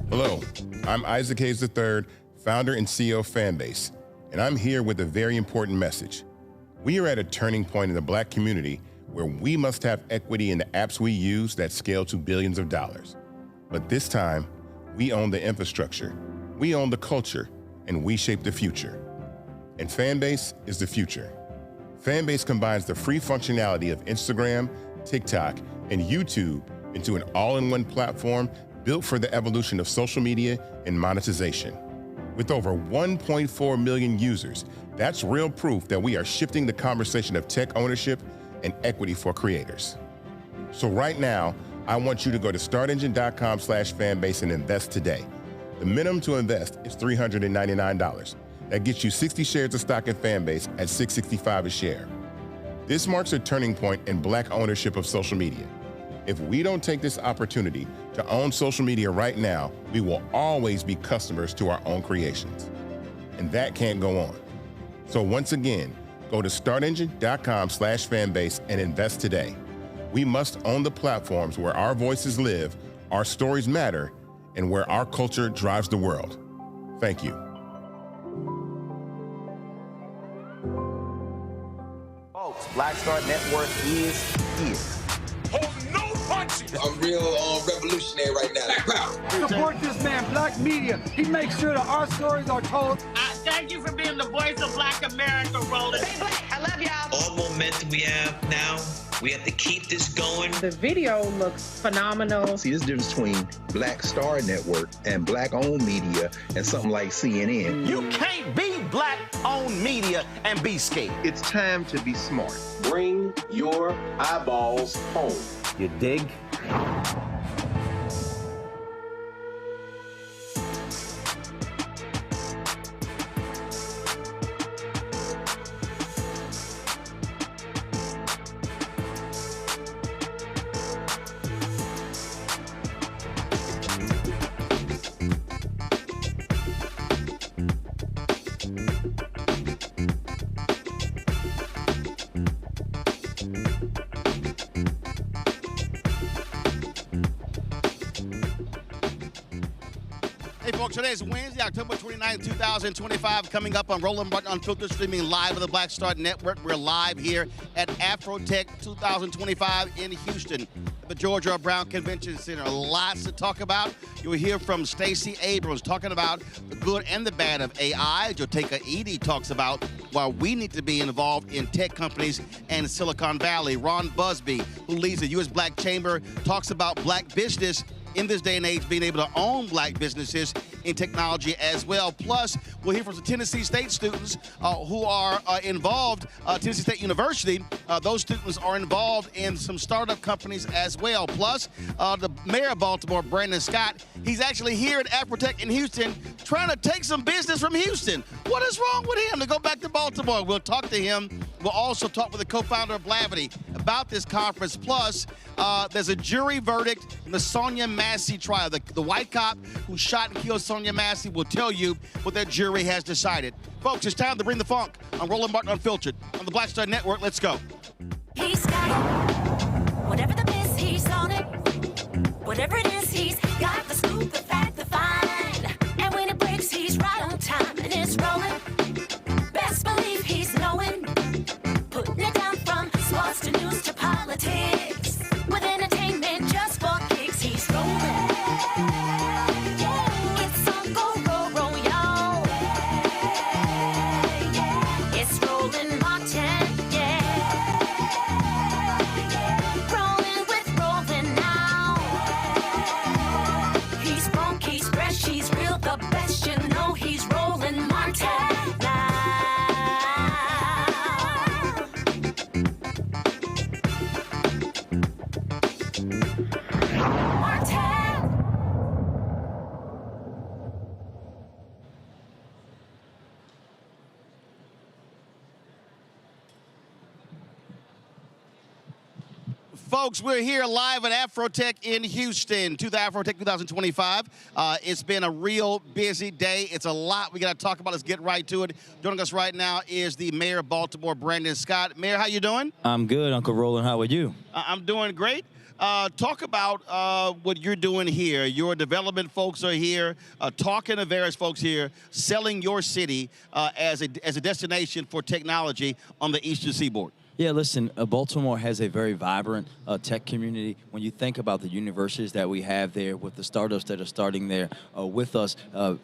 Hello, I'm Isaac Hayes III, founder and CEO of Fanbase, and I'm here with a very important message. We are at a turning point in the Black community where we must have equity in the apps we use that scale to billions of dollars. But this time, we own the infrastructure, we own the culture, and we shape the future. And Fanbase is the future. Fanbase combines the free functionality of Instagram, TikTok, and YouTube into an all-in-one platform built for the evolution of social media and monetization. With over 1.4 million users, that's real proof that we are shifting the conversation of tech ownership and equity for creators. So right now, I want you to go to startengine.com/fanbase and invest today. The minimum to invest is $399. That gets you 60 shares of stock in Fanbase at $665 a share. This marks a turning point in Black ownership of social media. If we don't take this opportunity to own social media right now, we will always be customers to our own creations. And that can't go on. So once again, go to startengine.com/fanbase and invest today. We must own the platforms where our voices live, our stories matter, and where our culture drives the world. Thank you. Folks, Black Star Network is here. Hold no punches! I'm real revolutionary right now. Black power. Support this man, Black media. He makes sure that our stories are told. Thank you for being the voice of Black America, Roland. Stay black. I love y'all. All momentum we have now, we have to keep this going. The video looks phenomenal. See, this difference between Black Star Network and Black-owned media and something like CNN. You can't be Black-owned media and be scared. It's time to be smart. Bring your eyeballs home. You dig? Hey, folks, today is Wednesday, October 29th, 2025, coming up on Roland Martin Unfiltered, streaming live on the Black Star Network. We're live here at Afrotech 2025 in Houston, the Georgia Brown Convention Center. Lots to talk about. You'll hear from Stacey Abrams talking about the good and the bad of AI. Joteka Edie talks about why we need to be involved in tech companies and Silicon Valley. Ron Busby, who leads the U.S. Black Chamber, talks about Black business in this day and age, being able to own Black businesses in technology as well. Plus, we'll hear from some Tennessee State students who are involved, Tennessee State University. Those students are involved in some startup companies as well. Plus, the mayor of Baltimore, Brandon Scott, he's actually here at Afrotech in Houston trying to take some business from Houston. What is wrong with him to go back to Baltimore? We'll talk to him. We'll also talk with the co-founder of Blavity about this conference. Plus, there's a jury verdict in the Sonya Massey trial. The white cop who shot and killed Sonia Massey will tell you what that jury has decided. Folks, it's time to bring the funk on Roland Martin Unfiltered on the Black Star Network. Let's go. He's got it. Whatever the miss, he's on it. Whatever it is, he's got the scoop, the fact, the find. And when it breaks, he's right on time and it's rolling. Best believe he's knowing. Putting it down from sports to news to politics. With entertainment just for kicks, he's rolling. It's on go, roll, roll, y'all. It's Roland Martin, yeah. Rolling with Roland now. He's funk, he's fresh, he's real, the best, you know he's Roland Martin now. Folks, we're here live at Afrotech in Houston, to the Afrotech 2025. It's been a real busy day. It's a lot we got to talk about. Let's get right to it. Joining us right now is the mayor of Baltimore, Brandon Scott. Mayor, how you doing? I'm good, Uncle Roland. How are you? I'm doing great. Talk about what you're doing here. Your development folks are here, talking to various folks here, selling your city as a destination for technology on the Eastern Seaboard. Yeah, listen, Baltimore has a very vibrant tech community. When you think about the universities that we have there, with the startups that are starting there with us,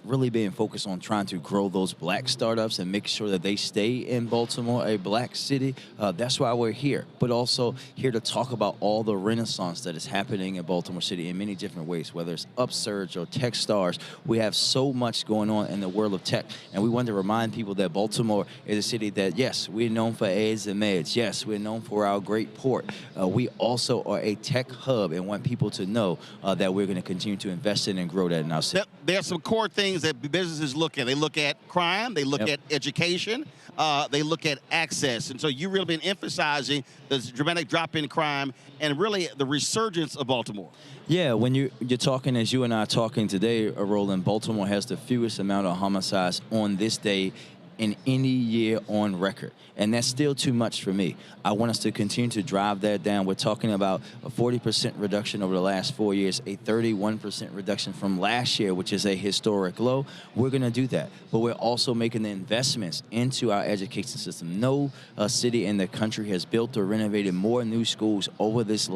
really being focused on trying to grow those Black startups and make sure that they stay in Baltimore, a Black city. That's why we're here, but also here to talk about all the renaissance that is happening in Baltimore City in many different ways, whether it's Upsurge or Techstars. We have so much going on in the world of tech, and we want to remind people that Baltimore is a city that, yes, we're known for A's and meds. Yes, we're known for our great port. We also are a tech hub and want people to know that we're going to continue to invest in and grow that in our city. There are some core things that businesses look at. They look at crime, they look at education, they look at access. And so you've really been emphasizing the dramatic drop in crime and really the resurgence of Baltimore. Yeah, when you're talking, as you and I are talking today, Roland, Baltimore has the fewest amount of homicides on this day in any year on record. And that's still too much for me. I want us to continue to drive that down. We're talking about a 40% reduction over the last 4 years, a 31% reduction from last year, which is a historic low. We're going to do that. But we're also making the investments into our education system. No city in the country has built or renovated more new schools over this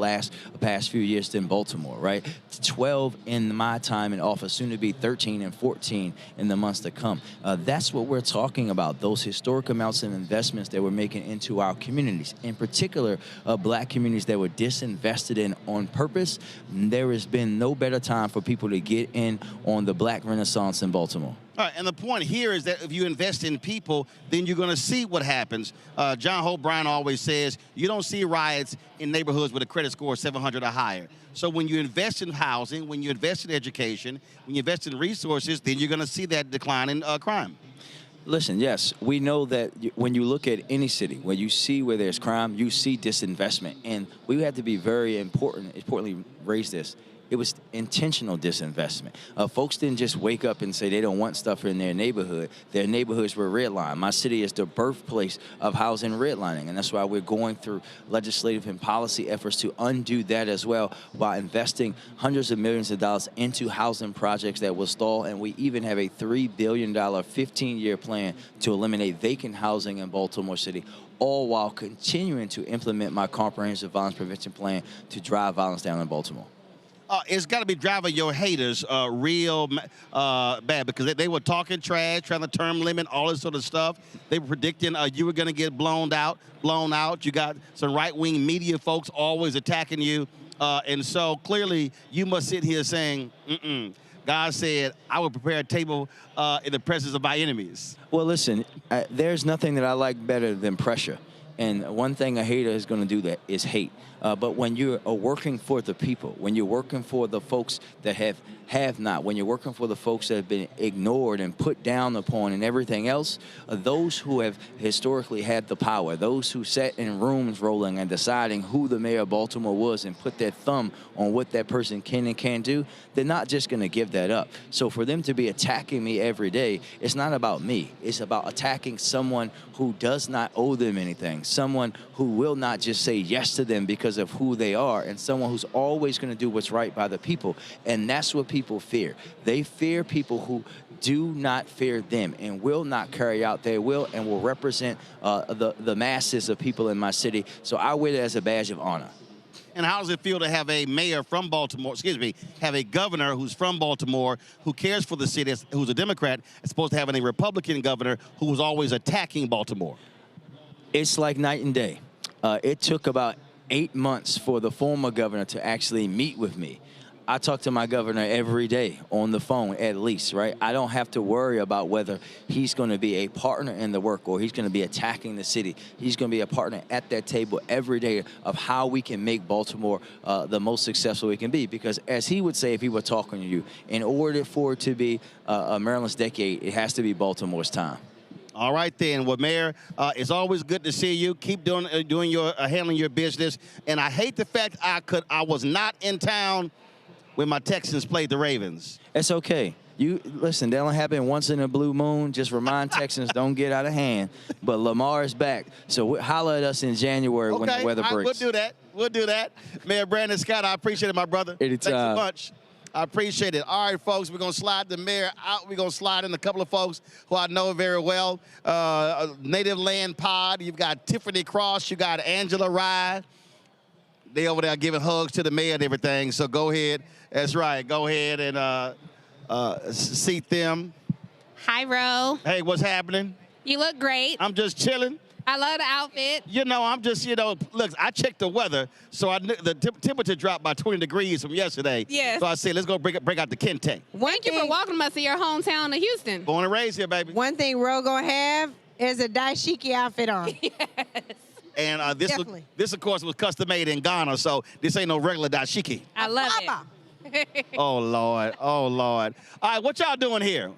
past few years than Baltimore, right? 12 in my time in office, soon to be 13 and 14 in the months to come. That's what we're talking about, those historic amounts of investments that we're making into our communities, in particular, black communities that were disinvested in on purpose. There has been no better time for people to get in on the black renaissance in Baltimore. All right, and the point here is that if you invest in people, then you're going to see what happens. John Hope Bryan always says, you don't see riots in neighborhoods with a credit score of 700 or higher. So when you invest in housing, when you invest in education, when you invest in resources, then you're going to see that decline in crime. Listen, yes, we know that when you look at any city, where you see where there's crime, you see disinvestment. And we have to be very importantly raise this. It was intentional disinvestment. Folks didn't just wake up and say they don't want stuff in their neighborhood. Their neighborhoods were redlined. My city is the birthplace of housing redlining, and that's why we're going through legislative and policy efforts to undo that as well, while investing hundreds of millions of dollars into housing projects that will stall. And we even have a $3 billion 15-year plan to eliminate vacant housing in Baltimore City, all while continuing to implement my comprehensive violence prevention plan to drive violence down in Baltimore. It's got to be driving your haters real bad, because they were talking trash, trying to term limit, all this sort of stuff. They were predicting you were going to get blown out. You got some right-wing media folks always attacking you. And so clearly you must sit here saying, God said, I will prepare a table in the presence of my enemies. Well, listen, there's nothing that I like better than pressure. And one thing a hater is going to do that is hate. But when you're working for the people, when you're working for the folks that have not, when you're working for the folks that have been ignored and put down upon and everything else, those who have historically had the power, those who sat in rooms rolling and deciding who the mayor of Baltimore was and put their thumb on what that person can and can't do, they're not just going to give that up. So for them to be attacking me every day, it's not about me. It's about attacking someone who does not owe them anything, someone who will not just say yes to them because of who they are, and someone who's always going to do what's right by the people. And that's what people fear. They fear people who do not fear them and will not carry out their will and will represent the masses of people in my city. So I wear it as a badge of honor. And how does it feel to have a mayor from Baltimore, have a governor who's from Baltimore, who cares for the city, who's a Democrat, as opposed to having a Republican governor who was always attacking Baltimore? It's like night and day. It took about 8 months for the former governor to actually meet with me. I talk to my governor every day on the phone, at least, right? I don't have to worry about whether he's going to be a partner in the work or he's going to be attacking the city. He's going to be a partner at that table every day of how we can make Baltimore the most successful we can be. Because as he would say if he were talking to you, in order for it to be Maryland's decade, it has to be Baltimore's time. All right, then. Well, Mayor, it's always good to see you. Keep doing your handling your business. And I hate the fact I was not in town when my Texans played the Ravens. It's okay. You listen, that only happen once in a blue moon. Just remind Texans don't get out of hand. But Lamar is back. So holler at us in January when the weather breaks. We'll do that. Mayor Brandon Scott, I appreciate it, my brother. Thanks so much. I appreciate it. All right, folks, we're going to slide the mayor out. We're going to slide in a couple of folks who I know very well. Native Land Pod, you've got Tiffany Cross, you got Angela Rye. They over there giving hugs to the mayor and everything, so go ahead. That's right. Go ahead and seat them. Hi, Ro. Hey, what's happening? You look great. I'm just chilling. I love the outfit. You know, I'm just, look, I checked the weather, so the temperature dropped by 20 degrees from yesterday. Yes. So I said, let's go break out the Kente. Thank you for welcoming us to your hometown of Houston. Born and raised here, baby. One thing Ro gonna have is a dashiki outfit on. Yes. And this, of course, was custom made in Ghana, so this ain't no regular dashiki. I love it. Oh, Lord. Oh, Lord. All right, what y'all doing here?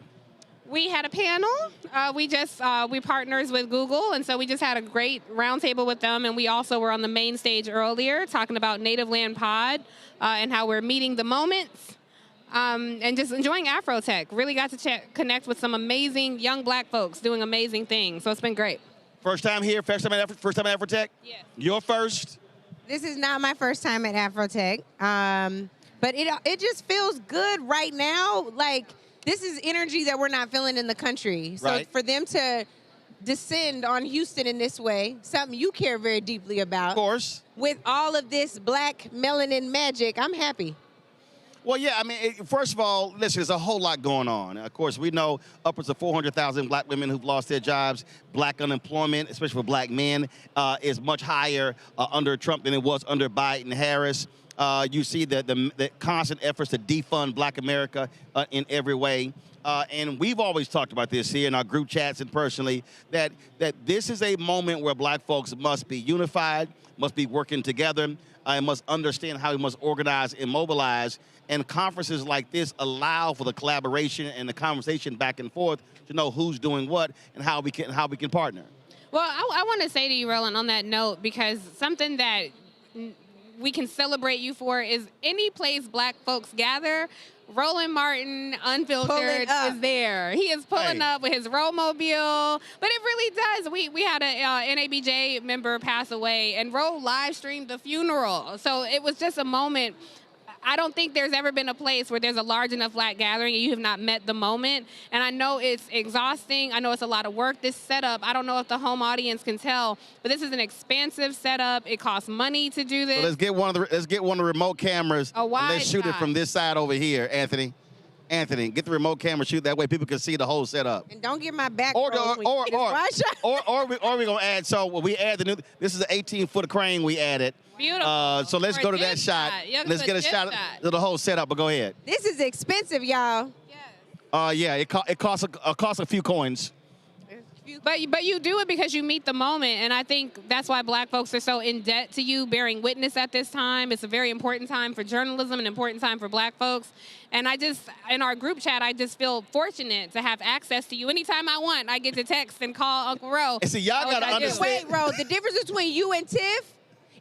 We had a panel. We partners with Google, and so we just had a great roundtable with them. And we also were on the main stage earlier talking about Native Land Pod and how we're meeting the moments and just enjoying Afrotech. Really got to connect with some amazing young Black folks doing amazing things. So it's been great. First time here? First time at Afrotech? Yes. You're first? This is not my first time at Afrotech, but it just feels good right now. Like, this is energy that we're not feeling in the country. So for them to descend on Houston in this way, something you care very deeply about. Of course. With all of this Black melanin magic, I'm happy. Well, yeah, I mean, first of all, listen, there's a whole lot going on. Of course, we know upwards of 400,000 Black women who've lost their jobs. Black unemployment, especially for Black men, is much higher under Trump than it was under Biden-Harris. You see the constant efforts to defund Black America in every way. And we've always talked about this here in our group chats and personally, that this is a moment where Black folks must be unified, must be working together, and must understand how we must organize and mobilize. And conferences like this allow for the collaboration and the conversation back and forth to know who's doing what and how we can partner. Well, I want to say to you, Roland, on that note, because something that we can celebrate you for is any place Black folks gather, Roland Martin, unfiltered, is there. He is pulling up with his Ro-mobile. But it really does. We had a NABJ member pass away, and Ro live streamed the funeral. So it was just a moment. I don't think there's ever been a place where there's a large enough Black gathering and you have not met the moment. And I know it's exhausting. I know it's a lot of work. This setup, I don't know if the home audience can tell, but this is an expansive setup. It costs money to do this. So let's get one of the remote cameras. A wide and let's shoot shot. it from this side over here, Anthony. Anthony, get the remote camera, shoot that way people can see the whole setup. And don't get my back. Or we're gonna add. So we add the new. This is an 18-foot crane we added. Beautiful. So let's go to that shot. Let's get a shot of the whole setup. But go ahead. This is expensive, y'all. Yeah, it costs a few coins. But you do it because you meet the moment, and I think that's why Black folks are so in debt to you, bearing witness at this time. It's a very important time for journalism, an important time for Black folks. And in our group chat, I just feel fortunate to have access to you. Anytime I want, I get to text and call Uncle Ro. And see, y'all gotta understand. Wait, Ro, the difference between you and Tiff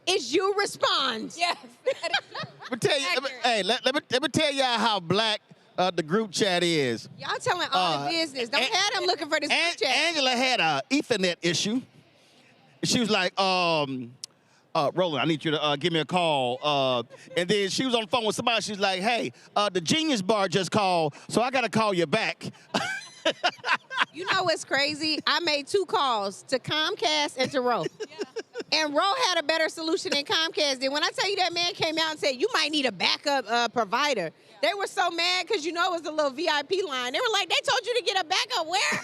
is you respond. Yes. Let me tell you, let me tell y'all how Black the group chat is. Y'all telling all the business. Don't have them looking for this group chat. Angela had a Ethernet issue. She was like, Roland, I need you to give me a call. And then she was on the phone with somebody. She's like, hey, the Genius Bar just called, so I got to call you back. You know what's crazy? I made 2 calls to Comcast and to Ro. And Ro had a better solution than Comcast did. When I tell you that man came out and said, you might need a backup provider. They were so mad because, you know, it was a little VIP line. They were like, they told you to get a backup where?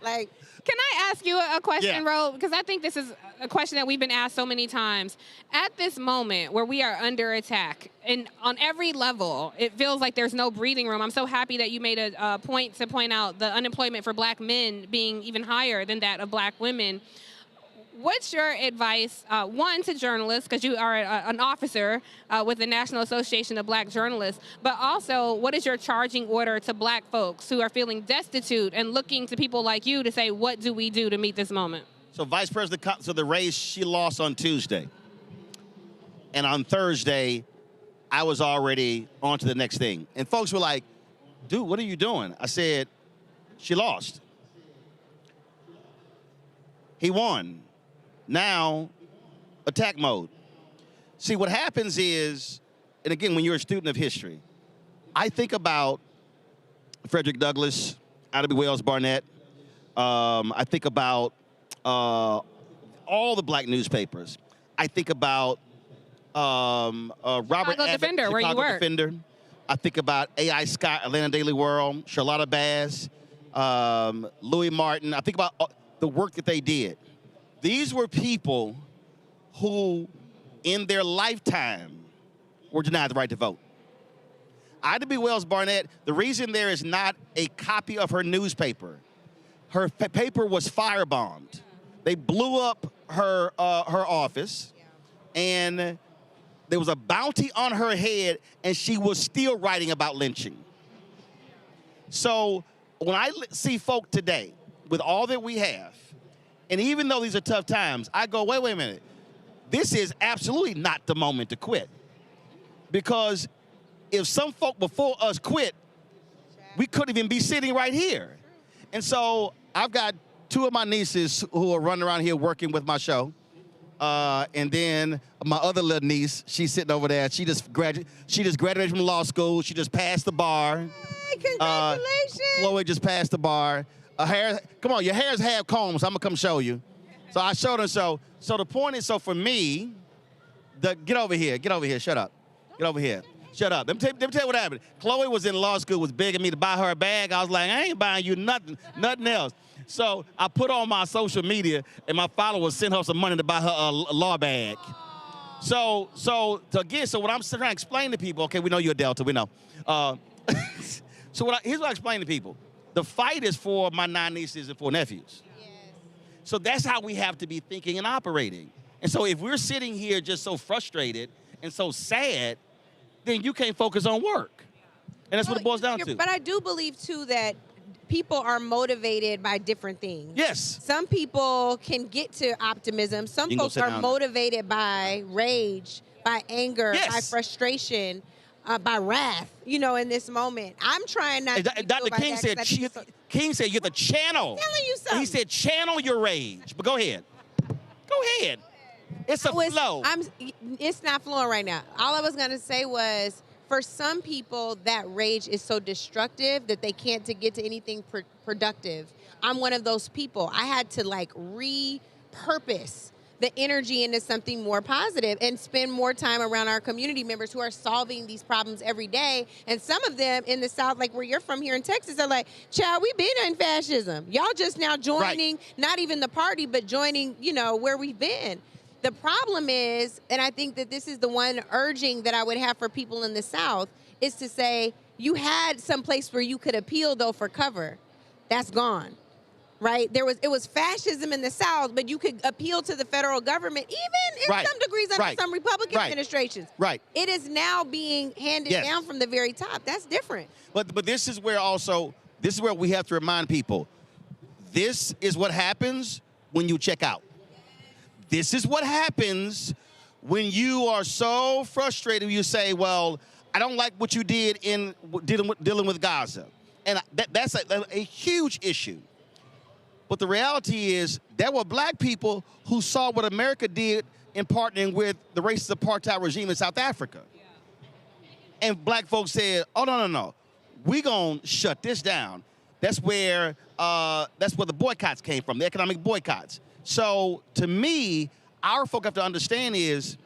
Like, can I ask you a question, Ro? Because I think this is a question that we've been asked so many times. At this moment where we are under attack, and on every level, it feels like there's no breathing room. I'm so happy that you made a point to point out the unemployment for Black men being even higher than that of Black women. What's your advice, one, to journalists, because you are an officer with the National Association of Black Journalists, but also what is your charging order to Black folks who are feeling destitute and looking to people like you to say, what do we do to meet this moment? So Vice President, so the race, she lost on Tuesday. And on Thursday, I was already on to the next thing. And folks were like, dude, what are you doing? I said, she lost. He won. Now, attack mode. See, what happens is, and again, when you're a student of history, I think about Frederick Douglass, Ida B. Wells Barnett. I think about all the Black newspapers. I think about Robert Chicago Defender, where you work. Defender. I think about A.I. Scott, Atlanta Daily World, Charlotta Bass, Louis Martin. I think about the work that they did. These were people who, in their lifetime, were denied the right to vote. Ida B. Wells Barnett, the reason there is not a copy of her newspaper, her paper was firebombed. They blew up her office, and there was a bounty on her head, and she was still writing about lynching. So when I see folk today, with all that we have, and even though these are tough times, I go, wait a minute. This is absolutely not the moment to quit. Because if some folk before us quit, we couldn't even be sitting right here. And so I've got 2 of my nieces who are running around here working with my show. And then my other little niece, she's sitting over there. She just graduated from law school. She just passed the bar. Hey, congratulations. Chloe just passed the bar. Come on, your hair's half combed, so I'm gonna come show you. So I showed her. So the point is, so for me, get over here, shut up. Get over here. Shut up. Let me tell you what happened. Chloe was in law school, was begging me to buy her a bag. I was like, I ain't buying you nothing else. So I put on my social media, and my followers sent her some money to buy her a law bag. So what I'm trying to explain to people, okay, we know you're a Delta, we know. So here's what I explain to people. The fight is for my 9 nieces and 4 nephews. Yes. So that's how we have to be thinking and operating. And so if we're sitting here just so frustrated and so sad, then you can't focus on work. And that's what it boils down to. But I do believe, too, that people are motivated by different things. Yes. Some people can get to optimism. Some folks are motivated by rage, by anger, by frustration, by wrath, in this moment. I'm trying not to Dr. King said, you have to channel. I'm telling you something. He said, channel your rage. But go ahead. Go ahead. It's a flow. It's not flowing right now. All I was going to say was, for some people, that rage is so destructive that they can't get to anything productive. I'm one of those people. I had to repurpose the energy into something more positive and spend more time around our community members who are solving these problems every day. And some of them in the South, like where you're from here in Texas, are like, child, we've been in fascism. Y'all just now joining, not even the party, but joining, where we've been. The problem is, and I think that this is the one urging that I would have for people in the South, is to say, you had some place where you could appeal, though, for cover. That's gone. Right? It was fascism in the South, but you could appeal to the federal government, even in some degrees under some Republican administrations. Right. It is now being handed down from the very top. That's different. But this is where we have to remind people, this is what happens when you check out. This is what happens when you are so frustrated. You say, well, I don't like what you did in dealing with Gaza. And that's a huge issue. But the reality is there were black people who saw what America did in partnering with the racist apartheid regime in South Africa. Yeah. And black folks said, oh, no. We're going to shut this down. That's where the boycotts came from, the economic boycotts. So to me, our folk have to understand is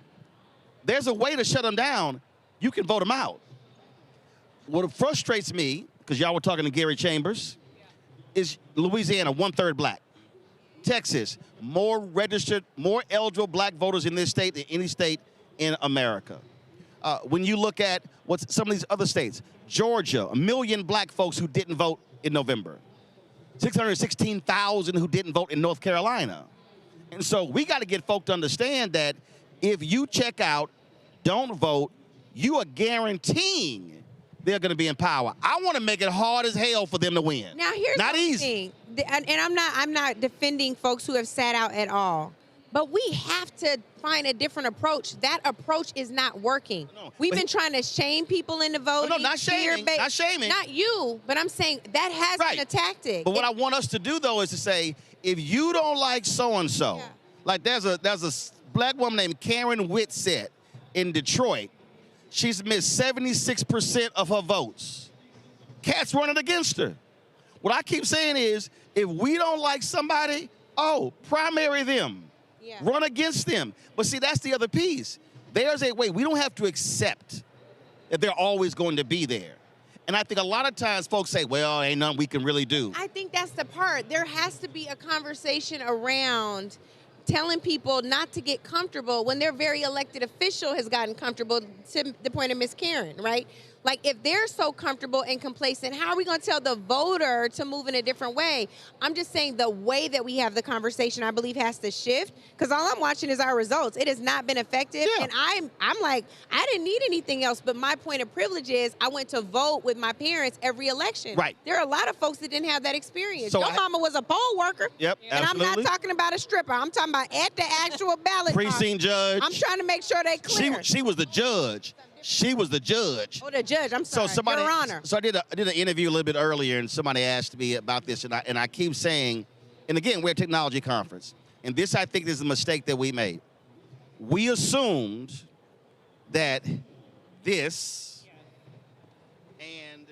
there's a way to shut them down. You can vote them out. What frustrates me, because y'all were talking to Gary Chambers, is Louisiana, 1/3 black. Texas, more registered, more eligible black voters in this state than any state in America. When you look at some of these other states, Georgia, 1 million black folks who didn't vote in November. 616,000 who didn't vote in North Carolina. And so we got to get folk to understand that if you check out, don't vote, you are guaranteeing they're going to be in power. I want to make it hard as hell for them to win. Now here's not the easy. Thing, and I'm not defending folks who have sat out at all, but we have to find a different approach. That approach is not working. No, We've been trying to shame people into voting. No, not shaming. Not shaming. Not you, but I'm saying that has been a tactic. But what I want us to do though is to say, if you don't like so and so, like there's a black woman named Karen Whitsett in Detroit. She's missed 76% of her votes. Cats running against her. What I keep saying is, if we don't like somebody, primary them. Yeah. Run against them. But see, that's the other piece. There's a way. We don't have to accept that they're always going to be there. And I think a lot of times folks say, well, ain't nothing we can really do. I think that's the part. There has to be a conversation around telling people not to get comfortable when their very elected official has gotten comfortable, to the point of Miss Karen, right? Like, if they're so comfortable and complacent, how are we going to tell the voter to move in a different way? I'm just saying the way that we have the conversation, I believe, has to shift, because all I'm watching is our results. It has not been effective, and I'm like, I didn't need anything else, but my point of privilege is I went to vote with my parents every election. Right. There are a lot of folks that didn't have that experience. So Your mama was a poll worker. Yep, And absolutely. I'm not talking about a stripper. I'm talking about at the actual ballot. Precinct judge. I'm trying to make sure they clear. She was the judge. She was the judge. Oh, the judge. I'm sorry. So somebody, Your Honor. So I did an interview a little bit earlier, and somebody asked me about this, and I keep saying, and again, we're a technology conference, and this, I think, is a mistake that we made. We assumed that this and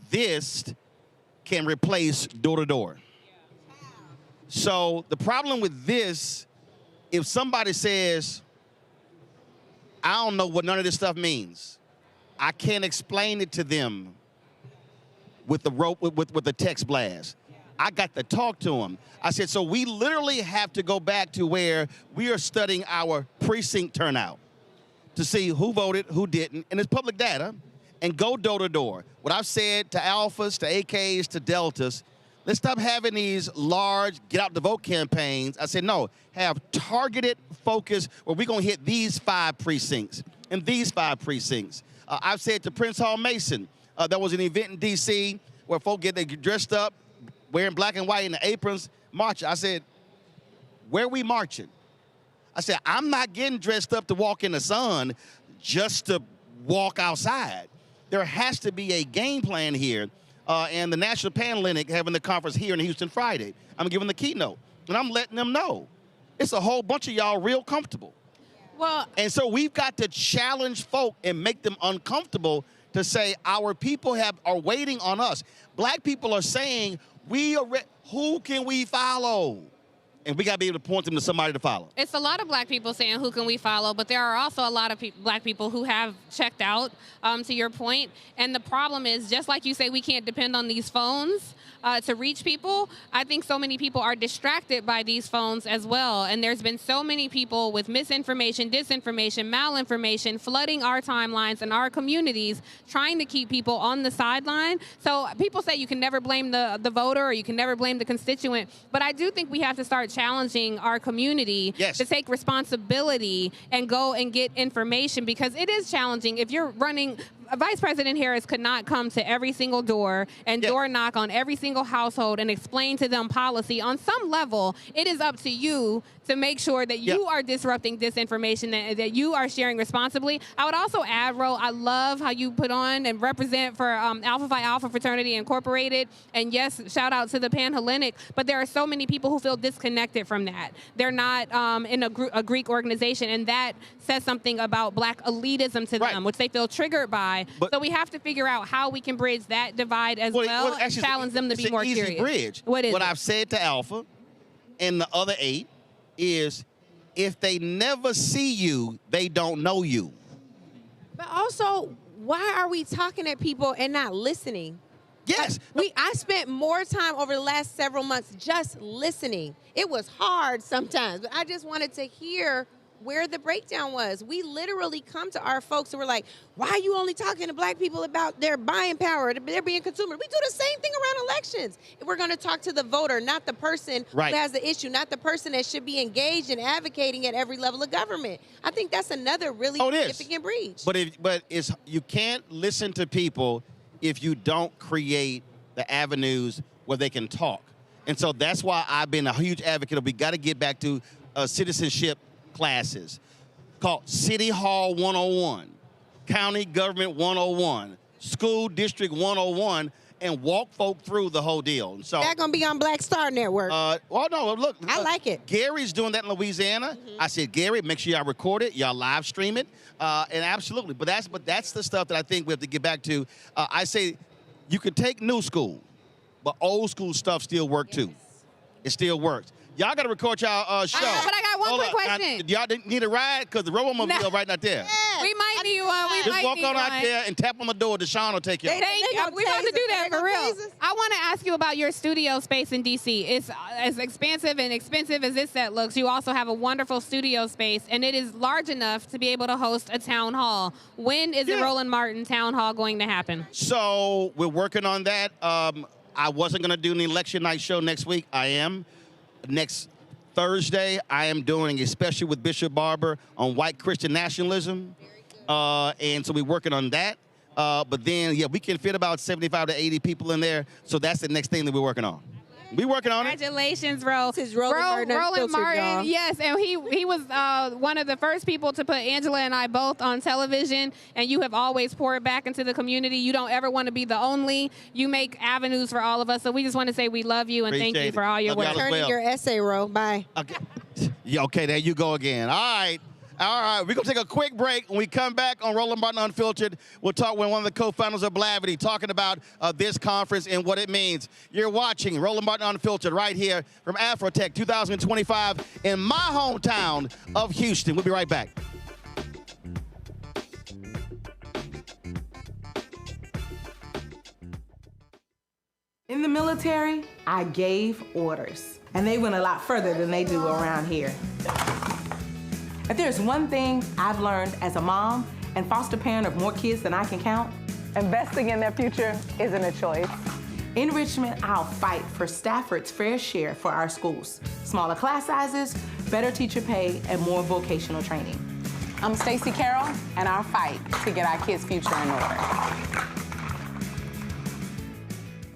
this can replace door-to-door. So the problem with this, if somebody says, I don't know what none of this stuff means, I can't explain it to them with the text blast. I got to talk to them. I said, so we literally have to go back to where we are studying our precinct turnout to see who voted, who didn't, and it's public data, and go door to door. What I've said to alphas, to AKs, to deltas, let's stop having these large get out the vote campaigns. I said, no, have targeted focus where we're going to hit these 5 precincts and these 5 precincts. I've said to Prince Hall Mason, there was an event in D.C. where folk get dressed up, wearing black and white in the aprons, marching. I said, where are we marching? I said, I'm not getting dressed up to walk in the sun just to walk outside. There has to be a game plan here. And the National Panhellenic having the conference here in Houston Friday. I'm giving the keynote, and I'm letting them know. It's a whole bunch of y'all real comfortable. Well, and so we've got to challenge folk and make them uncomfortable to say our people are waiting on us. Black people are saying, who can we follow? And we got to be able to point them to somebody to follow. It's a lot of black people saying, who can we follow? But there are also a lot of black people who have checked out, to your point. And the problem is, just like you say, we can't depend on these phones to reach people. I think so many people are distracted by these phones as well. And there's been so many people with misinformation, disinformation, malinformation, flooding our timelines and our communities, trying to keep people on the sideline. So people say you can never blame the voter, or you can never blame the constituent. But I do think we have to start challenging our community to take responsibility and go and get information, because it is challenging. If you're running, Vice President Harris could not come to every single door and door knock on every single household and explain to them policy. On some level, it is up to you to make sure that you are disrupting disinformation, that you are sharing responsibly. I would also add, Ro, I love how you put on and represent for Alpha Phi Alpha Fraternity Incorporated. And yes, shout out to the Panhellenic, but there are so many people who feel disconnected from that. They're not in a Greek organization, and that says something about black elitism to them, which they feel triggered by. So we have to figure out how we can bridge that divide as well, actually, challenge them to be more curious. It's an easy bridge. What is it? I've said to Alpha and the other 8 is, if they never see you, they don't know you. But also, why are we talking at people and not listening? Yes. I spent more time over the last several months just listening. It was hard sometimes, but I just wanted to hear where the breakdown was. We literally come to our folks and we're like, why are you only talking to black people about their buying power, they're being consumer? We do the same thing around elections. We're going to talk to the voter, not the person who has the issue, not the person that should be engaged and advocating at every level of government. I think that's another really significant breach. But you can't listen to people if you don't create the avenues where they can talk. And so that's why I've been a huge advocate of, we got to get back to citizenship classes called City Hall 101, County Government 101, School District 101, and walk folk through the whole deal. And so that's going to be on Black Star Network. Well, no, look. I like it. Gary's doing that in Louisiana. I said, Gary, make sure y'all record it, y'all live stream it, and absolutely. But that's the stuff that I think we have to get back to. I say you can take new school, but old school stuff still work too. It still works. Y'all got to record y'all show. But I got one quick question. Y'all need a ride? Because the Robo-Mobile right not there. We might need one. We Just might walk need on one. out there and tap on the door. Deshaun will take you. Thank you. We about to do that for real. I want to ask you about your studio space in DC. It's as expansive and expensive as this set looks. You also have a wonderful studio space, and it is large enough to be able to host a town hall. When is the Roland Martin Town Hall going to happen? So we're working on that. I wasn't going to do an election night show next week. I am. Next Thursday, I am doing a special with Bishop Barber on white Christian nationalism. And so we're working on that. But then, yeah, we can fit about 75 to 80 people in there. So that's the next thing that we're working on. We working on it. Congratulations, Ro. This is Roland Martin, yes, and he was one of the first people to put Angela and I both on television, and you have always poured back into the community. You don't ever want to be the only. You make avenues for all of us, so we just want to say we love you and thank you for all your work. Turning your essay, Ro. Bye. Okay. Yeah, okay, there you go again. All right. All right, we're going to take a quick break. When we come back on Roland Martin Unfiltered, we'll talk with one of the co-founders of Blavity, talking about this conference and what it means. You're watching Roland Martin Unfiltered right here from Afrotech 2025 in my hometown of Houston. We'll be right back. In the military, I gave orders, and they went a lot further than they do around here. If there's one thing I've learned as a mom and foster parent of more kids than I can count, investing in their future isn't a choice. In Richmond, I'll fight for Stafford's fair share for our schools. Smaller class sizes, better teacher pay, and more vocational training. I'm Stacey Carroll, and I'll fight to get our kids' future in order.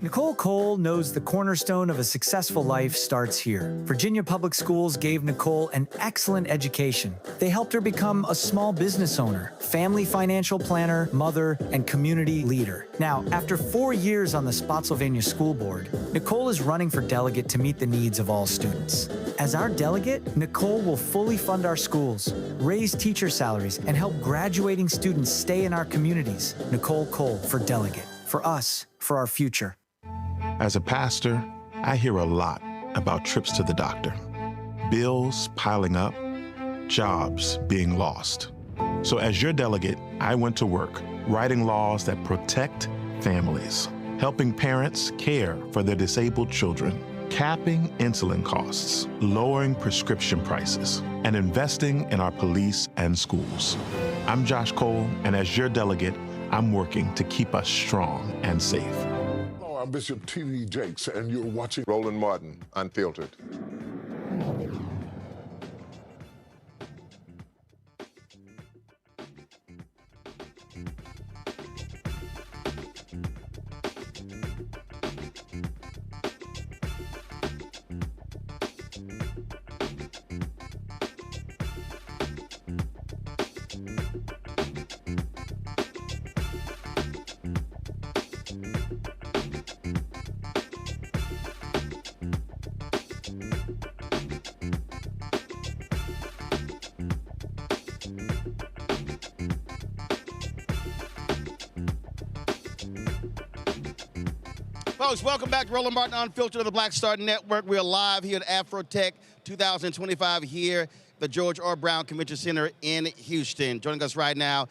Nicole Cole knows the cornerstone of a successful life starts here. Virginia Public Schools gave Nicole an excellent education. They helped her become a small business owner, family financial planner, mother, and community leader. Now, after 4 years on the Spotsylvania School Board, Nicole is running for delegate to meet the needs of all students. As our delegate, Nicole will fully fund our schools, raise teacher salaries, and help graduating students stay in our communities. Nicole Cole for delegate. For us, for our future. As a pastor, I hear a lot about trips to the doctor, bills piling up, jobs being lost. So as your delegate, I went to work writing laws that protect families, helping parents care for their disabled children, capping insulin costs, lowering prescription prices, and investing in our police and schools. I'm Josh Cole, and as your delegate, I'm working to keep us strong and safe. I'm Bishop T.D. Jakes, and you're watching Roland Martin Unfiltered. Folks, welcome back to Roland Martin Unfiltered of the Black Star Network. We're live here at Afrotech 2025 here at the George R. Brown Convention Center in Houston. Joining us right now,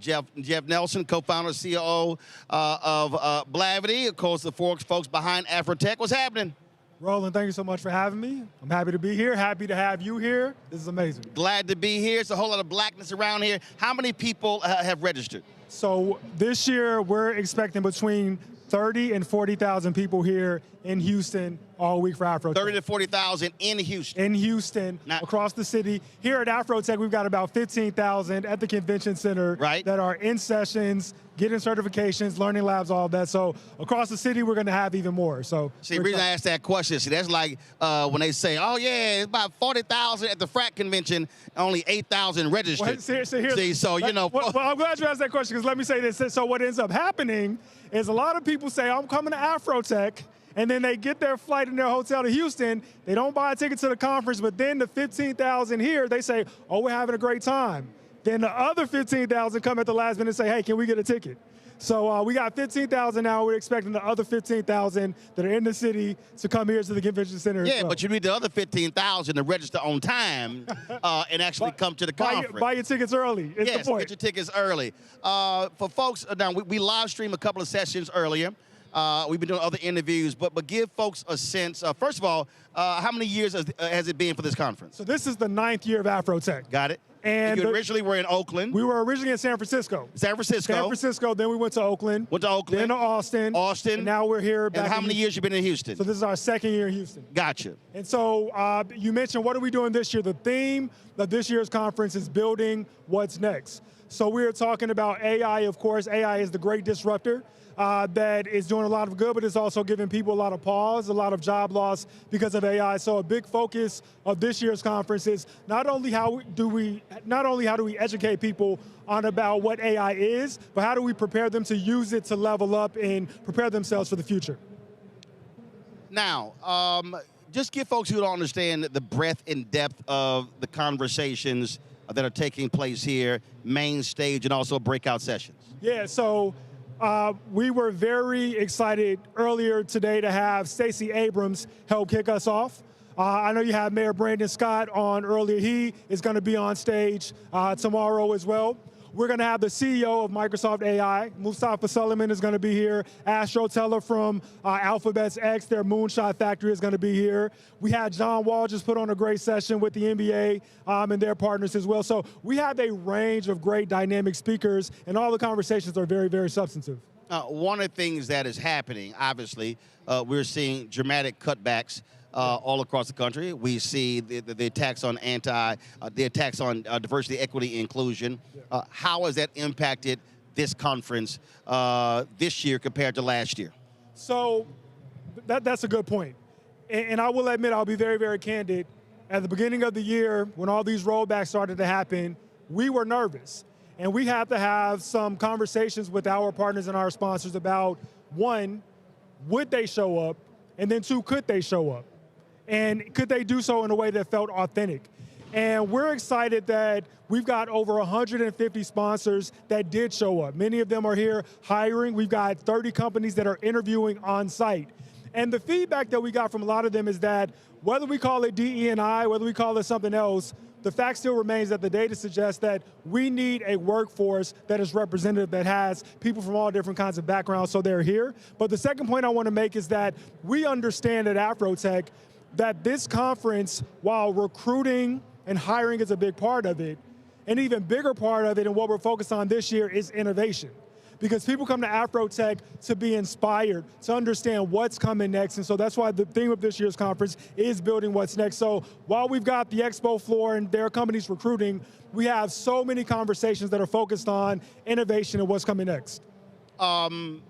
Jeff Nelson, co-founder, COO of Blavity, of course, the folks behind Afrotech. What's happening? Roland, thank you so much for having me. I'm happy to be here, happy to have you here. This is amazing. Glad to be here. It's a whole lot of blackness around here. How many people have registered? So this year, we're expecting between 30 and 40,000 people here in Houston all week for Afrotech. 30 to 40,000 in Houston. In Houston, across the city. Here at Afrotech, we've got about 15,000 at the convention center that are in sessions, getting certifications, learning labs, all of that. So across the city, we're going to have even more. So see, the reason I asked that question, that's like when they say, oh yeah, it's about 40,000 at the frat convention, only 8,000 registered. Well, you know. Well, I'm glad you asked that question, because let me say this. So what ends up happening is a lot of people say, I'm coming to Afrotech, and then they get their flight in their hotel to Houston. They don't buy a ticket to the conference, but then the 15,000 here, they say, oh, we're having a great time. Then the other 15,000 come at the last minute and say, hey, can we get a ticket? So we got 15,000 now. We're expecting the other 15,000 that are in the city to come here to the convention center. Yeah, but you need the other 15,000 to register on time and actually come to the conference. Buy your tickets early. Yes, get your tickets early. For folks, now we live stream a couple of sessions earlier. We've been doing other interviews, but give folks a sense. First of all, how many years has it been for this conference? So this is the 9th year of Afrotech. Got it. And you originally were in Oakland. We were originally in San Francisco. San Francisco. Then we went to Oakland. Then to Austin. And now we're here back. And how many years you been in Houston? So this is our 2nd year in Houston. Gotcha. And so you mentioned, what are we doing this year? The theme of this year's conference is building what's next. So we're talking about AI, of course. AI is the great disruptor. That is doing a lot of good, but it's also giving people a lot of pause, a lot of job loss because of AI. So a big focus of this year's conference is not only how do we educate people on about what AI is, but how do we prepare them to use it to level up and prepare themselves for the future. Now, just give folks who don't understand the breadth and depth of the conversations that are taking place here, main stage and also breakout sessions. Yeah, so we were very excited earlier today to have Stacey Abrams help kick us off. I know you had Mayor Brandon Scott on earlier. He is going to be on stage tomorrow as well. We're going to have the CEO of Microsoft AI, Mustafa Suleyman, is going to be here. Astro Teller from Alphabet's X, their Moonshot Factory, is going to be here. We had John Wall just put on a great session with the NBA and their partners as well. So we have a range of great dynamic speakers, and all the conversations are very, very substantive. One of the things that is happening, obviously, we're seeing dramatic cutbacks all across the country. We see the attacks on diversity, equity, inclusion. How has that impacted this conference this year compared to last year? So that's a good point. And I will admit, I'll be very, very candid. At the beginning of the year, when all these rollbacks started to happen, we were nervous. And we had to have some conversations with our partners and our sponsors about, one, would they show up? And then two, could they show up? And could they do so in a way that felt authentic? And we're excited that we've got over 150 sponsors that did show up. Many of them are here hiring. We've got 30 companies that are interviewing on site. And the feedback that we got from a lot of them is that whether we call it DE&I, whether we call it something else, the fact still remains that the data suggests that we need a workforce that is representative, that has people from all different kinds of backgrounds, so they're here. But the second point I want to make is that we understand at Afrotech that this conference, while recruiting and hiring is a big part of it, an even bigger part of it and what we're focused on this year is innovation. Because people come to Afrotech to be inspired, to understand what's coming next. And so that's why the theme of this year's conference is building what's next. So while we've got the expo floor and their companies recruiting, we have so many conversations that are focused on innovation and what's coming next. Obviously,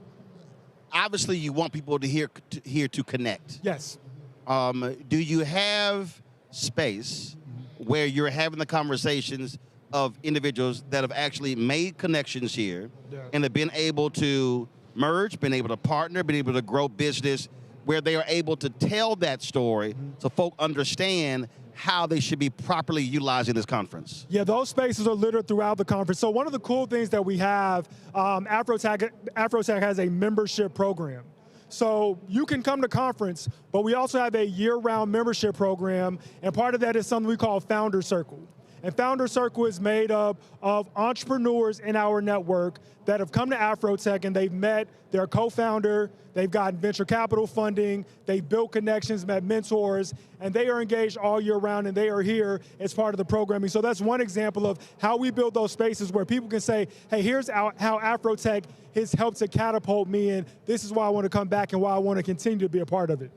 you want people to hear to connect. Yes. Do you have space where you're having the conversations of individuals that have actually made connections here and have been able to merge, been able to partner, been able to grow business, where they are able to tell that story so folk understand how they should be properly utilizing this conference? Yeah, those spaces are littered throughout the conference. So one of the cool things that we have, Afrotech has a membership program. So you can come to conference, but we also have a year-round membership program, and part of that is something we call Founder Circle. And Founder Circle is made up of entrepreneurs in our network that have come to Afrotech and they've met their co-founder, they've gotten venture capital funding, they've built connections, met mentors, and they are engaged all year round and they are here as part of the programming. So that's one example of how we build those spaces where people can say, hey, here's how Afrotech has helped to catapult me, and this is why I want to come back and why I want to continue to be a part of it.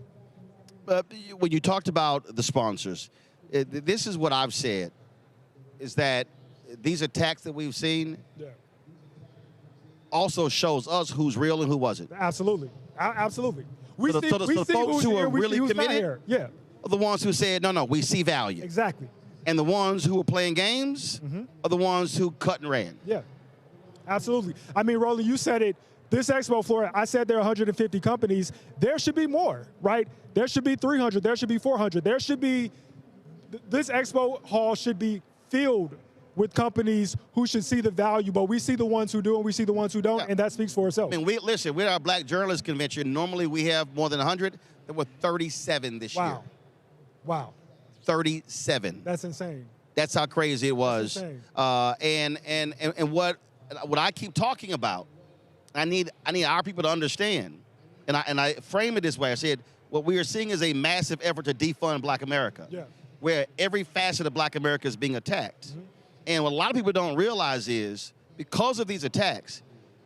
When you talked about the sponsors, this is what I've said, is that these attacks that we've seen also shows us who's real and who wasn't. Absolutely. Absolutely. So the folks who are really committed are the ones who said, no, we see value. Exactly. And the ones who are playing games are the ones who cut and ran. Yeah, absolutely. I mean, Roland, you said it. This expo floor, I said there are 150 companies. There should be more, right? There should be 300. There should be 400. There should be, this expo hall should be filled with companies who should see the value, but we see the ones who do and we see the ones who don't, and that speaks for itself. I mean, listen, with our Black Journalists Convention, normally we have more than 100. There were 37 this year. Wow. 37. That's insane. That's how crazy it was. And what I keep talking about, I need our people to understand, and I frame it this way. I said, what we are seeing is a massive effort to defund Black America, where every facet of Black America is being attacked. And what a lot of people don't realize is, because of these attacks,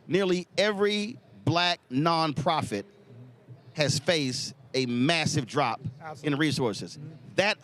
nearly every Black nonprofit has faced a massive drop in resources.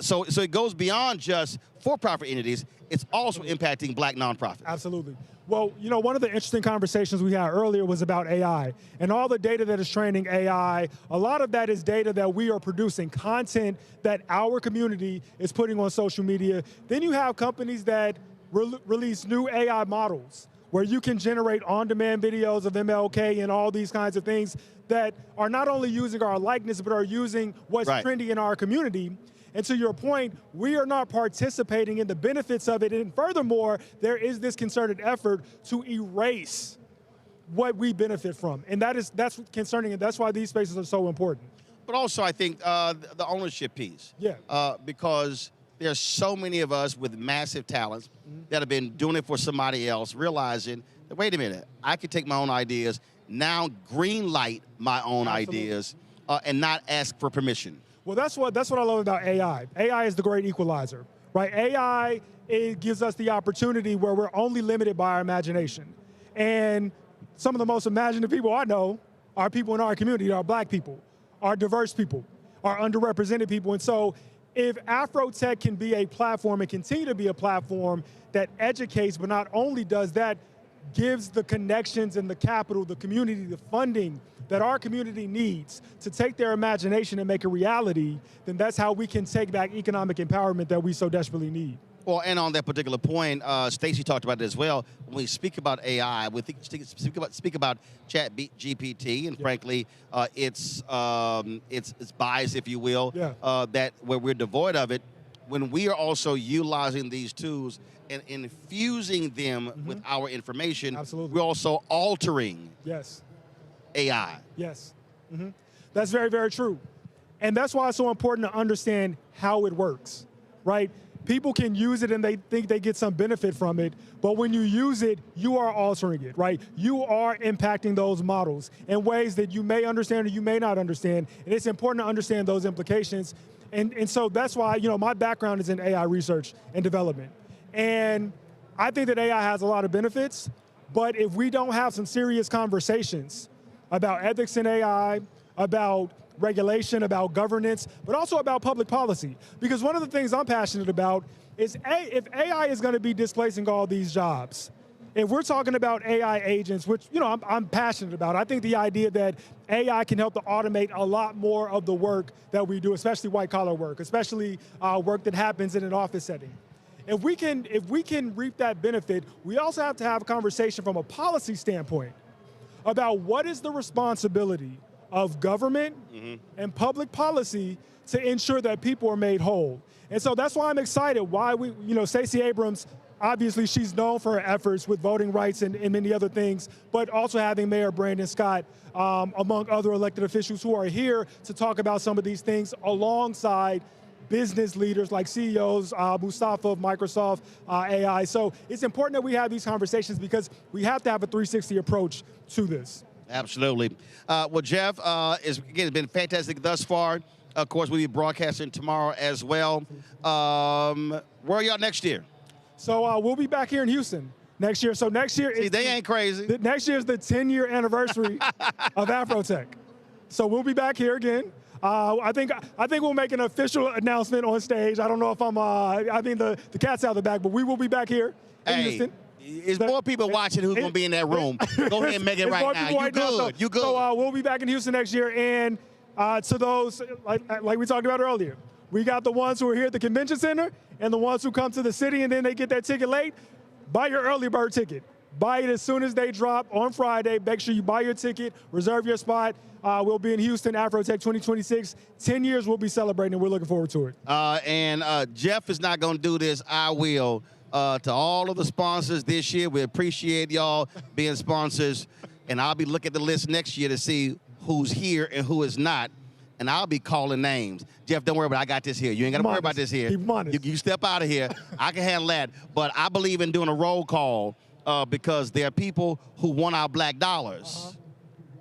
So it goes beyond just for-profit entities. It's also impacting Black nonprofits. Absolutely. Well, you know, one of the interesting conversations we had earlier was about AI and all the data that is training AI. A lot of that is data that we are producing, content that our community is putting on social media. Then you have companies that release new AI models where you can generate on-demand videos of MLK and all these kinds of things that are not only using our likeness, but are using what's trendy in our community. And to your point, we are not participating in the benefits of it. And furthermore, there is this concerted effort to erase what we benefit from. And that's concerning, and that's why these spaces are so important. But also, I think the ownership piece. Because there's so many of us with massive talents that have been doing it for somebody else, realizing that, wait a minute, I could take my own ideas, now green light my own ideas, and not ask for permission. Well, that's what I love about AI. AI is the great equalizer, right? AI, it gives us the opportunity where we're only limited by our imagination. And some of the most imaginative people I know are people in our community, are Black people, are diverse people, are underrepresented people. And so if Afrotech can be a platform and continue to be a platform that educates, but not only does that, gives the connections and the capital, the community, the funding that our community needs to take their imagination and make a reality, then that's how we can take back economic empowerment that we so desperately need. Well, and on that particular point, Stacey talked about it as well. When we speak about AI, we speak about Chat GPT, and frankly, it's bias, if you will, that where we're devoid of it. When we are also utilizing these tools and infusing them with our information, we're also altering AI. Yes. That's very, very true. And that's why it's so important to understand how it works, right? People can use it and they think they get some benefit from it, but when you use it, you are altering it, right? You are impacting those models in ways that you may understand or you may not understand, and it's important to understand those implications. And so that's why, you know, my background is in AI research and development. And I think that AI has a lot of benefits, but if we don't have some serious conversations about ethics in AI, about regulation, about governance, but also about public policy. Because one of the things I'm passionate about is if AI is going to be displacing all these jobs, if we're talking about AI agents, which, you know, I'm passionate about, I think the idea that AI can help to automate a lot more of the work that we do, especially white-collar work, especially work that happens in an office setting. If we can reap that benefit, we also have to have a conversation from a policy standpoint about what is the responsibility of government and public policy to ensure that people are made whole. And so that's why I'm excited, why we, you know, Stacey Abrams, obviously she's known for her efforts with voting rights and many other things, but also having Mayor Brandon Scott, among other elected officials who are here to talk about some of these things alongside business leaders like CEOs, Mustafa of Microsoft, AI. So it's important that we have these conversations because we have to have a 360 approach to this. Absolutely. Well, Jeff, it's been fantastic thus far. Of course, we'll be broadcasting tomorrow as well. Where are y'all next year? So we'll be back here in Houston next year. So next year, they ain't crazy. Next year is the 10-year anniversary of Afrotech. So we'll be back here again. I think we'll make an official announcement on stage. I don't know if I mean the cat's out of the bag, but we will be back here in Houston. There's more people watching who's going to be in that room. Go ahead and make it right now. You good. You good. So we'll be back in Houston next year. And to those, like we talked about earlier, we got the ones who are here at the convention center and the ones who come to the city and then they get their ticket late. Buy your early bird ticket. Buy it as soon as they drop on Friday. Make sure you buy your ticket, reserve your spot. We'll be in Houston, Afrotech 2026. 10 years we'll be celebrating, and we're looking forward to it. And Jeff is not going to do this. I will. to all of the sponsors this year. We appreciate y'all being sponsors. And I'll be looking at the list next year to see who's here and who is not. And I'll be calling names. Jeff, don't worry about it. I got this here. You ain't got to worry about this here. You step out of here. I can handle that. But I believe in doing a roll call because there are people who want our black dollars,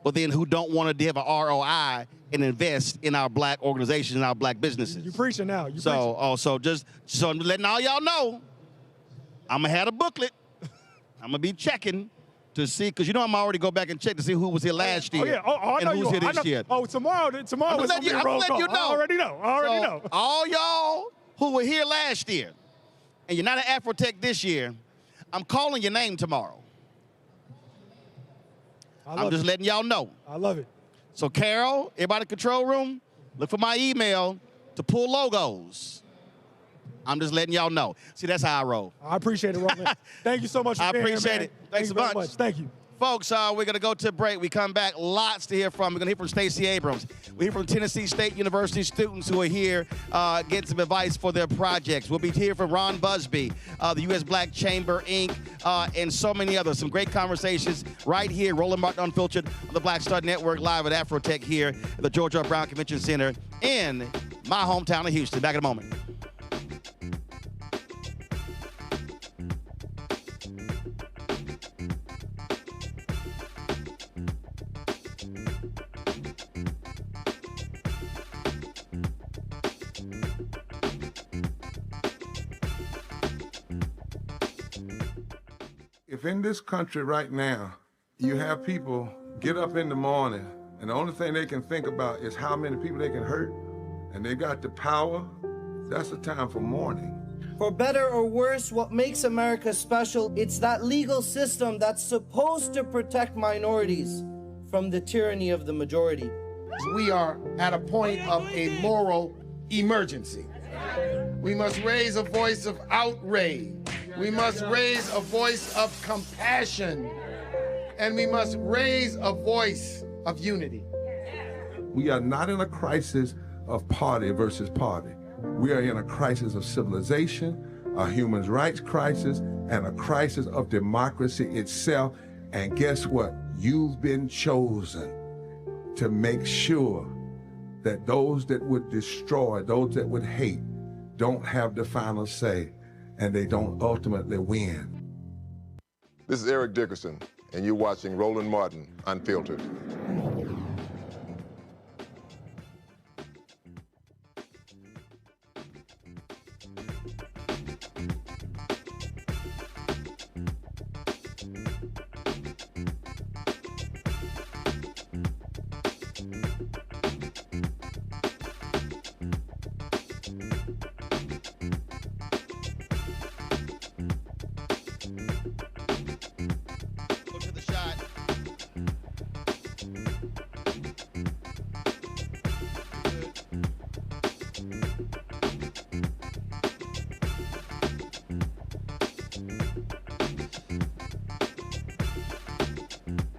but then who don't want to have an ROI and invest in our black organizations and our black businesses. You preaching now. So I'm letting all y'all know, I'm going to have a booklet. I'm going to be checking to see, because you know I'm already go back and check to see who was here last year. I know and who's here this year. Oh, tomorrow is going to be a roll call. You know. I already know. All y'all who were here last year, and you're not at Afrotech this year, I'm calling your name tomorrow. I'm just letting y'all know. I love it. So Carol, everybody in the control room, look for my email to pull logos. I'm just letting y'all know. See, that's how I roll. I appreciate it, Roland. Thank you so much for being here, man. I appreciate it. Thanks a bunch. Thank you. Folks, we're going to go to a break. We come back, lots to hear from. We're going to hear from Stacey Abrams. We hear from Tennessee State University students who are here getting some advice for their projects. We'll be hearing from Ron Busby, the U.S. Black Chamber, Inc., and so many others. Some great conversations right here, Roland Martin Unfiltered on the Black Star Network, live at Afrotech here at the George R. Brown Convention Center in my hometown of Houston. Back in a moment. If in this country right now, you have people get up in the morning and the only thing they can think about is how many people they can hurt, and they got the power, that's the time for mourning. For better or worse, what makes America special, it's that legal system that's supposed to protect minorities from the tyranny of the majority. We are at a point of a moral emergency. We must raise a voice of outrage. We must raise a voice of compassion. And we must raise a voice of unity. We are not in a crisis of party versus party. We are in a crisis of civilization, a human rights crisis, and a crisis of democracy itself. And guess what? You've been chosen to make sure that those that would destroy, those that would hate, don't have the final say, and they don't ultimately win. This is Eric Dickerson, and you're watching Roland Martin Unfiltered.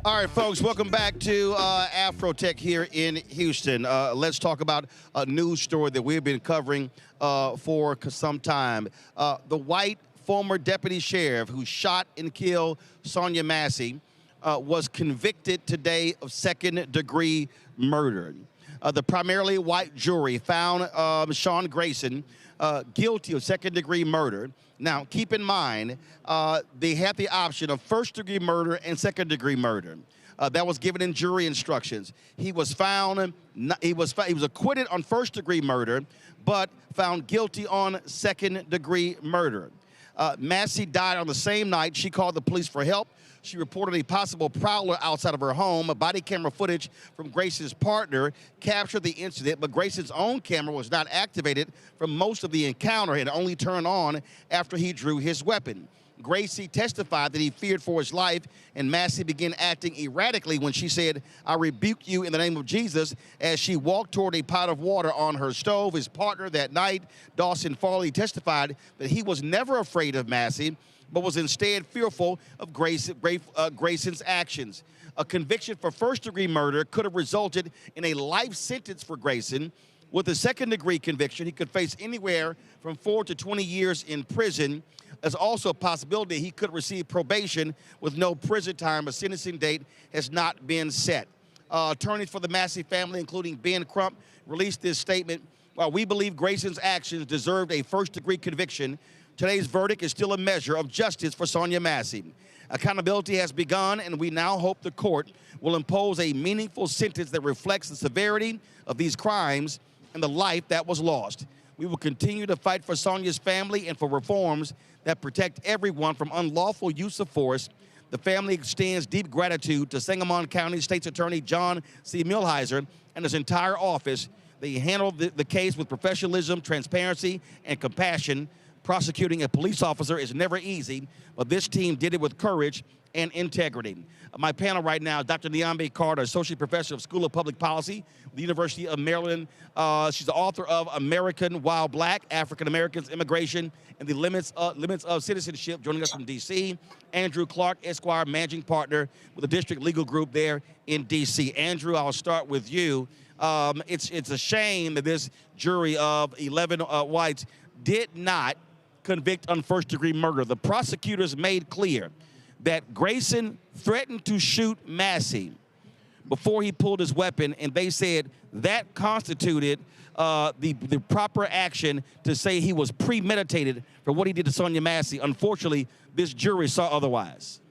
All right, folks, welcome back to Afrotech here in Houston. Let's talk about a news story that we've been covering for some time. The white former deputy sheriff who shot and killed Sonya Massey was convicted today of second-degree murder. The primarily white jury found Sean Grayson guilty of second-degree murder. Now, keep in mind, they had the option of first-degree murder and second-degree murder. That was given in jury instructions. He was found, he was acquitted on first-degree murder, but found guilty on second-degree murder. Massey died on the same night. She called the police for help. She reported a possible prowler outside of her home. Body camera footage from Grayson's partner captured the incident, but Grayson's own camera was not activated for most of the encounter and only turned on after he drew his weapon. Gracie testified that he feared for his life, and Massey began acting erratically when she said, "I rebuke you in the name of Jesus," as she walked toward a pot of water on her stove. His partner that night, Dawson Farley, testified that he was never afraid of Massey, but was instead fearful of Grayson's actions. A conviction for first-degree murder could have resulted in a life sentence for Grayson. With a second-degree conviction, he could face anywhere from 4 to 20 years in prison. There's also a possibility he could receive probation with no prison time. A sentencing date has not been set. Attorneys for the Massey family, including Ben Crump, released this statement. While we believe Grayson's actions deserved a first-degree conviction, today's verdict is still a measure of justice for Sonya Massey. Accountability has begun, and we now hope the court will impose a meaningful sentence that reflects the severity of these crimes and the life that was lost. We will continue to fight for Sonya's family and for reforms that protect everyone from unlawful use of force. The family extends deep gratitude to Sangamon County State's Attorney John C. Milhiser and his entire office. They handled the case with professionalism, transparency, and compassion. Prosecuting a police officer is never easy, but this team did it with courage and integrity. My panel right now, Dr. Niambe Carter, Associate Professor of School of Public Policy at the University of Maryland. She's the author of American While Black, African Americans, Immigration, and the Limits of Citizenship, joining us from D.C. Andrew Clark, Esquire, Managing Partner with the District Legal Group there in D.C. Andrew, I'll start with you. It's a shame that this jury of 11 whites did not convict on first-degree murder. The prosecutors made clear that Grayson threatened to shoot Massey before he pulled his weapon, and they said that constituted the proper action to say he was premeditated for what he did to Sonia Massey. Unfortunately, this jury saw otherwise.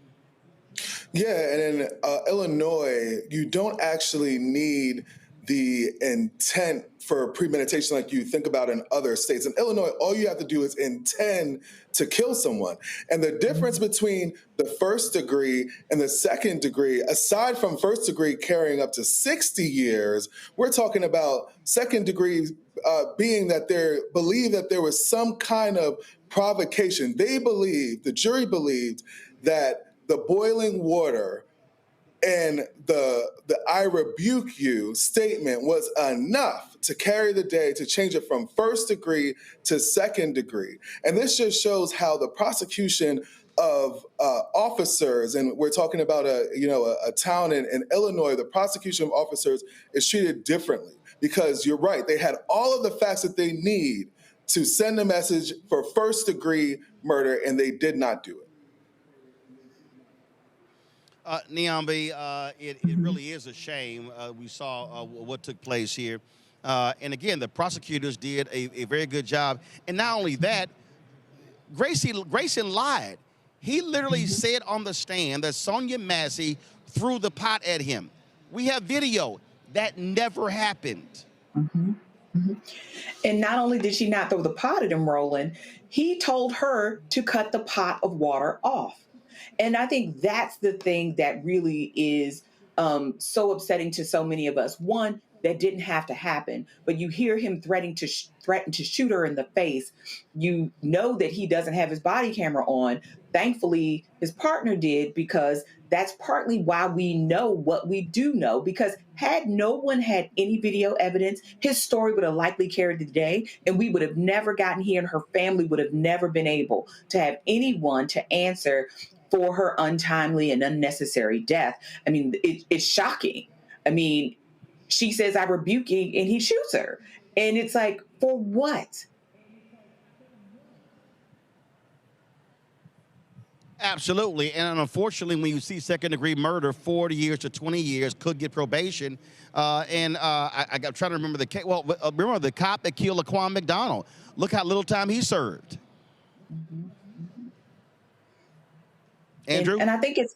Yeah, and in Illinois, you don't actually need the intent for premeditation like you think about in other states. In Illinois, all you have to do is intend to kill someone. And the difference between the first degree and the second degree, aside from first degree carrying up to 60 years, we're talking about second degree being that they believe that there was some kind of provocation. They believed, the jury believed, that the boiling water and the I rebuke you statement was enough to carry the day to change it from first degree to second degree. And this just shows how the prosecution of officers, and we're talking about a town in Illinois, the prosecution of officers is treated differently because you're right, they had all of the facts that they need to send a message for first degree murder, and they did not do it. Niambe, it really is a shame. We saw what took place here. And again, the prosecutors did a very good job. And not only that, Grayson lied. He literally said on the stand that Sonya Massey threw the pot at him. We have video. That never happened. Mm-hmm. Mm-hmm. And not only did she not throw the pot at him, Roland, he told her to cut the pot of water off. And I think that's the thing that really is so upsetting to so many of us. One, that didn't have to happen, but you hear him threaten to shoot her in the face. You know that he doesn't have his body camera on. Thankfully, his partner did, because that's partly why we know what we do know, because had no one had any video evidence, his story would have likely carried the day, and we would have never gotten here, and her family would have never been able to have anyone to answer for her untimely and unnecessary death. I mean, it's shocking. I mean, she says, I rebuke you, and he shoots her. And it's like, for what? Absolutely. And unfortunately, when you see second-degree murder, 40 years to 20 years, could get probation. I'm trying to remember the case. Well, remember the cop that killed Laquan McDonald. Look how little time he served. Mm-hmm. Andrew? And I think it's...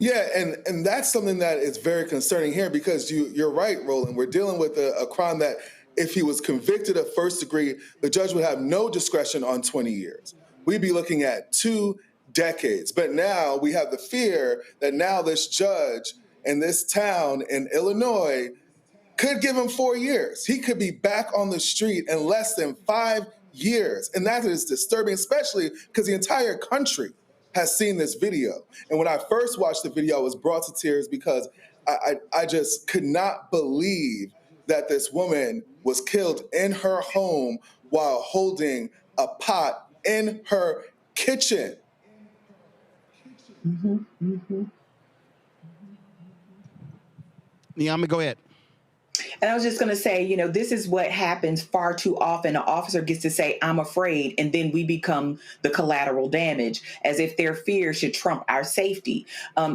Yeah, and that's something that is very concerning here, because you're right, Roland. We're dealing with a crime that if he was convicted of first degree, the judge would have no discretion on 20 years. We'd be looking at 2 decades. But now we have the fear that now this judge in this town in Illinois could give him 4 years. He could be back on the street in less than 5 years. And that is disturbing, especially because the entire country has seen this video. And when I first watched the video, I was brought to tears because I just could not believe that this woman was killed in her home while holding a pot in her kitchen. Mm-hmm. Mm-hmm. Niambe, go ahead. And I was just going to say, you know, this is what happens far too often. An officer gets to say, I'm afraid, and then we become the collateral damage, as if their fear should trump our safety.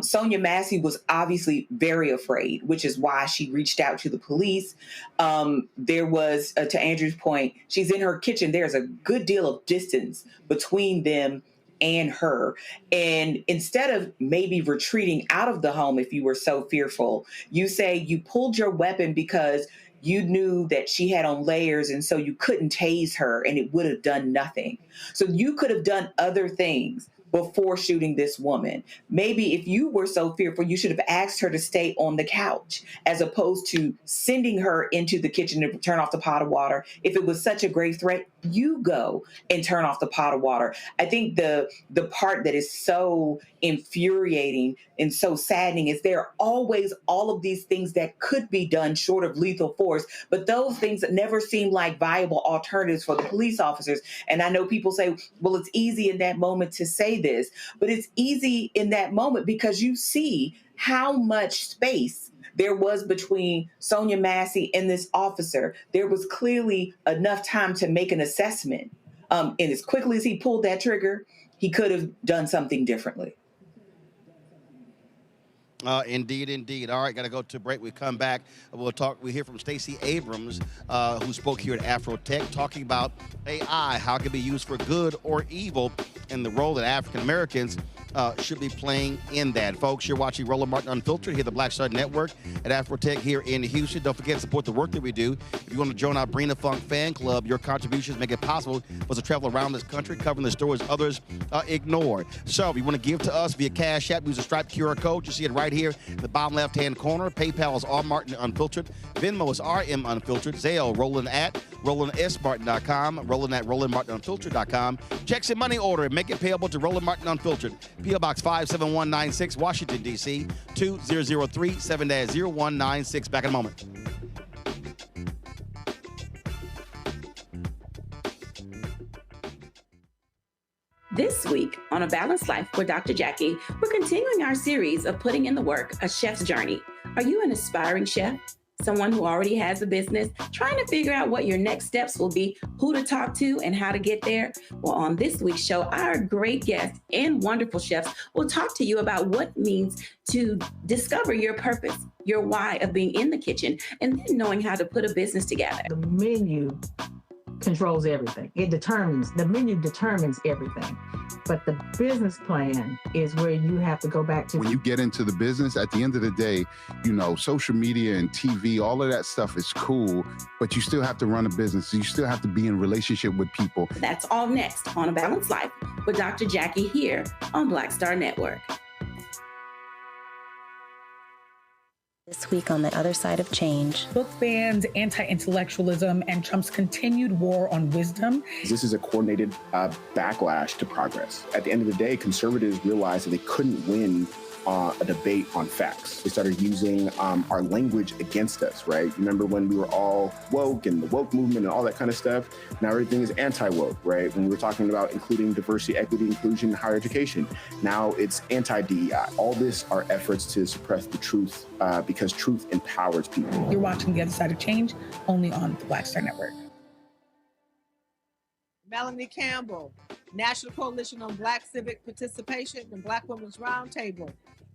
Sonya Massey was obviously very afraid, which is why she reached out to the police. There was, to Andrew's point, she's in her kitchen. There's a good deal of distance between them and her. And instead of maybe retreating out of the home if you were so fearful, you say you pulled your weapon because you knew that she had on layers, and so you couldn't tase her and it would have done nothing. So you could have done other things before shooting this woman. Maybe if you were so fearful, you should have asked her to stay on the couch as opposed to sending her into the kitchen to turn off the pot of water. If it was such a grave threat, you go and turn off the pot of water. I think the part that is so infuriating and so saddening is there are always all of these things that could be done short of lethal force, but those things never seem like viable alternatives for the police officers. And I know people say, well, it's easy in that moment to say this, but it's easy in that moment because you see how much space there was between Sonya Massey and this officer. There was clearly enough time to make an assessment. And as quickly as he pulled that trigger, he could have done something differently. Indeed, indeed. All right, got to go to break. We come back. We hear from Stacey Abrams, who spoke here at Afrotech, talking about AI, how it can be used for good or evil, and the role that African Americans should be playing in that. Folks, you're watching Roland Martin Unfiltered here at the Black Star Network at Afrotech here in Houston. Don't forget to support the work that we do. If you want to join our Brina Funk fan club, your contributions make it possible for us to travel around this country covering the stories others ignore. So if you want to give to us via Cash App, use a striped QR code. You see it right here in the bottom left-hand corner. PayPal is R Martin Unfiltered. Venmo is RM Unfiltered. Zelle, Roland at RolandSMartin.com. Roland at RolandMartinUnfiltered.com. Checks and money order. Make it payable to Roland Martin Unfiltered. P.O. Box 57196, Washington, D.C. 2003 7-0196. Back in a moment. This week on A Balanced Life with Dr. Jackie, we're continuing our series of putting in the work, A Chef's Journey. Are you an aspiring chef? Someone who already has a business, trying to figure out what your next steps will be, who to talk to, and how to get there? Well, on this week's show, our great guests and wonderful chefs will talk to you about what it means to discover your purpose, your why of being in the kitchen, and then knowing how to put a business together. The menu controls everything. The menu determines everything. But the business plan is where you have to go back to. When you get into the business, at the end of the day, you know, social media and TV, all of that stuff is cool, but you still have to run a business. You still have to be in relationship with people. That's all next on A Balanced Life with Dr. Jackie here on Black Star Network. This week on The Other Side of Change. Book bans anti-intellectualism and Trump's continued war on wisdom. This is a coordinated backlash to progress. At the end of the day, conservatives realized that they couldn't win a debate on facts. They started using our language against us, right? Remember when we were all woke and the woke movement and all that kind of stuff? Now everything is anti-woke, right? When we were talking about including diversity, equity, inclusion in higher education, now it's anti-DEI. All this are efforts to suppress the truth because truth empowers people. You're watching The Other Side of Change only on the Black Star Network. Melanie Campbell, National Coalition on Black Civic Participation and Black Women's Roundtable.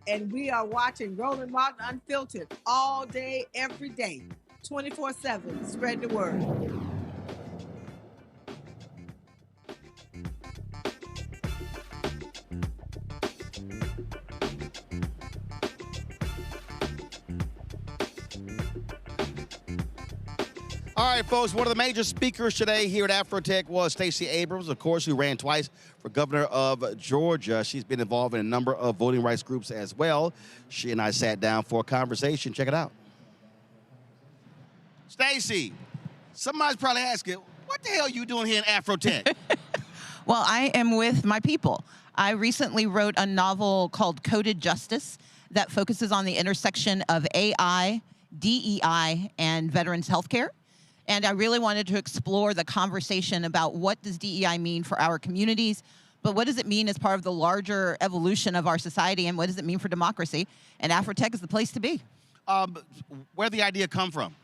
And we are watching Roland Martin Unfiltered all day, every day, 24/7. Spread the word. All right, folks, one of the major speakers today here at Afrotech was Stacey Abrams, of course, who ran twice for governor of Georgia. She's been involved in a number of voting rights groups as well. She and I sat down for a conversation. Check it out. Stacey, somebody's probably asking, what the hell are you doing here in Afrotech? Well, I am with my people. I recently wrote a novel called Coded Justice that focuses on the intersection of AI, DEI, and veterans healthcare. And I really wanted to explore the conversation about what does DEI mean for our communities, but what does it mean as part of the larger evolution of our society, and what does it mean for democracy? And Afrotech is the place to be. Where'd the idea come from?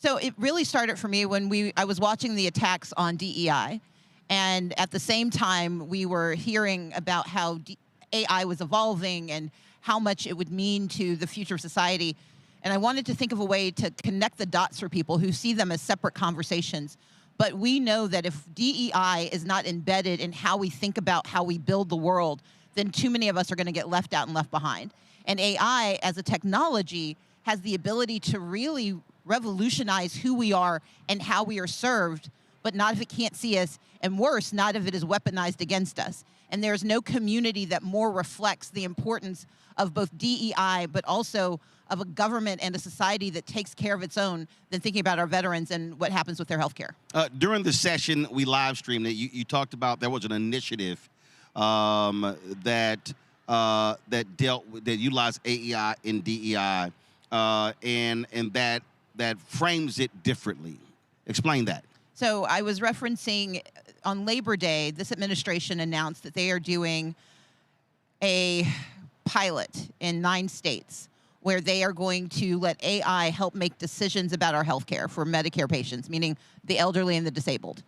So it really started for me when I was watching the attacks on DEI, and at the same time we were hearing about how AI was evolving and how much it would mean to the future of society. And I wanted to think of a way to connect the dots for people who see them as separate conversations. But we know that if DEI is not embedded in how we think about how we build the world, then too many of us are going to get left out and left behind. And AI as a technology has the ability to really revolutionize who we are and how we are served, but not if it can't see us, and worse, not if it is weaponized against us. And there's no community that more reflects the importance of both DEI, but also of a government and a society that takes care of its own than thinking about our veterans and what happens with their health care. During the session, we live streamed it. You talked about there was an initiative that utilized AI and DEI, and that frames it differently. Explain that. So I was referencing on Labor Day, this administration announced that they are doing a pilot in 9 states where they are going to let AI help make decisions about our health care for Medicare patients, meaning the elderly and the disabled.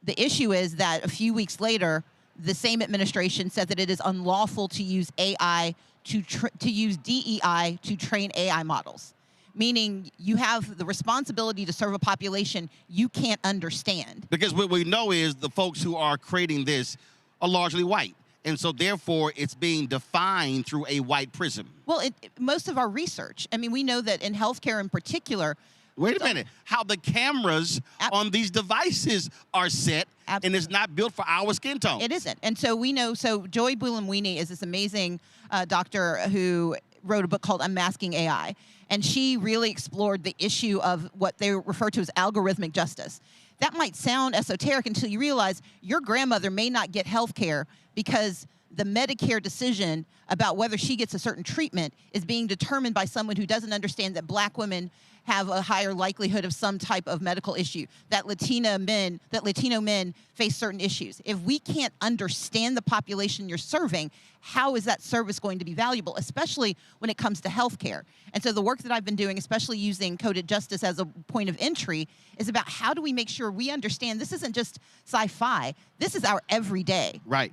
The issue is that a few weeks later, the same administration said that it is unlawful to use AI to use DEI to train AI models, meaning you have the responsibility to serve a population you can't understand. Because what we know is the folks who are creating this are largely white. And so therefore it's being defined through a white prism. Well, most of our research, I mean, we know that in healthcare in particular. Wait a minute, how the cameras on these devices are set, and it's not built for our skin tone. It isn't. And so we know, so Joy Bulamwini is this amazing doctor who wrote a book called Unmasking AI. And she really explored the issue of what they refer to as algorithmic justice. That might sound esoteric until you realize your grandmother may not get health care because the Medicare decision about whether she gets a certain treatment is being determined by someone who doesn't understand that Black women have a higher likelihood of some type of medical issue, that Latino men face certain issues. If we can't understand the population you're serving, how is that service going to be valuable, especially when it comes to healthcare? And so the work that I've been doing, especially using coded justice as a point of entry, is about how do we make sure we understand this isn't just sci-fi, this is our everyday. Right.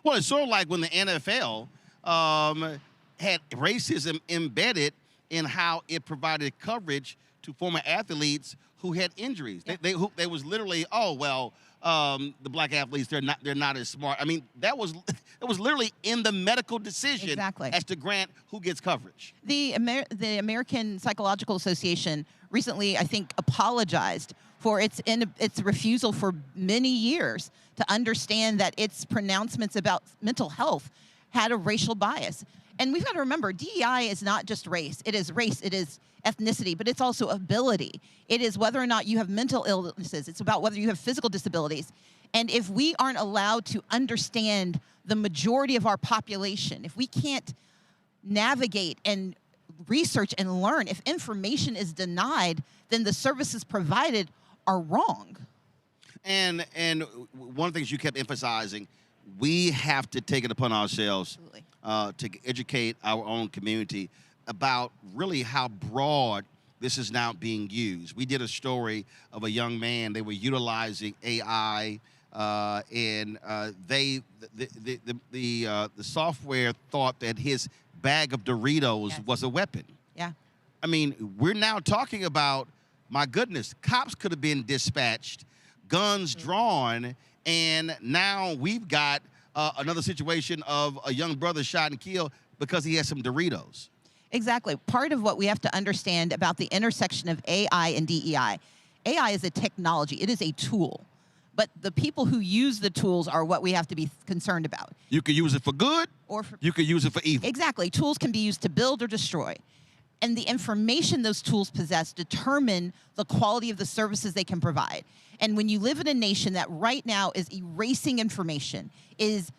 Well, it's sort of like when the NFL had racism embedded in how it provided coverage to former athletes who had injuries. Yeah. They was literally, the Black athletes, they're not as smart. I mean, it was literally in the medical decision as to grant who gets coverage. The American Psychological Association recently, I think, apologized for its refusal for many years to understand that its pronouncements about mental health had a racial bias. And we've got to remember, DEI is not just race. It is ethnicity, but it's also ability. It is whether or not you have mental illnesses. It's about whether you have physical disabilities. And if we aren't allowed to understand the majority of our population, if we can't navigate and research and learn, if information is denied, then the services provided are wrong. And one of the things you kept emphasizing, we have to take it upon ourselves to educate our own community about really how broad this is now being used. We did a story of a young man. They were utilizing AI, and the software thought that his bag of Doritos was a weapon. Yeah. I mean, we're now talking about, my goodness, cops could have been dispatched, guns drawn, and now we've got another situation of a young brother shot and killed because he had some Doritos. Exactly. Part of what we have to understand about the intersection of AI and DEI, AI is a technology. It is a tool. But the people who use the tools are what we have to be concerned about. You can use it for good, or you can use it for evil. Exactly. Tools can be used to build or destroy. And the information those tools possess determine the quality of the services they can provide. And when you live in a nation that right now is erasing information, is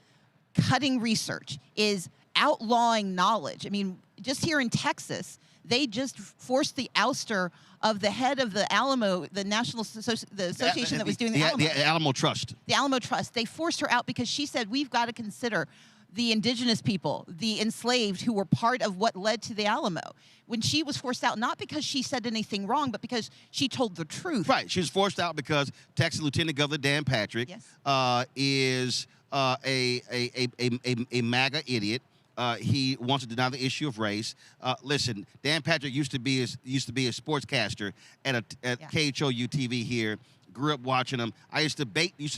cutting research, is outlawing knowledge. I mean, just here in Texas, they just forced the ouster of the head of the Alamo, the association that was doing the Alamo. The Alamo Trust. The Alamo Trust. They forced her out because she said, we've got to consider the indigenous people, the enslaved who were part of what led to the Alamo. When she was forced out, not because she said anything wrong, but because she told the truth. Right. She was forced out because Texas Lieutenant Governor Dan Patrick is a MAGA idiot. He wants to deny the issue of race. Listen, Dan Patrick used to be a sportscaster at KHOU TV here. Grew up watching him. I used to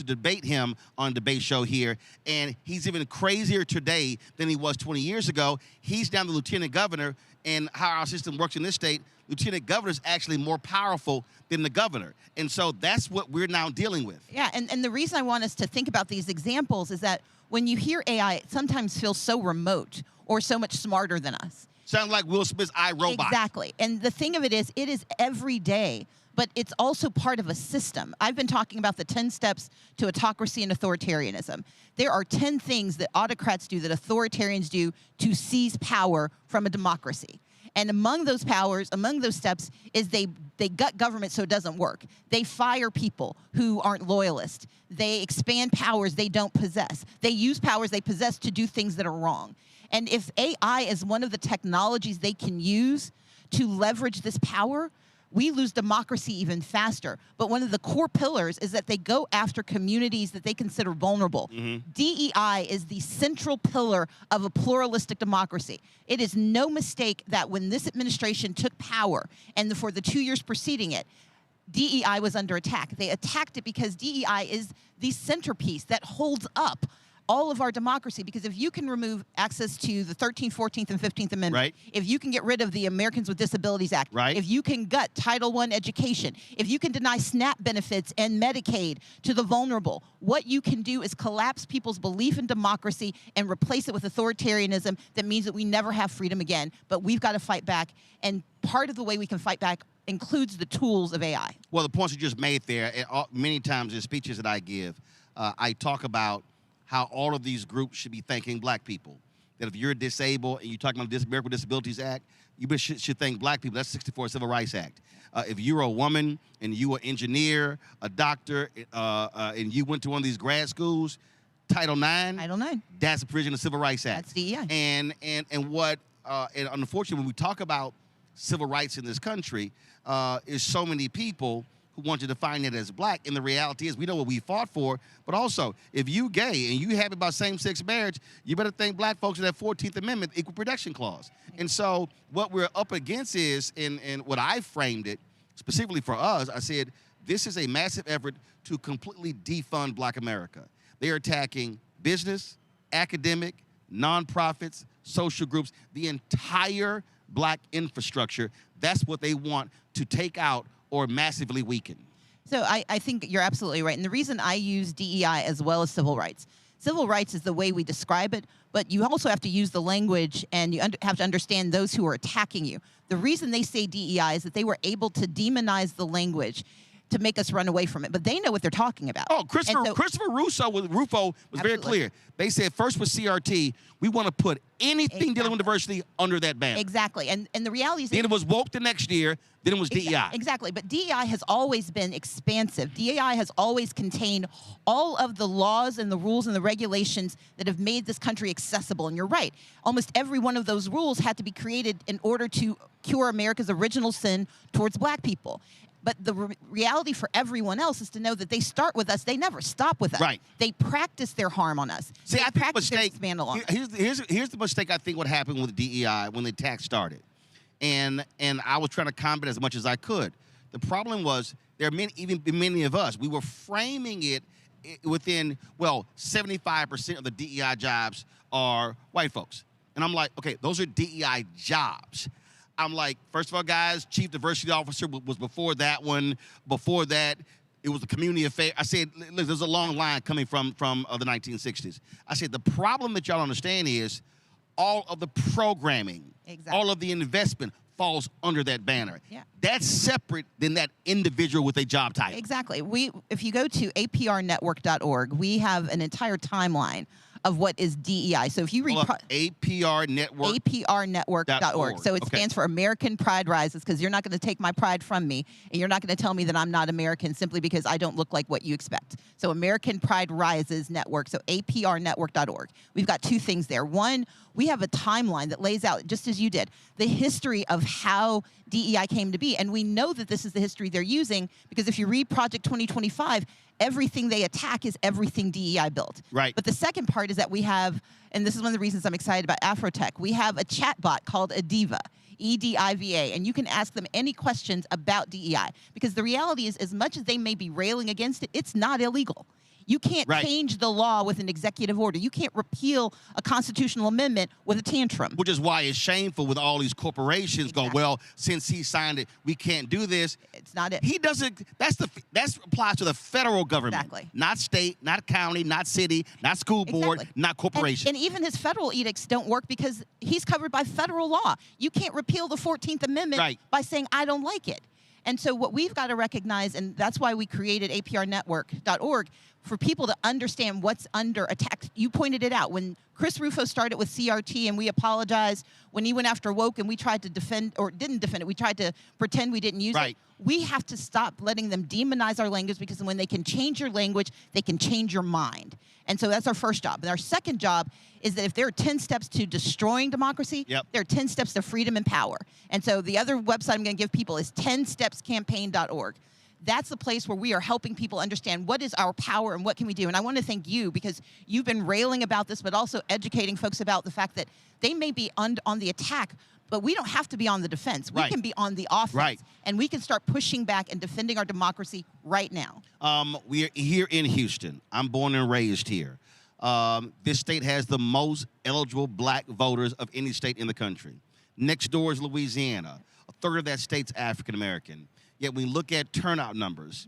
debate him on a debate show here, and he's even crazier today than he was 20 years ago. He's now the lieutenant governor, and how our system works in this state, lieutenant governor is actually more powerful than the governor. And so that's what we're now dealing with. Yeah, and the reason I want us to think about these examples is that when you hear AI, it sometimes feels so remote or so much smarter than us. Sounds like Will Smith's iRobot. Exactly. And the thing of it is every day, but it's also part of a system. I've been talking about the 10 steps to autocracy and authoritarianism. There are 10 things that autocrats do, that authoritarians do, to seize power from a democracy. And among those powers, among those steps, is they gut government so it doesn't work. They fire people who aren't loyalists. They expand powers they don't possess. They use powers they possess to do things that are wrong. And if AI is one of the technologies they can use to leverage this power, we lose democracy even faster. But one of the core pillars is that they go after communities that they consider vulnerable. DEI is the central pillar of a pluralistic democracy. It is no mistake that when this administration took power, and for the 2 years preceding it, DEI was under attack. They attacked it because DEI is the centerpiece that holds up all of our democracy, because if you can remove access to the 13th, 14th, and 15th Amendment, if you can get rid of the Americans with Disabilities Act, if you can gut Title I education, if you can deny SNAP benefits and Medicaid to the vulnerable, what you can do is collapse people's belief in democracy and replace it with authoritarianism that means that we never have freedom again. But we've got to fight back, and part of the way we can fight back includes the tools of AI. Well, the points you just made there, many times in speeches that I give, I talk about how all of these groups should be thanking black people. That if you're disabled and you're talking about the American Disabilities Act, you should thank black people. That's 64 Civil Rights Act. If you're a woman and you are an engineer, a doctor, and you went to one of these grad schools, Title IX. That's a provision of the Civil Rights Act. That's DEI. And unfortunately, when we talk about civil rights in this country, is so many people who want to define it as black, and the reality is we know what we fought for, but also, if you gay and you happy about same-sex marriage, you better thank black folks for that 14th Amendment Equal Protection Clause. And so what we're up against is, and what I framed it, specifically for us, I said, this is a massive effort to completely defund black America. They are attacking business, academic, nonprofits, social groups, the entire black infrastructure. That's what they want to take out or massively weaken. So I think you're absolutely right. And the reason I use DEI as well as civil rights is the way we describe it, but you also have to use the language, and you have to understand those who are attacking you. The reason they say DEI is that they were able to demonize the language to make us run away from it, but they know what they're talking about. Oh, Christopher Rufo was very clear. They said first with CRT, we want to put anything dealing with diversity under that banner. Exactly, and the reality is... Then it was woke the next year, then it was DEI. Exactly, but DEI has always been expansive. DEI has always contained all of the laws and the rules and the regulations that have made this country accessible, and you're right. Almost every one of those rules had to be created in order to cure America's original sin towards black people. But the reality for everyone else is to know that they start with us. They never stop with us. Right. They practice their harm on us. See, they I think mistake. Here's the mistake. I think what happened with DEI when the attack started, and I was trying to combat as much as I could. The problem was there are many of us. We were framing it within 75% of the DEI jobs are white folks, and I'm like, okay, those are DEI jobs. I'm like, first of all, guys, chief diversity officer was before that one. Before that, it was the community affair. I said, look, there's a long line coming from the 1960s. I said, the problem that y'all understand is all of the programming, all of the investment falls under that banner. Yeah. That's separate than that individual with a job title. Exactly. If you go to aprnetwork.org, we have an entire timeline of what is DEI. So if you read APR Network. APRnetwork.org. So it stands for American Pride Rises, because you're not going to take my pride from me, and you're not going to tell me that I'm not American simply because I don't look like what you expect. So American Pride Rises Network, so APRnetwork.org. We've got two things there. One, we have a timeline that lays out, just as you did, the history of how DEI came to be. And we know that this is the history they're using, because if you read Project 2025, everything they attack is everything DEI built. Right. But the second part is that we have, and this is one of the reasons I'm excited about Afrotech, we have a chatbot called Ediva, EDIVA, and you can ask them any questions about DEI. Because the reality is, as much as they may be railing against it, it's not illegal. You can't change the law with an executive order. You can't repeal a constitutional amendment with a tantrum. Which is why it's shameful with all these corporations going, well, since he signed it, we can't do this. It's not it. He doesn't, that applies to the federal government. Exactly. Not state, not county, not city, not school board, not corporation. And even his federal edicts don't work because he's covered by federal law. You can't repeal the 14th Amendment by saying, I don't like it. And so what we've got to recognize, and that's why we created APRnetwork.org, for people to understand what's under attack. You pointed it out. When Chris Rufo started with CRT, and we apologized, when he went after woke and we tried to defend, or didn't defend it, we tried to pretend we didn't use it. We have to stop letting them demonize our language, because when they can change your language, they can change your mind. And so that's our first job. And our second job is that if there are 10 steps to destroying democracy, there are 10 steps to freedom and power. And so the other website I'm going to give people is 10stepscampaign.org. That's the place where we are helping people understand what is our power and what can we do. And I want to thank you, because you've been railing about this, but also educating folks about the fact that they may be on the attack, but we don't have to be on the defense. We can be on the offense, and we can start pushing back and defending our democracy right now. We are here in Houston. I'm born and raised here. This state has the most eligible black voters of any state in the country. Next door is Louisiana. A third of that state's African American. Yet when we look at turnout numbers,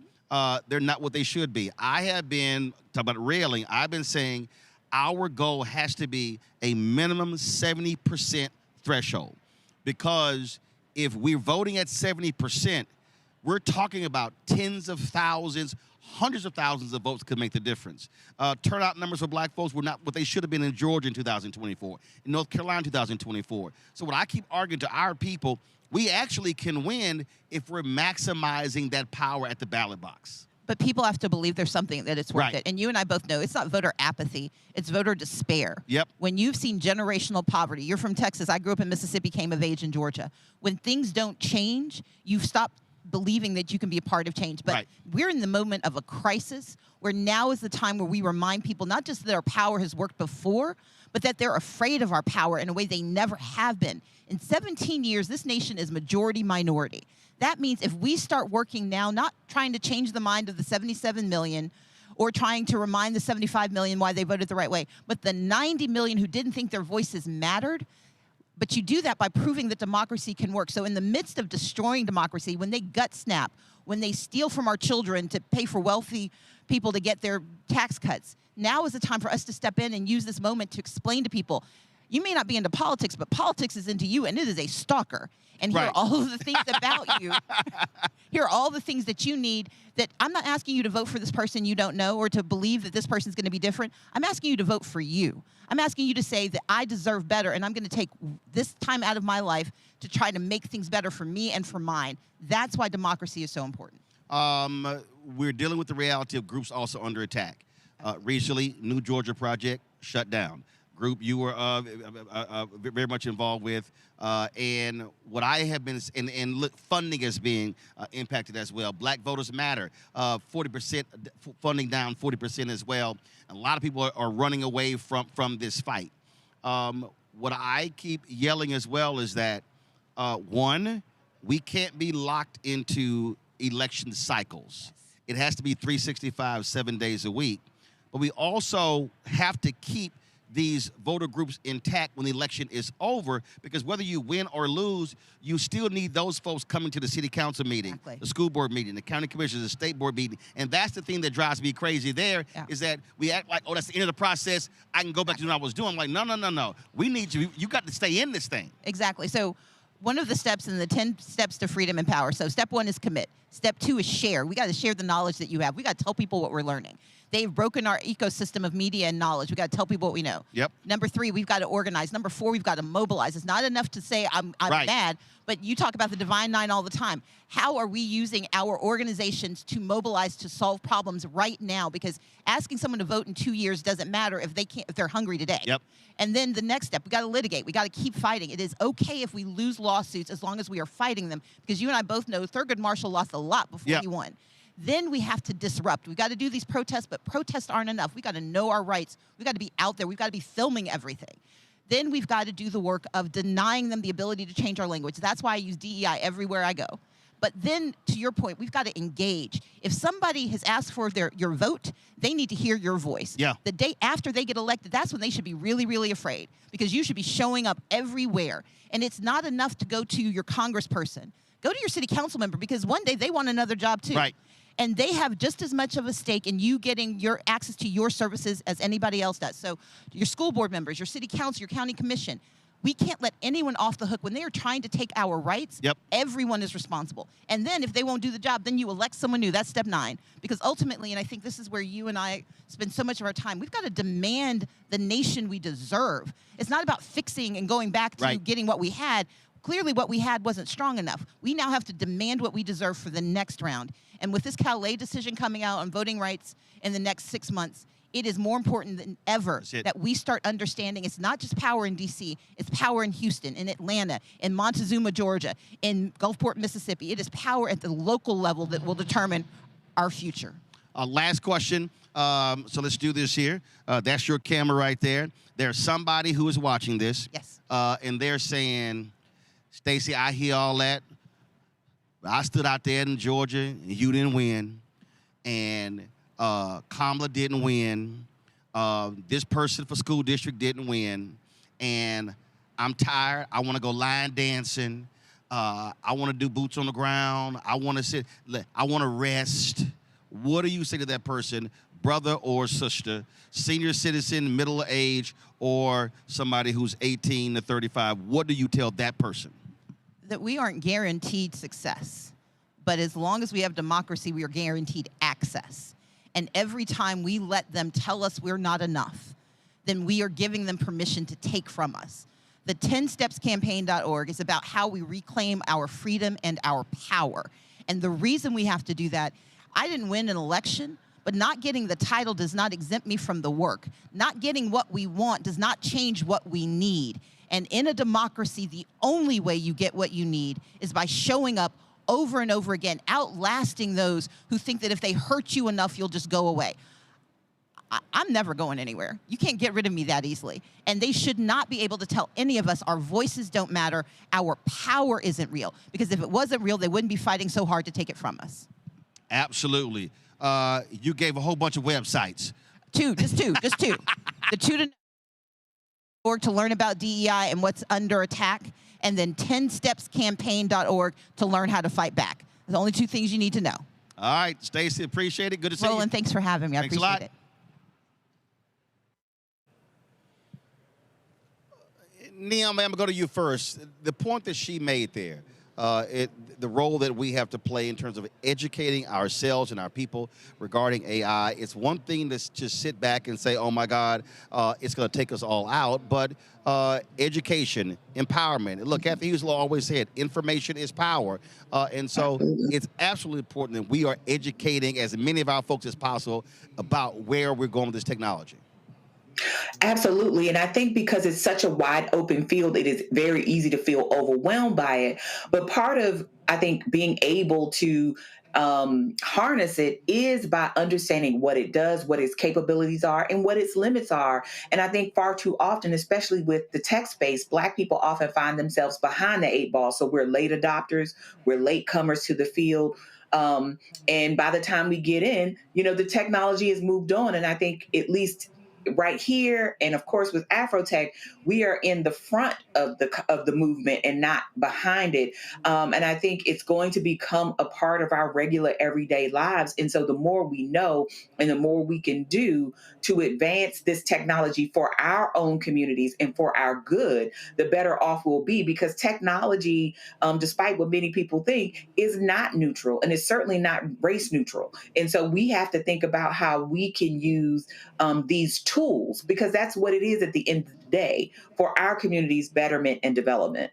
they're not what they should be. I have been, talking about railing, I've been saying our goal has to be a minimum 70% threshold. Because if we're voting at 70%, we're talking about tens of thousands, hundreds of thousands of votes could make the difference. Turnout numbers for black folks were not what they should have been in Georgia in 2024, in North Carolina in 2024. So what I keep arguing to our people, we actually can win if we're maximizing that power at the ballot box. But people have to believe there's something that it's worth it. And you and I both know it's not voter apathy, it's voter despair. When you've seen generational poverty, you're from Texas, I grew up in Mississippi, came of age in Georgia. When things don't change, you've stopped believing that you can be a part of change. But we're in the moment of a crisis where now is the time where we remind people not just that our power has worked before, but that they're afraid of our power in a way they never have been. In 17 years, this nation is majority minority. That means if we start working now, not trying to change the mind of the 77 million or trying to remind the 75 million why they voted the right way, but the 90 million who didn't think their voices mattered, but you do that by proving that democracy can work. So in the midst of destroying democracy, when they gut snap, when they steal from our children to pay for wealthy people to get their tax cuts, now is the time for us to step in and use this moment to explain to people, you may not be into politics, but politics is into you, and it is a stalker. And here are all of the things about you. Here are all the things that you need. That I'm not asking you to vote for this person you don't know or to believe that this person's going to be different. I'm asking you to vote for you. I'm asking you to say that I deserve better, and I'm going to take this time out of my life to try to make things better for me and for mine. That's why democracy is so important. We're dealing with the reality of groups also under attack. Recently, New Georgia Project shut down. Group you were very much involved with, and what I have been, and look, funding is being impacted as well. Black Voters Matter, 40% funding down, 40% as well. A lot of people are running away from this fight. What I keep yelling as well is that, one, we can't be locked into election cycles. It has to be 365, 7 days a week. But we also have to keep these voter groups intact when the election is over, because whether you win or lose, you still need those folks coming to the city council meeting, the school board meeting, the county commissioners, the state board meeting. And that's the thing that drives me crazy there, is that we act like, oh, that's the end of the process. I can go back to what I was doing. I'm like, no. We need you. You got to stay in this thing. Exactly. So one of the steps in the 10 steps to freedom and power. So step 1 is commit. Step 2 is share. We got to share the knowledge that you have. We got to tell people what we're learning. They've broken our ecosystem of media and knowledge. We got to tell people what we know. Yep. Number 3, we've got to organize. Number 4, we've got to mobilize. It's not enough to say I'm Right. mad, but you talk about the Divine Nine all the time. How are we using our organizations to mobilize to solve problems right now? Because asking someone to vote in 2 years doesn't matter if they're hungry today. Yep. And then the next step, we got to litigate. We got to keep fighting. It is okay if we lose lawsuits as long as we are fighting them. Because you and I both know Thurgood Marshall lost a lot before Yep. he won. Then we have to disrupt. We've got to do these protests, but protests aren't enough. We've got to know our rights. We've got to be out there. We've got to be filming everything. Then we've got to do the work of denying them the ability to change our language. That's why I use DEI everywhere I go. But then, to your point, we've got to engage. If somebody has asked for your vote, they need to hear your voice. Yeah. The day after they get elected, that's when they should be really, really afraid, because you should be showing up everywhere. And it's not enough to go to your congressperson. Go to your city council member, because one day they want another job too. Right. And they have just as much of a stake in you getting your access to your services as anybody else does. So your school board members, your city council, your county commission, we can't let anyone off the hook. When they are trying to take our rights, Yep. everyone is responsible. And then if they won't do the job, then you elect someone new. That's step 9. Because ultimately, and I think this is where you and I spend so much of our time, we've got to demand the nation we deserve. It's not about fixing and going back to Right. getting what we had. Clearly what we had wasn't strong enough. We now have to demand what we deserve for the next round. And with this Calais decision coming out on voting rights in the next 6 months, it is more important than ever that we start understanding it's not just power in D.C., it's power in Houston, in Atlanta, in Montezuma, Georgia, in Gulfport, Mississippi. It is power at the local level that will determine our future. Last question. So let's do this here. That's your camera right there. There's somebody who is watching this. Yes. And they're saying, Stacey, I hear all that. I stood out there in Georgia, and you didn't win. And Kamala didn't win. This person for school district didn't win. And I'm tired. I want to go line dancing. I want to do boots on the ground. I want to sit. I want to rest. What do you say to that person, brother or sister, senior citizen, middle age, or somebody who's 18 to 35? What do you tell that person? That we aren't guaranteed success, but as long as we have democracy, we are guaranteed access. And every time we let them tell us we're not enough, then we are giving them permission to take from us. The 10stepscampaign.org is about how we reclaim our freedom and our power. And the reason we have to do that, I didn't win an election, but not getting the title does not exempt me from the work. Not getting what we want does not change what we need. And in a democracy, the only way you get what you need is by showing up over and over again, outlasting those who think that if they hurt you enough, you'll just go away. I'm never going anywhere. You can't get rid of me that easily. And they should not be able to tell any of us our voices don't matter, our power isn't real. Because if it wasn't real, they wouldn't be fighting so hard to take it from us. Absolutely. You gave a whole bunch of websites. Just two. The 2 to learn about DEI and what's under attack, and then 10stepscampaign.org to learn how to fight back. The only 2 things you need to know. All right, Stacey, appreciate it. Good to see you. Roland, thanks for having me. I Thanks a lot. appreciate it. Neil, I'm going to go to you first. The point that she made there, the role that we have to play in terms of educating ourselves and our people regarding AI, it's one thing to just sit back and say, oh, my God, it's going to take us all out. But education, empowerment. Look, Kathy Hughes always said, information is power. And so it's absolutely important that we are educating as many of our folks as possible about where we're going with this technology. Absolutely. And I think because it's such a wide open field, it is very easy to feel overwhelmed by it. But part of, I think, being able to harness it is by understanding what it does, what its capabilities are, and what its limits are. And I think far too often, especially with the tech space, Black people often find themselves behind the 8 ball. So we're late adopters, we're late comers to the field. And by the time we get in, the technology has moved on. And I think at least right here, and of course with Afrotech, we are in the front of the movement and not behind it. And I think it's going to become a part of our regular everyday lives. And so the more we know and the more we can do to advance this technology for our own communities and for our good, the better off we'll be, because technology, despite what many people think, is not neutral, and it's certainly not race neutral. And so we have to think about how we can use these tools, because that's what it is at the end of the day, for our community's betterment and development.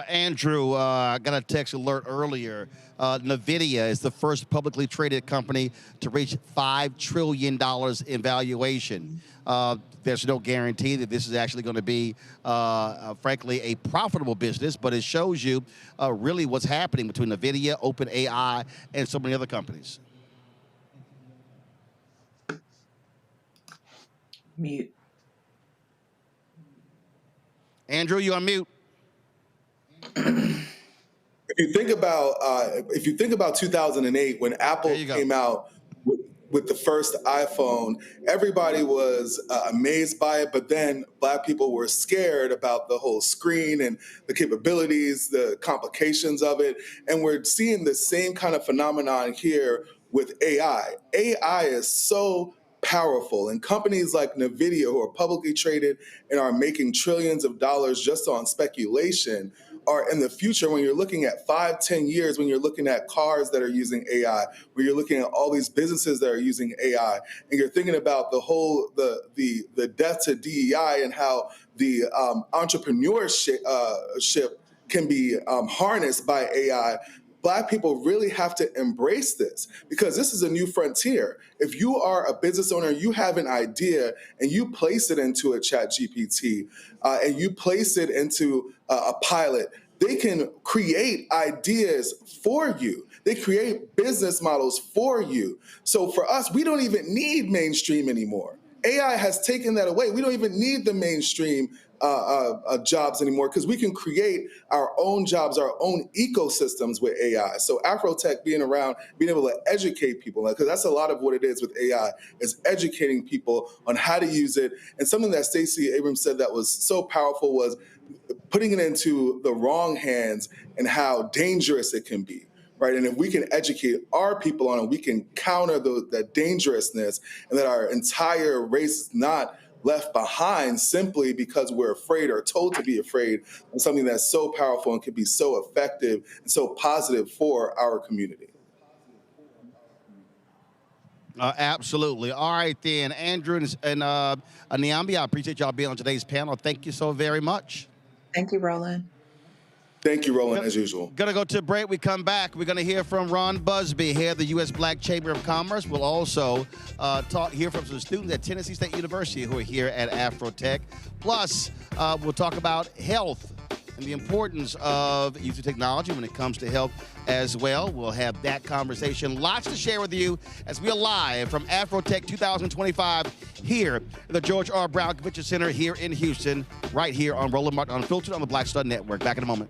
Andrew, I got a text alert earlier. NVIDIA is the first publicly traded company to reach $5 trillion in valuation. There's no guarantee that this is actually going to be, frankly, a profitable business, but it shows you really what's happening between NVIDIA, OpenAI, and so many other companies. Mute. Andrew, you on mute. If you think about 2008, when Apple came out with the first iPhone, everybody was amazed by it, but then Black people were scared about the whole screen and the capabilities, the complications of it. And we're seeing the same kind of phenomenon here with AI. AI is so powerful, and companies like NVIDIA, who are publicly traded and are making trillions of dollars just on speculation, are in the future. When you're looking at 5-10 years, when you're looking at cars that are using AI, when you're looking at all these businesses that are using AI, and you're thinking about the whole the death to DEI and how the entrepreneurship can be harnessed by AI. Black people really have to embrace this, because this is a new frontier. If you are a business owner, you have an idea and you place it into a chat GPT and you place it into a pilot, they can create ideas for you. They create business models for you. So for us, we don't even need mainstream anymore. AI has taken that away. We don't even need the mainstream jobs anymore, because we can create our own jobs, our own ecosystems with AI. So Afrotech being around, being able to educate people, because that's a lot of what it is with AI, is educating people on how to use it. And something that Stacey Abrams said that was so powerful was putting it into the wrong hands and how dangerous it can be. Right, and if we can educate our people on it, we can counter the dangerousness, and that our entire race is not left behind simply because we're afraid or told to be afraid of something that's so powerful and can be so effective and so positive for our community. Absolutely. All right, then, Andrew and Niambi, I appreciate y'all being on today's panel. Thank you so very much. Thank you, Roland. Thank you, Roland, as usual. Going to go to a break. We come back. We're going to hear from Ron Busby, head of the U.S. Black Chamber of Commerce. We'll also hear from some students at Tennessee State University who are here at Afrotech. Plus, we'll talk about health and the importance of using technology when it comes to health as well. We'll have that conversation. Lots to share with you as we are live from Afrotech 2025 here at the George R. Brown Convention Center here in Houston, right here on Roland Martin Unfiltered on the Black Star Network. Back in a moment.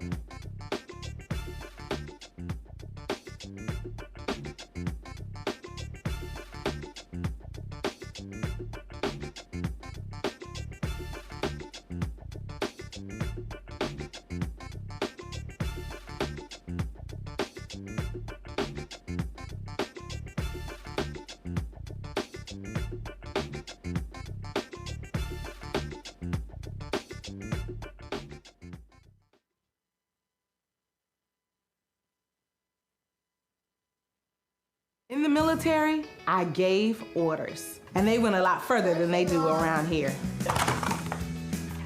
In the military, I gave orders, and they went a lot further than they do around here.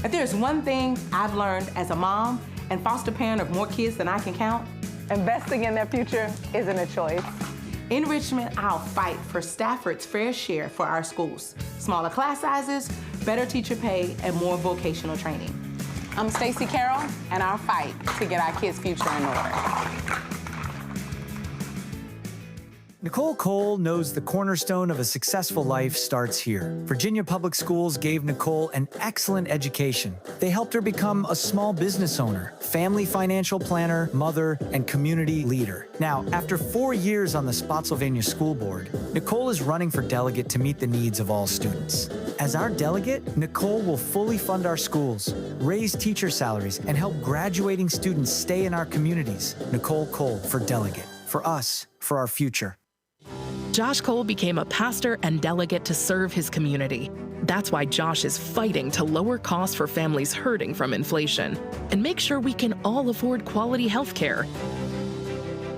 If there's one thing I've learned as a mom and foster parent of more kids than I can count, investing in their future isn't a choice. In Richmond, I'll fight for Stafford's fair share for our schools. Smaller class sizes, better teacher pay, and more vocational training. I'm Stacey Carroll, and our fight to get our kids' future in order. Nicole Cole knows the cornerstone of a successful life starts here. Virginia Public Schools gave Nicole an excellent education. They helped her become a small business owner, family financial planner, mother, and community leader. Now, after 4 years on the Spotsylvania School Board, Nicole is running for delegate to meet the needs of all students. As our delegate, Nicole will fully fund our schools, raise teacher salaries, and help graduating students stay in our communities. Nicole Cole for delegate. For us, for our future. Josh Cole became a pastor and delegate to serve his community. That's why Josh is fighting to lower costs for families hurting from inflation and make sure we can all afford quality health care.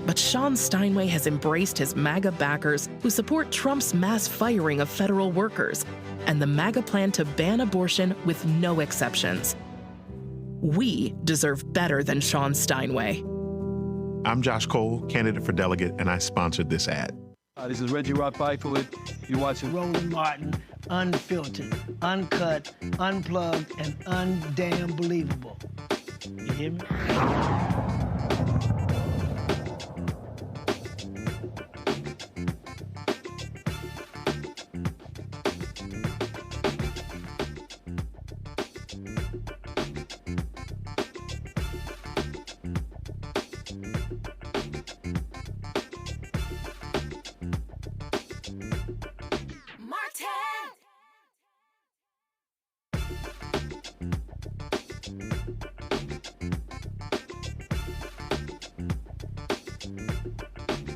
But Sean Steinway has embraced his MAGA backers who support Trump's mass firing of federal workers and the MAGA plan to ban abortion with no exceptions. We deserve better than Sean Steinway. I'm Josh Cole, candidate for delegate, and I sponsored this ad. This is Reggie Rock Pfeiffer. You're watching Roland Martin, unfiltered, uncut, unplugged, and undamn believable. You hear me?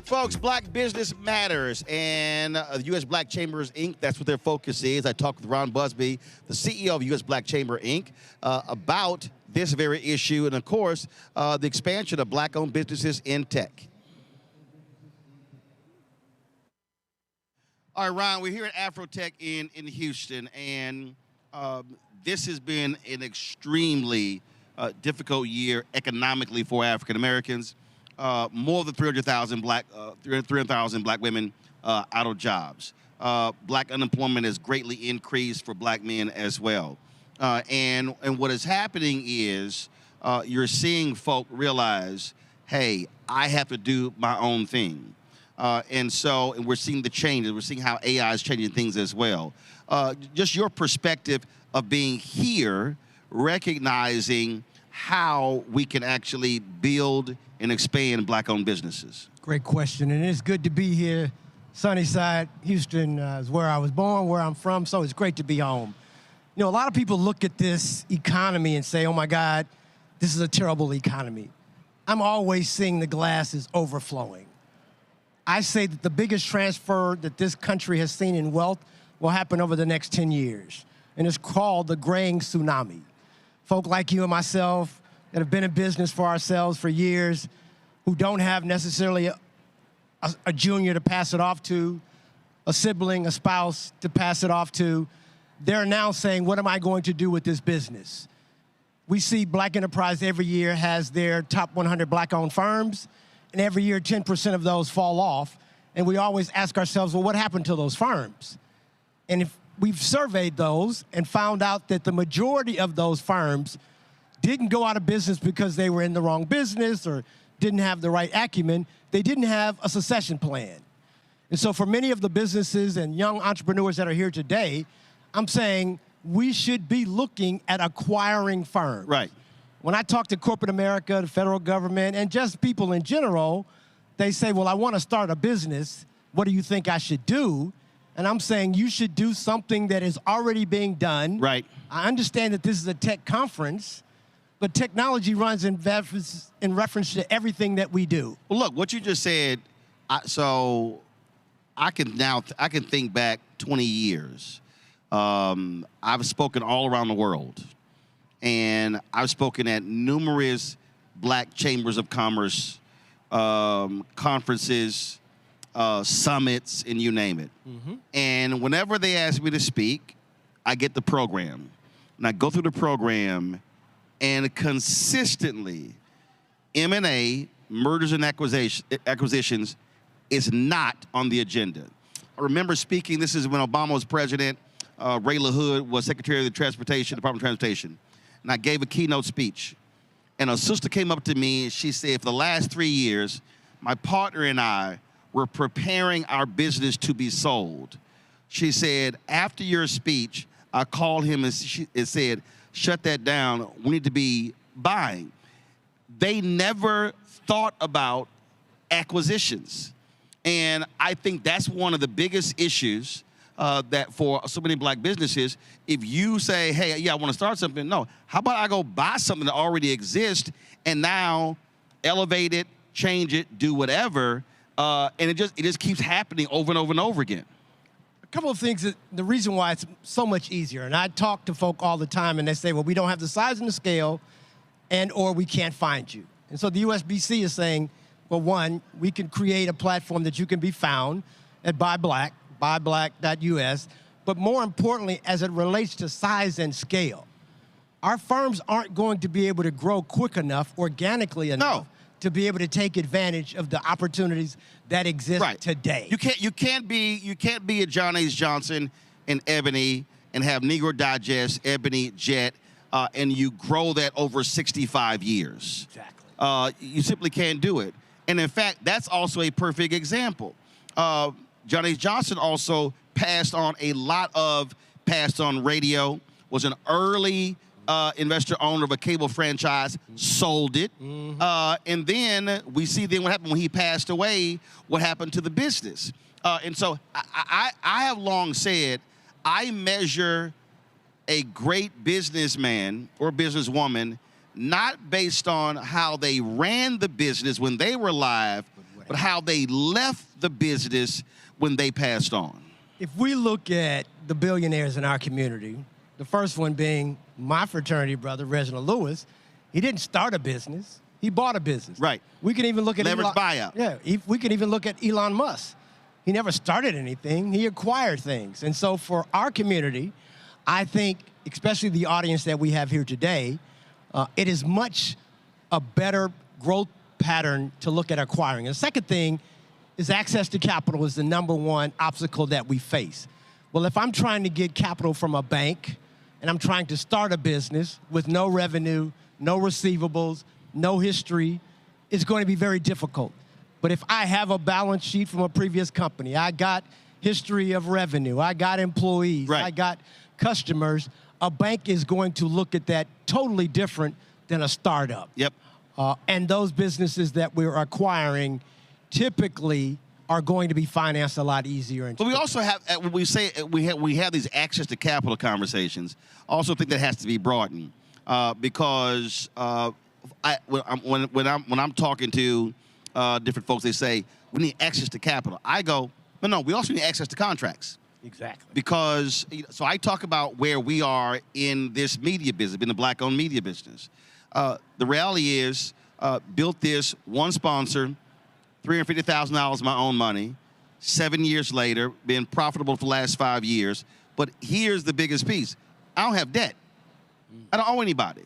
Folks, Black Business Matters and the U.S. Black Chambers, Inc., that's what their focus is. I talked with Ron Busby, the CEO of U.S. Black Chamber, Inc., about this very issue and, of course, the expansion of black-owned businesses in tech. All right, Ron, we're here at Afrotech in Houston, and this has been an extremely difficult year economically for African Americans. More than 300,000 black women out of jobs. Black unemployment has greatly increased for black men as well. And what is happening is you're seeing folk realize, hey, I have to do my own thing. And we're seeing the changes. We're seeing how AI is changing things as well. Just your perspective of being here, recognizing how we can actually build and expand black-owned businesses. Great question, and it's good to be here. Sunnyside, Houston is where I was born, where I'm from, so it's great to be home. You know, a lot of people look at this economy and say, oh my God, this is a terrible economy. I'm always seeing the glass is overflowing. I say that the biggest transfer that this country has seen in wealth will happen over the next 10 years, and it's called the graying tsunami. Folk like you and myself that have been in business for ourselves for years, who don't have necessarily a junior to pass it off to, a sibling, a spouse to pass it off to, they're now saying, what am I going to do with this business? We see Black Enterprise every year has their top 100 Black-owned firms, and every year 10% of those fall off, and we always ask ourselves, well, what happened to those firms? And if we've surveyed those and found out that the majority of those firms didn't go out of business because they were in the wrong business or didn't have the right acumen. They didn't have a succession plan. And so for many of the businesses and young entrepreneurs that are here today, I'm saying we should be looking at acquiring firms. Right. When I talk to corporate America, the federal government, and just people in general, they say, well, I want to start a business. What do you think I should do? And I'm saying you should do something that is already being done. Right. I understand that this is a tech conference, but technology runs in reference to everything that we do. Well, look, what you just said, I can think back 20 years. I've spoken all around the world, and I've spoken at numerous Black Chambers of Commerce conferences, summits, and you name it. Mm-hmm. And whenever they ask me to speak, I get the program. And I go through the program, and consistently, M&A, mergers and acquisitions, is not on the agenda. I remember speaking, this is when Obama was president, Ray LaHood was Secretary of the Department of Transportation, and I gave a keynote speech. And a sister came up to me, and she said, for the last 3 years, my partner and I, we're preparing our business to be sold. She said, after your speech, I called him and said, shut that down. We need to be buying. They never thought about acquisitions. And I think that's one of the biggest issues that for so many black businesses, if you say, hey, yeah, I want to start something, no. How about I go buy something that already exists and now elevate it, change it, do whatever, and it just keeps happening over and over and over again. A couple of things, that the reason why it's so much easier, and I talk to folk all the time, and they say, well, we don't have the size and the scale, and or we can't find you. And so the USBC is saying, well, one, we can create a platform that you can be found at buyblack.us, but more importantly, as it relates to size and scale, our firms aren't going to be able to grow quick enough, organically enough, to be able to take advantage of the opportunities that exist today. You can't be a John H. Johnson and Ebony and have Negro Digest, Ebony, Jet, and you grow that over 65 years. Exactly. You simply can't do it. And in fact, that's also a perfect example. John H. Johnson also passed on radio, was an early investor owner of a cable franchise, sold it. And then we see what happened when he passed away, what happened to the business. And so I have long said, I measure a great businessman or businesswoman not based on how they ran the business when they were alive, but how they left the business when they passed on. If we look at the billionaires in our community, the first one being my fraternity brother, Reginald Lewis, he didn't start a business, he bought a business. Right. We can even look at leverage buyout. Yeah, we can even look at Elon Musk. He never started anything, he acquired things. And so for our community, I think, especially the audience that we have here today, it is much a better growth pattern to look at acquiring. And the second thing is access to capital is the number one obstacle that we face. Well, if I'm trying to get capital from a bank and I'm trying to start a business with no revenue, no receivables, no history, it's going to be very difficult. But if I have a balance sheet from a previous company, I got history of revenue, I got employees, I got customers, a bank is going to look at that totally different than a startup. Yep. And those businesses that we're acquiring typically are going to be financed a lot easier. But we also have, when we say we have these access to capital conversations, I also think that has to be broadened because when I'm talking to different folks, they say we need access to capital. I go, no, we also need access to contracts. Exactly. Because, so I talk about where we are in this media business, in the black-owned media business. The reality is, built this, one sponsor, $350,000 my own money, 7 years later, been profitable for the last 5 years. But here's the biggest piece. I don't have debt. I don't owe anybody.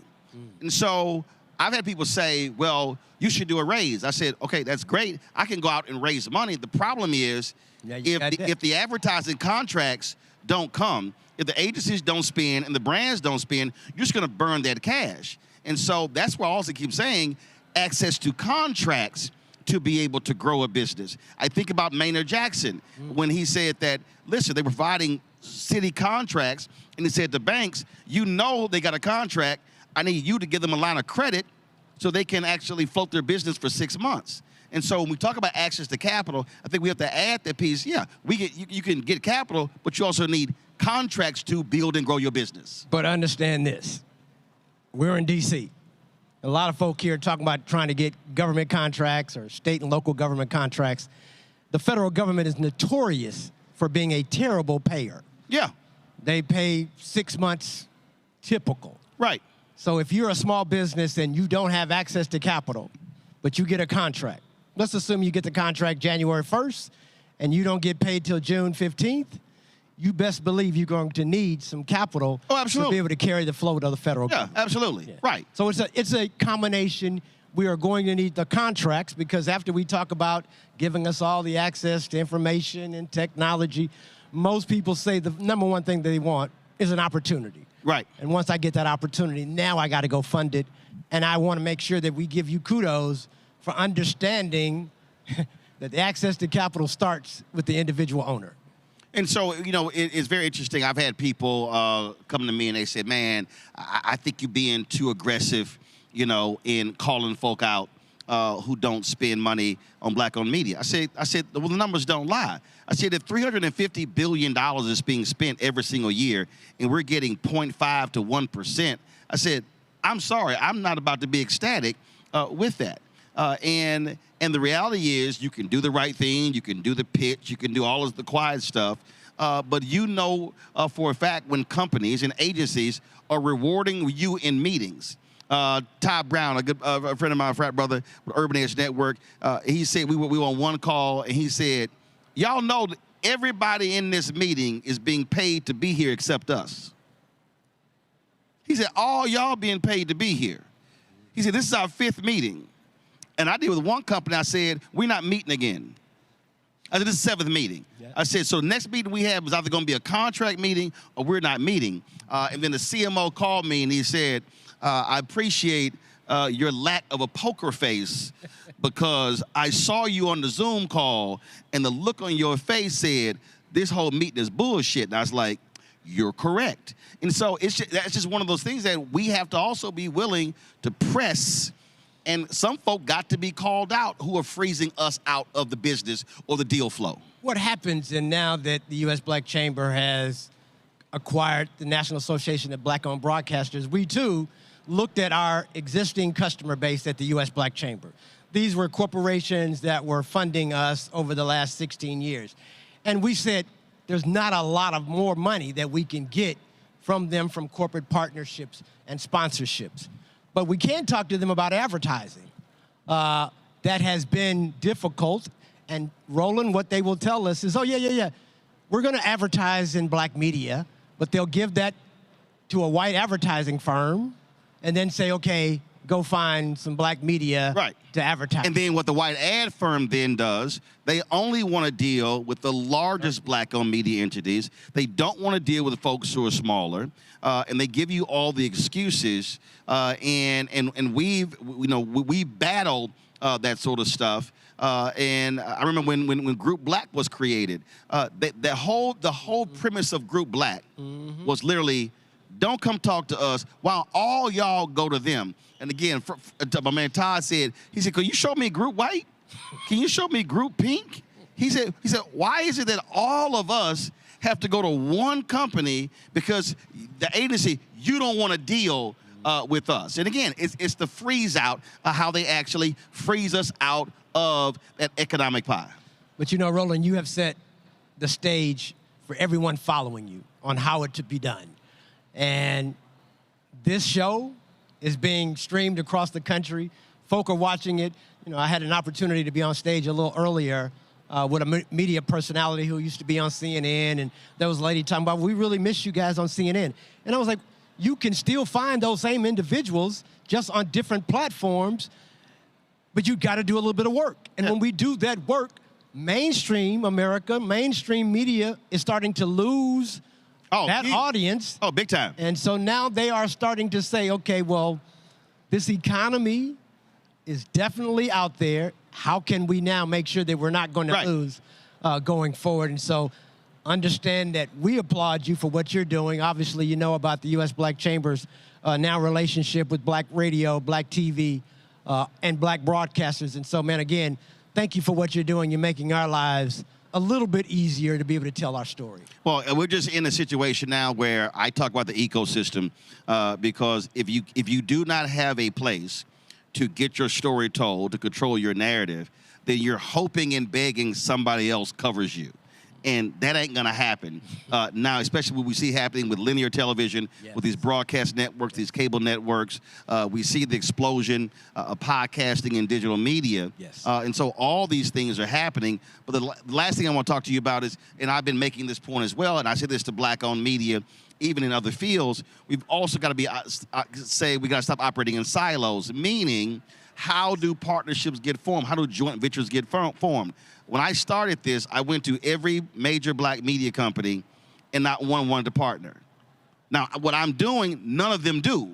And so I've had people say, well, you should do a raise. I said, okay, that's great. I can go out and raise money. The problem is, if the advertising contracts don't come, if the agencies don't spend and the brands don't spend, you're just going to burn that cash. And so that's why I also keep saying access to contracts to be able to grow a business. I think about Maynard Jackson when he said that, listen, they're providing city contracts, and he said to banks, you know they got a contract. I need you to give them a line of credit so they can actually float their business for 6 months. And so when we talk about access to capital, I think we have to add that piece. Yeah, you can get capital, but you also need contracts to build and grow your business. But understand this. We're in D.C. A lot of folk here talking about trying to get government contracts or state and local government contracts. The federal government is notorious for being a terrible payer. Yeah. They pay 6 months typical. Right. So if you're a small business and you don't have access to capital, but you get a contract, let's assume you get the contract January 1st and you don't get paid till June 15th, you best believe you're going to need some capital to be able to carry the float of the federal government. Yeah, absolutely. Yeah. Right. So it's a combination. We are going to need the contracts because after we talk about giving us all the access to information and technology, most people say the number one thing they want is an opportunity. Right. And once I get that opportunity, now I got to go fund it. And I want to make sure that we give you kudos for understanding that the access to capital starts with the individual owner. And so, you know, it's very interesting. I've had people come to me and they said, man, I think you're being too aggressive, you know, in calling folk out who don't spend money on black-owned media. I said, well, the numbers don't lie. I said, if $350 billion is being spent every single year and we're getting 0.5 to 1%, I said, I'm sorry, I'm not about to be ecstatic with that. And the reality is you can do the right thing, you can do the pitch, you can do all of the quiet stuff, but you know for a fact when companies and agencies are rewarding you in meetings. Todd Brown, a friend of mine, frat brother with Urban Edge Network, he said we were on one call and he said, y'all know that everybody in this meeting is being paid to be here except us. He said, all y'all being paid to be here. He said, this is our 5th meeting. And I did with one company, I said, we're not meeting again. I said, this is the 7th meeting. Yeah. I said, so the next meeting we have is either going to be a contract meeting or we're not meeting. And then the CMO called me and he said, I appreciate your lack of a poker face because I saw you on the Zoom call and the look on your face said, this whole meeting is bullshit. And I was like, you're correct. And so that's just one of those things that we have to also be willing to press. And some folk got to be called out who are freezing us out of the business or the deal flow. What happens, and now that the U.S. Black Chamber has acquired the National Association of Black-Owned Broadcasters, we too looked at our existing customer base at the U.S. Black Chamber. These were corporations that were funding us over the last 16 years. And we said, there's not a lot of more money that we can get from them from corporate partnerships and sponsorships. But we can talk to them about advertising. That has been difficult. And Roland, what they will tell us is, oh, yeah. We're going to advertise in black media, but they'll give that to a white advertising firm and then say, okay, go find some black media to advertise. And then what the white ad firm then does, they only want to deal with the largest black-owned media entities. They don't want to deal with the folks who are smaller, and they give you all the excuses. And we battle that sort of stuff. And I remember when Group Black was created, the whole premise of Group Black was literally, don't come talk to us while all y'all go to them. And again, my man Todd said, he said, can you show me Group White? Can you show me Group Pink? He said, why is it that all of us have to go to one company because the agency, you don't want to deal with us? And again, it's the freeze out of how they actually freeze us out of that economic pie. But you know, Roland, you have set the stage for everyone following you on how it to be done. And this show is being streamed across the country. Folk are watching it. You know, I had an opportunity to be on stage a little earlier with a media personality who used to be on CNN, and there was a lady talking about, we really miss you guys on CNN. And I was like, you can still find those same individuals just on different platforms, but you got to do a little bit of work. And when we do that work, mainstream America, mainstream media is starting to lose that audience. Oh, big time. And so now they are starting to say, okay, well, this economy is definitely out there. How can we now make sure that we're not going to lose going forward? And so understand that we applaud you for what you're doing. Obviously, you know about the U.S. Black Chamber's now relationship with Black radio, Black TV, and Black broadcasters. And so, man, again, thank you for what you're doing. You're making our lives a little bit easier to be able to tell our story. Well, we're just in a situation now where I talk about the ecosystem because if you do not have a place to get your story told, to control your narrative, then you're hoping and begging somebody else covers you. And that ain't going to happen now, especially what we see happening with linear television, with these broadcast networks, these cable networks. We see the explosion of podcasting and digital media. And so all these things are happening. But the last thing I want to talk to you about is, and I've been making this point as well, and I say this to black-owned media, even in other fields, we've also got to be say we got to stop operating in silos, meaning how do partnerships get formed? How do joint ventures get formed? When I started this, I went to every major black media company and not one wanted to partner. Now, what I'm doing, none of them do.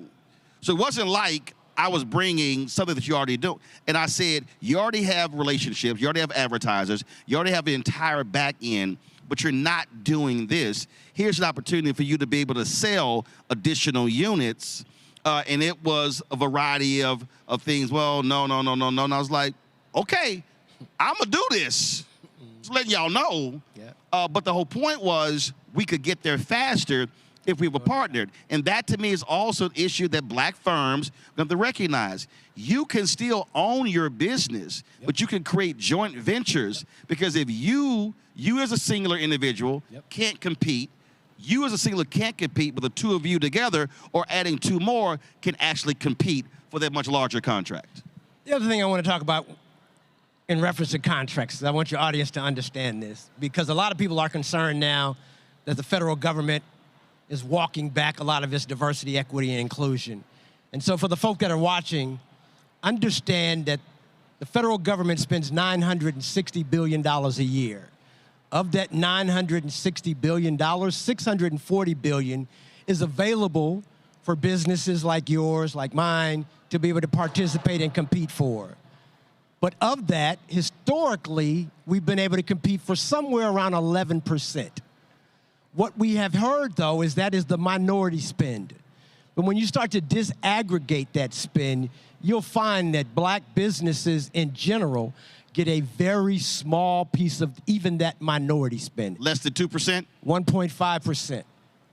So it wasn't like I was bringing something that you already do. And I said, you already have relationships, you already have advertisers, you already have the entire back end, but you're not doing this. Here's an opportunity for you to be able to sell additional units. And it was a variety of things. Well, no. And I was like, okay, I'm going to do this. Just letting y'all know. Yeah. But the whole point was we could get there faster if we were partnered. And that, to me, is also an issue that black firms have to recognize. You can still own your business, but you can create joint ventures, because if you as a singular individual can't compete, you as a singular can't compete, but the two of you together or adding two more can actually compete for that much larger contract. The other thing I want to talk about in reference to contracts, I want your audience to understand this, because a lot of people are concerned now that the federal government is walking back a lot of its diversity, equity, and inclusion. And so for the folk that are watching, understand that the federal government spends $960 billion a year. Of that $960 billion, $640 billion is available for businesses like yours, like mine, to be able to participate and compete for. But of that, historically, we've been able to compete for somewhere around 11%. What we have heard, though, is that is the minority spend. But when you start to disaggregate that spend, you'll find that black businesses in general get a very small piece of even that minority spend. Less than 2%? 1.5%.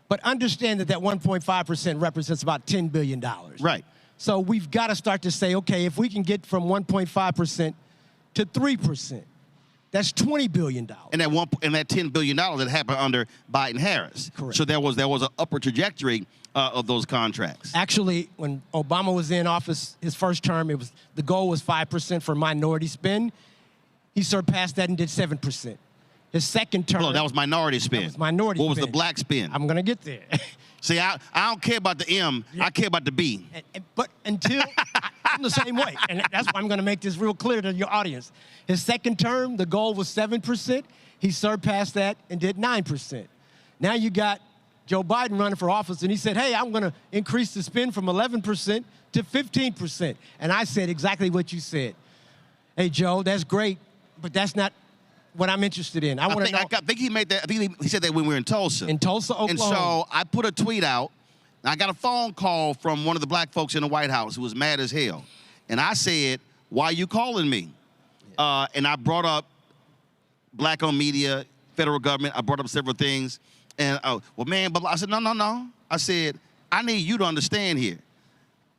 But understand that that 1.5% represents about $10 billion. Right. So we've got to start to say, okay, if we can get from 1.5% to 3%, that's $20 billion. And that $10 billion that happened under Biden-Harris. Correct. So there was an upward trajectory of those contracts. Actually, when Obama was in office, his first term, the goal was 5% for minority spend. He surpassed that and did 7%. His second term. That was minority spend. That was minority What was spend. the black spend? I'm going to get there. See, I don't care about the M. Yeah. I care about the B. But until I'm the same way. And that's why I'm going to make this real clear to your audience. His second term, the goal was 7%. He surpassed that and did 9%. Now you got Joe Biden running for office, and he said, hey, I'm going to increase the spend from 11% to 15%. And I said exactly what you said. Hey, Joe, that's great, but that's not what I'm interested in. I think he made that. I think he said that when we were in Tulsa. In Tulsa, Oklahoma. And so I put a tweet out. And I got a phone call from one of the black folks in the White House who was mad as hell. And I said, why are you calling me? And I brought up black-owned media, federal government. I brought up several things. And, well, man, I said, no. I said, I need you to understand here.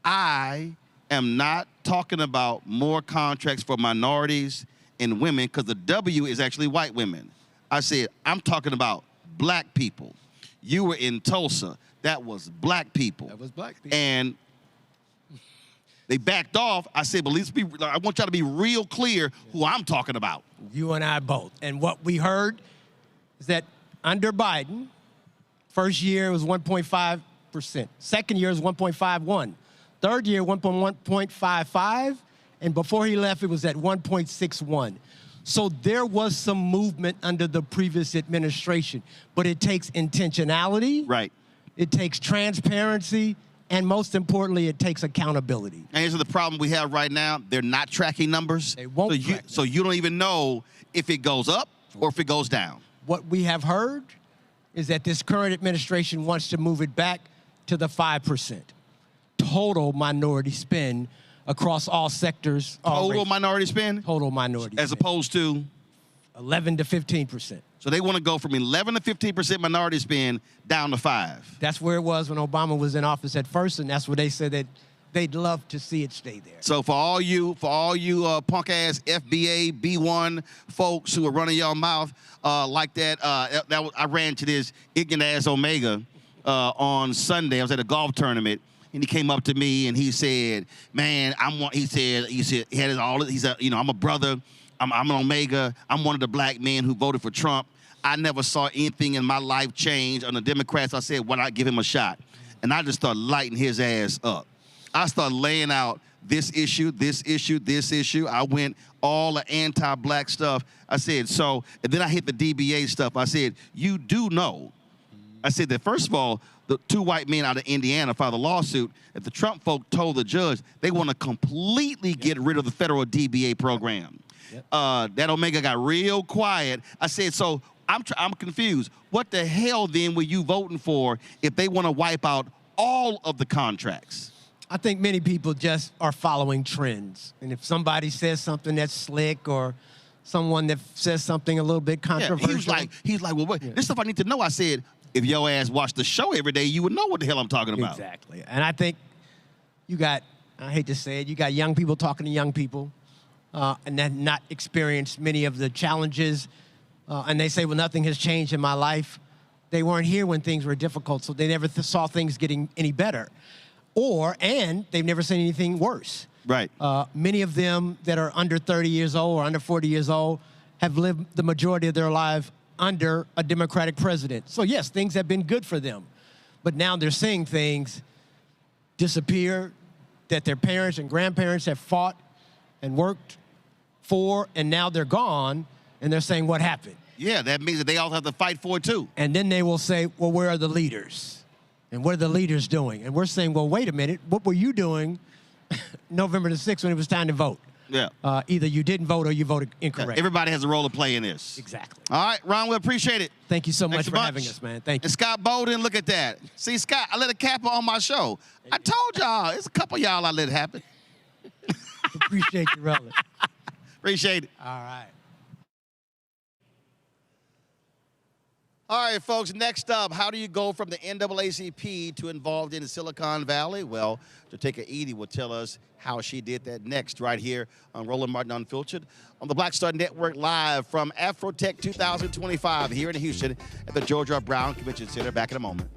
I am not talking about more contracts for minorities and women, because the W is actually white women. I said, I'm talking about black people. You were in Tulsa. That was black people. That was black people. And they backed off. I said, but I want y'all to be real clear who I'm talking about. You and I both. And what we heard is that under Biden, first year was 1.5%. Second year was 1.51. Third year, 1.55. And before he left, it was at 1.61. So there was some movement under the previous administration. But it takes intentionality. Right. It takes transparency. And most importantly, it takes accountability. And here's the problem we have right now. They're not tracking numbers. They won't track so you don't even know if it goes up or if it goes down. What we have heard is that this current administration wants to move it back to the 5% total minority spend across all sectors. Total minority spend? Total minority As spend. opposed to? 11 to 15%. So they want to go from 11 to 15% minority spend down to 5. That's where it was when Obama was in office at first, and that's where they said that they'd love to see it stay there. So for all you punk-ass FBA, B1 folks who are running your mouth like that, I ran to this ignorant-ass Omega on Sunday. I was at a golf tournament, and he came up to me, and he said, man, he said, he had he said, I'm a brother. I'm an Omega. I'm one of the black men who voted for Trump. I never saw anything in my life change on the Democrats. I said, why not give him a shot? And I just started lighting his ass up. I started laying out this issue, this issue, this issue. I went all the anti-black stuff. I said, and then I hit the DBA stuff. I said, you do know I said that, first of all, the 2 white men out of Indiana filed a lawsuit that the Trump folk told the judge they want to completely get rid of the federal DBA program. That Omega got real quiet. I said, so I'm confused. What the hell then were you voting for if they want to wipe out all of the contracts? I think many people just are following trends. And if somebody says something that's slick or someone that says something a little bit controversial. Yeah, he's like, well, wait, this stuff I need to know. I said, if your ass watched the show every day, you would know what the hell I'm talking about. Exactly. And I think you got, I hate to say it, you got young people talking to young people and that not experienced many of the challenges. And they say, well, nothing has changed in my life. They weren't here when things were difficult, so they never saw things getting any better. And they've never seen anything worse. Right. Many of them that are under 30 years old or under 40 years old have lived the majority of their life under a Democratic president. So yes, things have been good for them. But now they're seeing things disappear that their parents and grandparents have fought and worked for, and now they're gone, and they're saying, what happened? Yeah, that means that they all have to fight for it too. And then they will say, well, where are the leaders? And what are the leaders doing? And we're saying, well, wait a minute, what were you doing November the 6th when it was time to vote? Yeah. Either you didn't vote or you voted incorrect. Everybody has a role to play in this. Exactly. All right, Ron, we appreciate it. Thank you so Thanks much for having us, man. Thank you. And Scott Bolden, look at that. See, Scott, I let a capper on my show. I told y'all, it's a couple of y'all I let it happen. Appreciate you, brother. Appreciate it. All right. All right, folks, next up, how do you go from the NAACP to involved in Silicon Valley? Well, Joteka Edie will tell us how she did that next right here on Roland Martin Unfiltered on the Black Star Network, live from Afrotech 2025 here in Houston at the George R. Brown Convention Center. Back in a moment.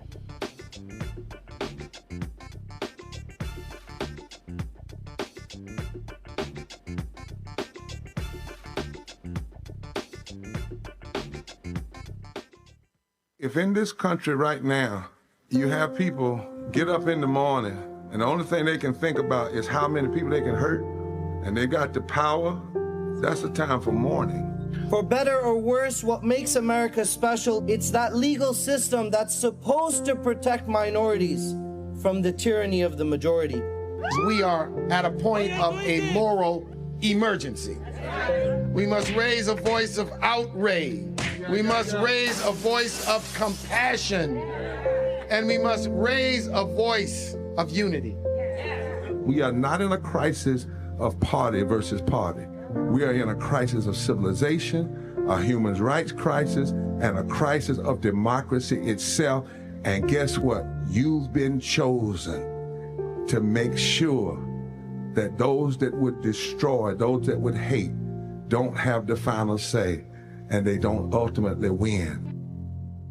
If in this country right now, you have people get up in the morning and the only thing they can think about is how many people they can hurt, and they got the power, that's the time for mourning. For better or worse, what makes America special, it's that legal system that's supposed to protect minorities from the tyranny of the majority. We are at a point of a moral emergency. We must raise a voice of outrage. We must raise a voice of compassion. And we must raise a voice of unity. We are not in a crisis of party versus party. We are in a crisis of civilization, a human rights crisis, and a crisis of democracy itself. And guess what? You've been chosen to make sure that those that would destroy, those that would hate, don't have the final say, and they don't ultimately win.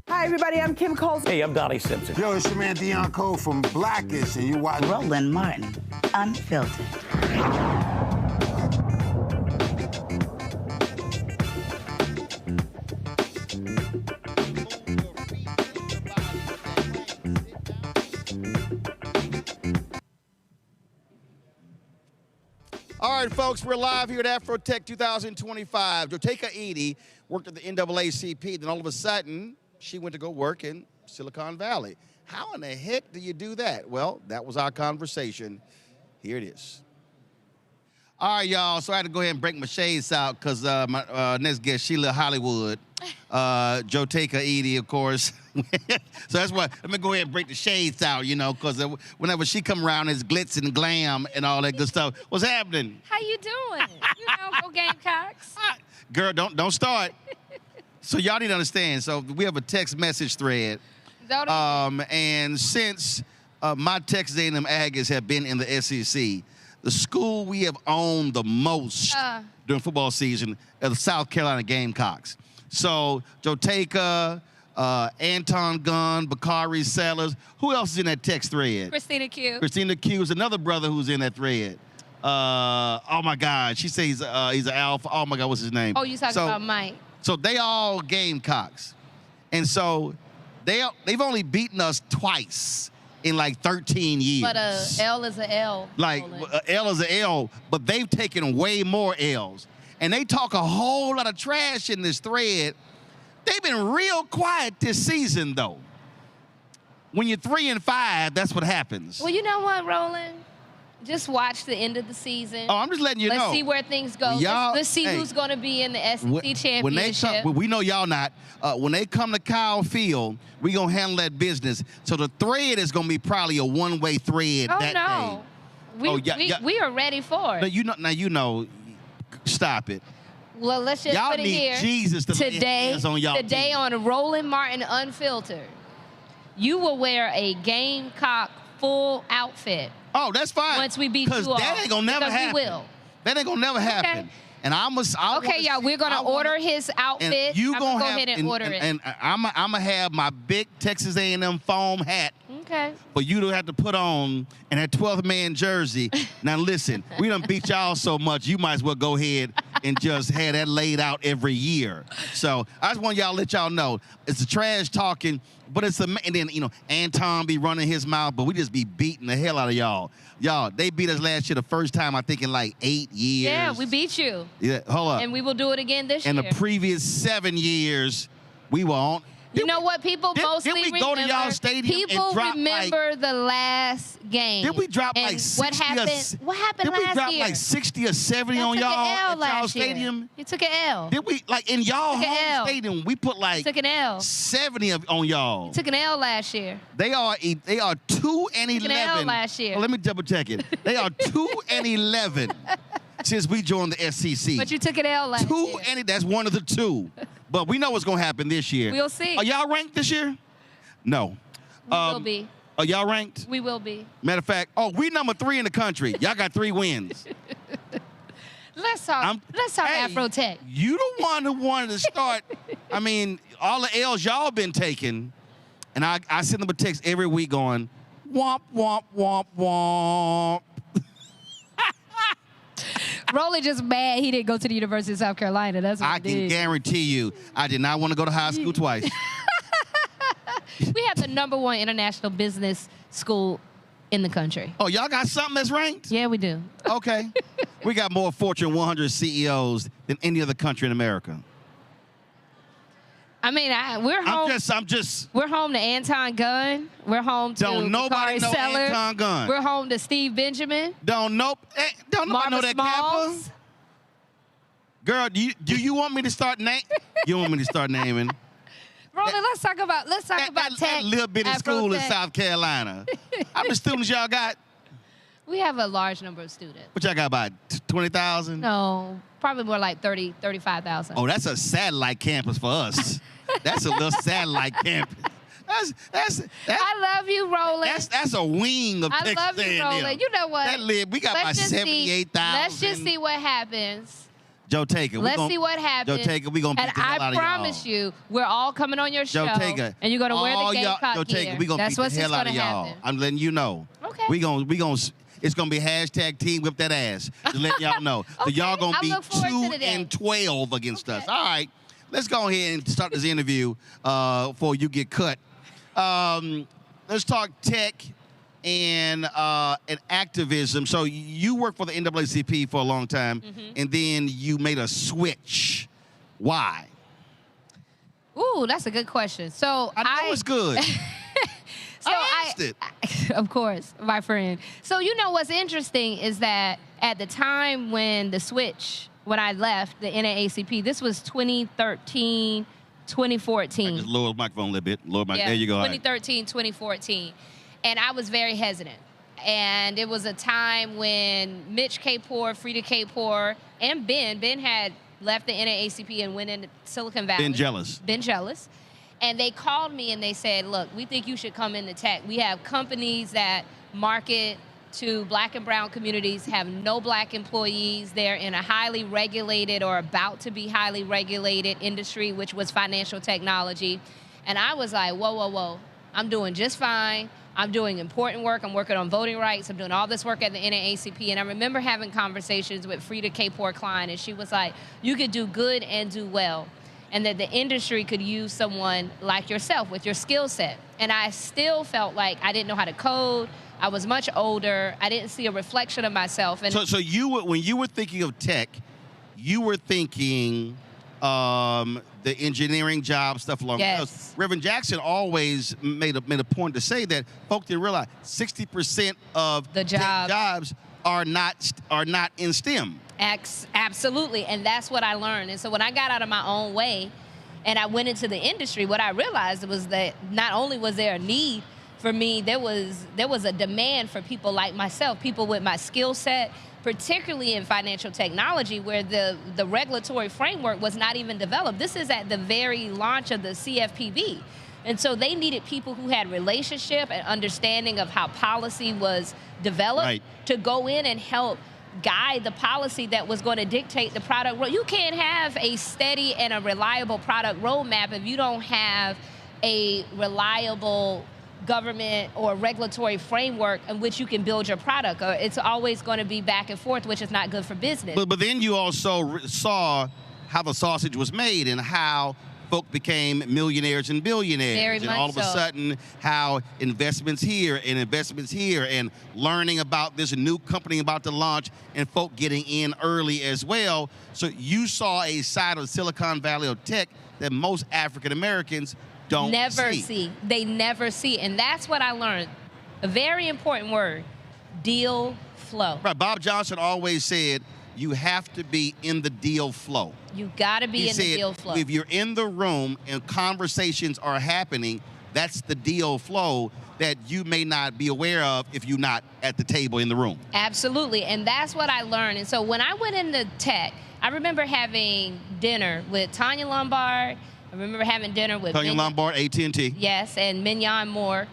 Hi, everybody, I'm Kim Coles. Hey, I'm Donnie Simpson. Yo, it's your man Dion Cole from Blackish, and you watch Roland Martin Unfiltered. All right, folks, we're live here at Afrotech 2025. Joteka Edie worked at the NAACP, then all of a sudden, she went to go work in Silicon Valley. How in the heck do you do that? Well, that was our conversation. Here it is. All right, y'all, so I had to go ahead and break my shades out because my next guest, Sheila Hollywood, Joteka Edie, of course. So that's why, let me go ahead and break the shades out, you know, because whenever she come around, it's glitz and glam and all that good stuff. What's happening? How you doing? You know, go Gamecocks. Girl, don't start. So y'all need to understand, so we have a text message thread. And since my Texas A&M Aggies have been in the SEC, the school we have owned the most during football season are the South Carolina Gamecocks. So Joteka, Anton Gunn, Bakari Sellers. Who else is in that text thread? Christina Q. Christina Q is another brother who's in that thread. Oh my God, she says he's an alpha. Oh my God, what's his name? Oh, you talking about Mike. So they all Gamecocks. And so they've only beaten us twice in like 13 years. But L is an L. Like L is an L, but they've taken way more L's. And they talk a whole lot of trash in this thread. They've been real quiet this season, though. when you're 3 and 5, that's what happens. Well, you know what, Roland? Just watch the end of the season. Oh, I'm just letting you know. Let's see where things go. Let's see who's going to be in the SEC championship. When they come, we know y'all not. When they come to Kyle Field, we going to handle that business. So the thread is going to be probably a one-way thread that day. We are ready for it. You know, stop it. Well, let's just y'all put it need here. Jesus to lay hands on y'all today team. On Roland Martin Unfiltered, you will wear a Gamecock full outfit. Oh, that's fine. Once we beat you all. Because that ain't going to never happen. We will. That ain't going to never happen. And okay, y'all, we're going to order his outfit. I'm going to go ahead and order it. And I'm going to have my big Texas A&M foam hat okay. for you to have to put on and that 12th man jersey. Now, listen, we done beat y'all so much, you might as well go ahead and just have that laid out every year. So I just want y'all to let y'all know, it's the trash talking, but it's and then, Anton be running his mouth, but we just be beating the hell out of y'all. Y'all, they beat us last year the first time, I think, in like 8 years. Yeah, we beat you. Yeah, hold up. And we will do it again this year. And the previous 7 years, we were on. You know what people mostly remember? Didn't we go to y'all stadium people and drop remember the last game. Did we drop like 60 what happened last year? Did we drop like 60 or 70 on y'all at y'all stadium? You took an L. Did we, like in y'all home stadium, we put like 70 on y'all. You took an L last year. They are 2 and 11. Took an L last year. Well, let me double check it. They are 2 and 11 since we joined the SEC. But you took an L last year. 2 and that's one of the 2. But we know what's going to happen this year. We'll see. Are y'all ranked this year? No. We will be. Are y'all ranked? We will be. Matter of fact, we number 3 in the country. Y'all got 3 wins. Let's talk Afrotech. You the one who wanted to start. I mean, all the L's y'all been taking, and I send them a text every week going, womp, womp, womp, womp. Rolly just mad he didn't go to the University of South Carolina. That's what I can guarantee you, I did not want to go to high school twice. We have the #1 international business school in the country. Oh, y'all got something that's ranked? Yeah, we do. Okay. We got more Fortune 100 CEOs than any other country in America. I mean, we're home. I'm just. We're home to Anton Gunn. We're home to Don't nobody know Sellers. Anton Gunn. We're home to Steve Benjamin. Don't nobody know that Kappa. Girl, do you want me to start naming? You want me to start naming? Roland, let's talk about tech. That little bitty school in South Carolina. How many students y'all got? We have a large number of students. What y'all got, about 20,000? No, probably more like 30, 35,000. Oh, that's a satellite campus for us. That's a little satellite campus. I love you, Roland. That's a wing of Texas I love you, Roland. You know what? We got about 78,000. Let's just see what happens. Joe Taker. Let's see what happens. Joe Taker, we're going to beat the hell out of y'all. And I promise you, we're all coming on your show. Joe Taker. And you're going to wear the Gamecock Joe Taker, gear. we're going to beat the hell out of y'all. Happen. I'm letting you know. Okay. It's going to be hashtag team whip that ass. Just letting y'all know. So y'all going to be 2 and 12 against us. All right. Let's go ahead and start this interview before you get cut. Let's talk tech and activism. So you worked for the NAACP for a long time, and then you made a switch. Why? Ooh, that's a good question. So I know it's good. I asked it. Of course, my friend. So you know what's interesting is that at the time when I left the NAACP, this was 2013, 2014. Just lower the microphone a little bit. There you go. 2013, 2014. And I was very hesitant. And it was a time when Mitch Kapor, Frida Kapor, and Ben had left the NAACP and went into Silicon Valley. Been jealous. And they called me and they said, look, we think you should come into tech. We have companies that market to black and brown communities, have no black employees. They're in a highly regulated or about to be highly regulated industry, which was financial technology. And I was like, whoa, whoa, whoa. I'm doing just fine. I'm doing important work. I'm working on voting rights. I'm doing all this work at the NAACP. And I remember having conversations with Frida Kapor Klein, and she was like, you could do good and do well, and that the industry could use someone like yourself with your skill set. And I still felt like I didn't know how to code. I was much older. I didn't see a reflection of myself. And so when you were thinking of tech, you were thinking the engineering jobs, stuff along those. Reverend Jackson always made a point to say that folk didn't realize 60% of the jobs are not in STEM. Absolutely, and that's what I learned. And so when I got out of my own way and I went into the industry, what I realized was that not only was there a need for me, there was a demand for people like myself, people with my skill set, particularly in financial technology, where the regulatory framework was not even developed. This is at the very launch of the CFPB. And so they needed people who had relationship and understanding of how policy was developed to go in and help guide the policy that was going to dictate the product. Well, you can't have a steady and a reliable product roadmap if you don't have a reliable government or regulatory framework in which you can build your product. Or it's always going to be back and forth, which is not good for business. But then you also saw how the sausage was made and how folk became millionaires and billionaires. Very and much all of a sudden, how investments here and learning about this new company about to launch and folk getting in early as well. So you saw a side of Silicon Valley of tech that most African Americans don't see. They never see. And that's what I learned. A very important word, deal flow. Right. Bob Johnson always said, you have to be in the deal flow. You got to be in the deal flow. If you're in the room and conversations are happening, that's the deal flow that you may not be aware of if you're not at the table in the room. Absolutely, and that's what I learned. And so when I went into tech, I remember having dinner with Tanya Lombard. I remember having dinner with Sonya Lombard, AT&T. Yes, and Mignon Moore.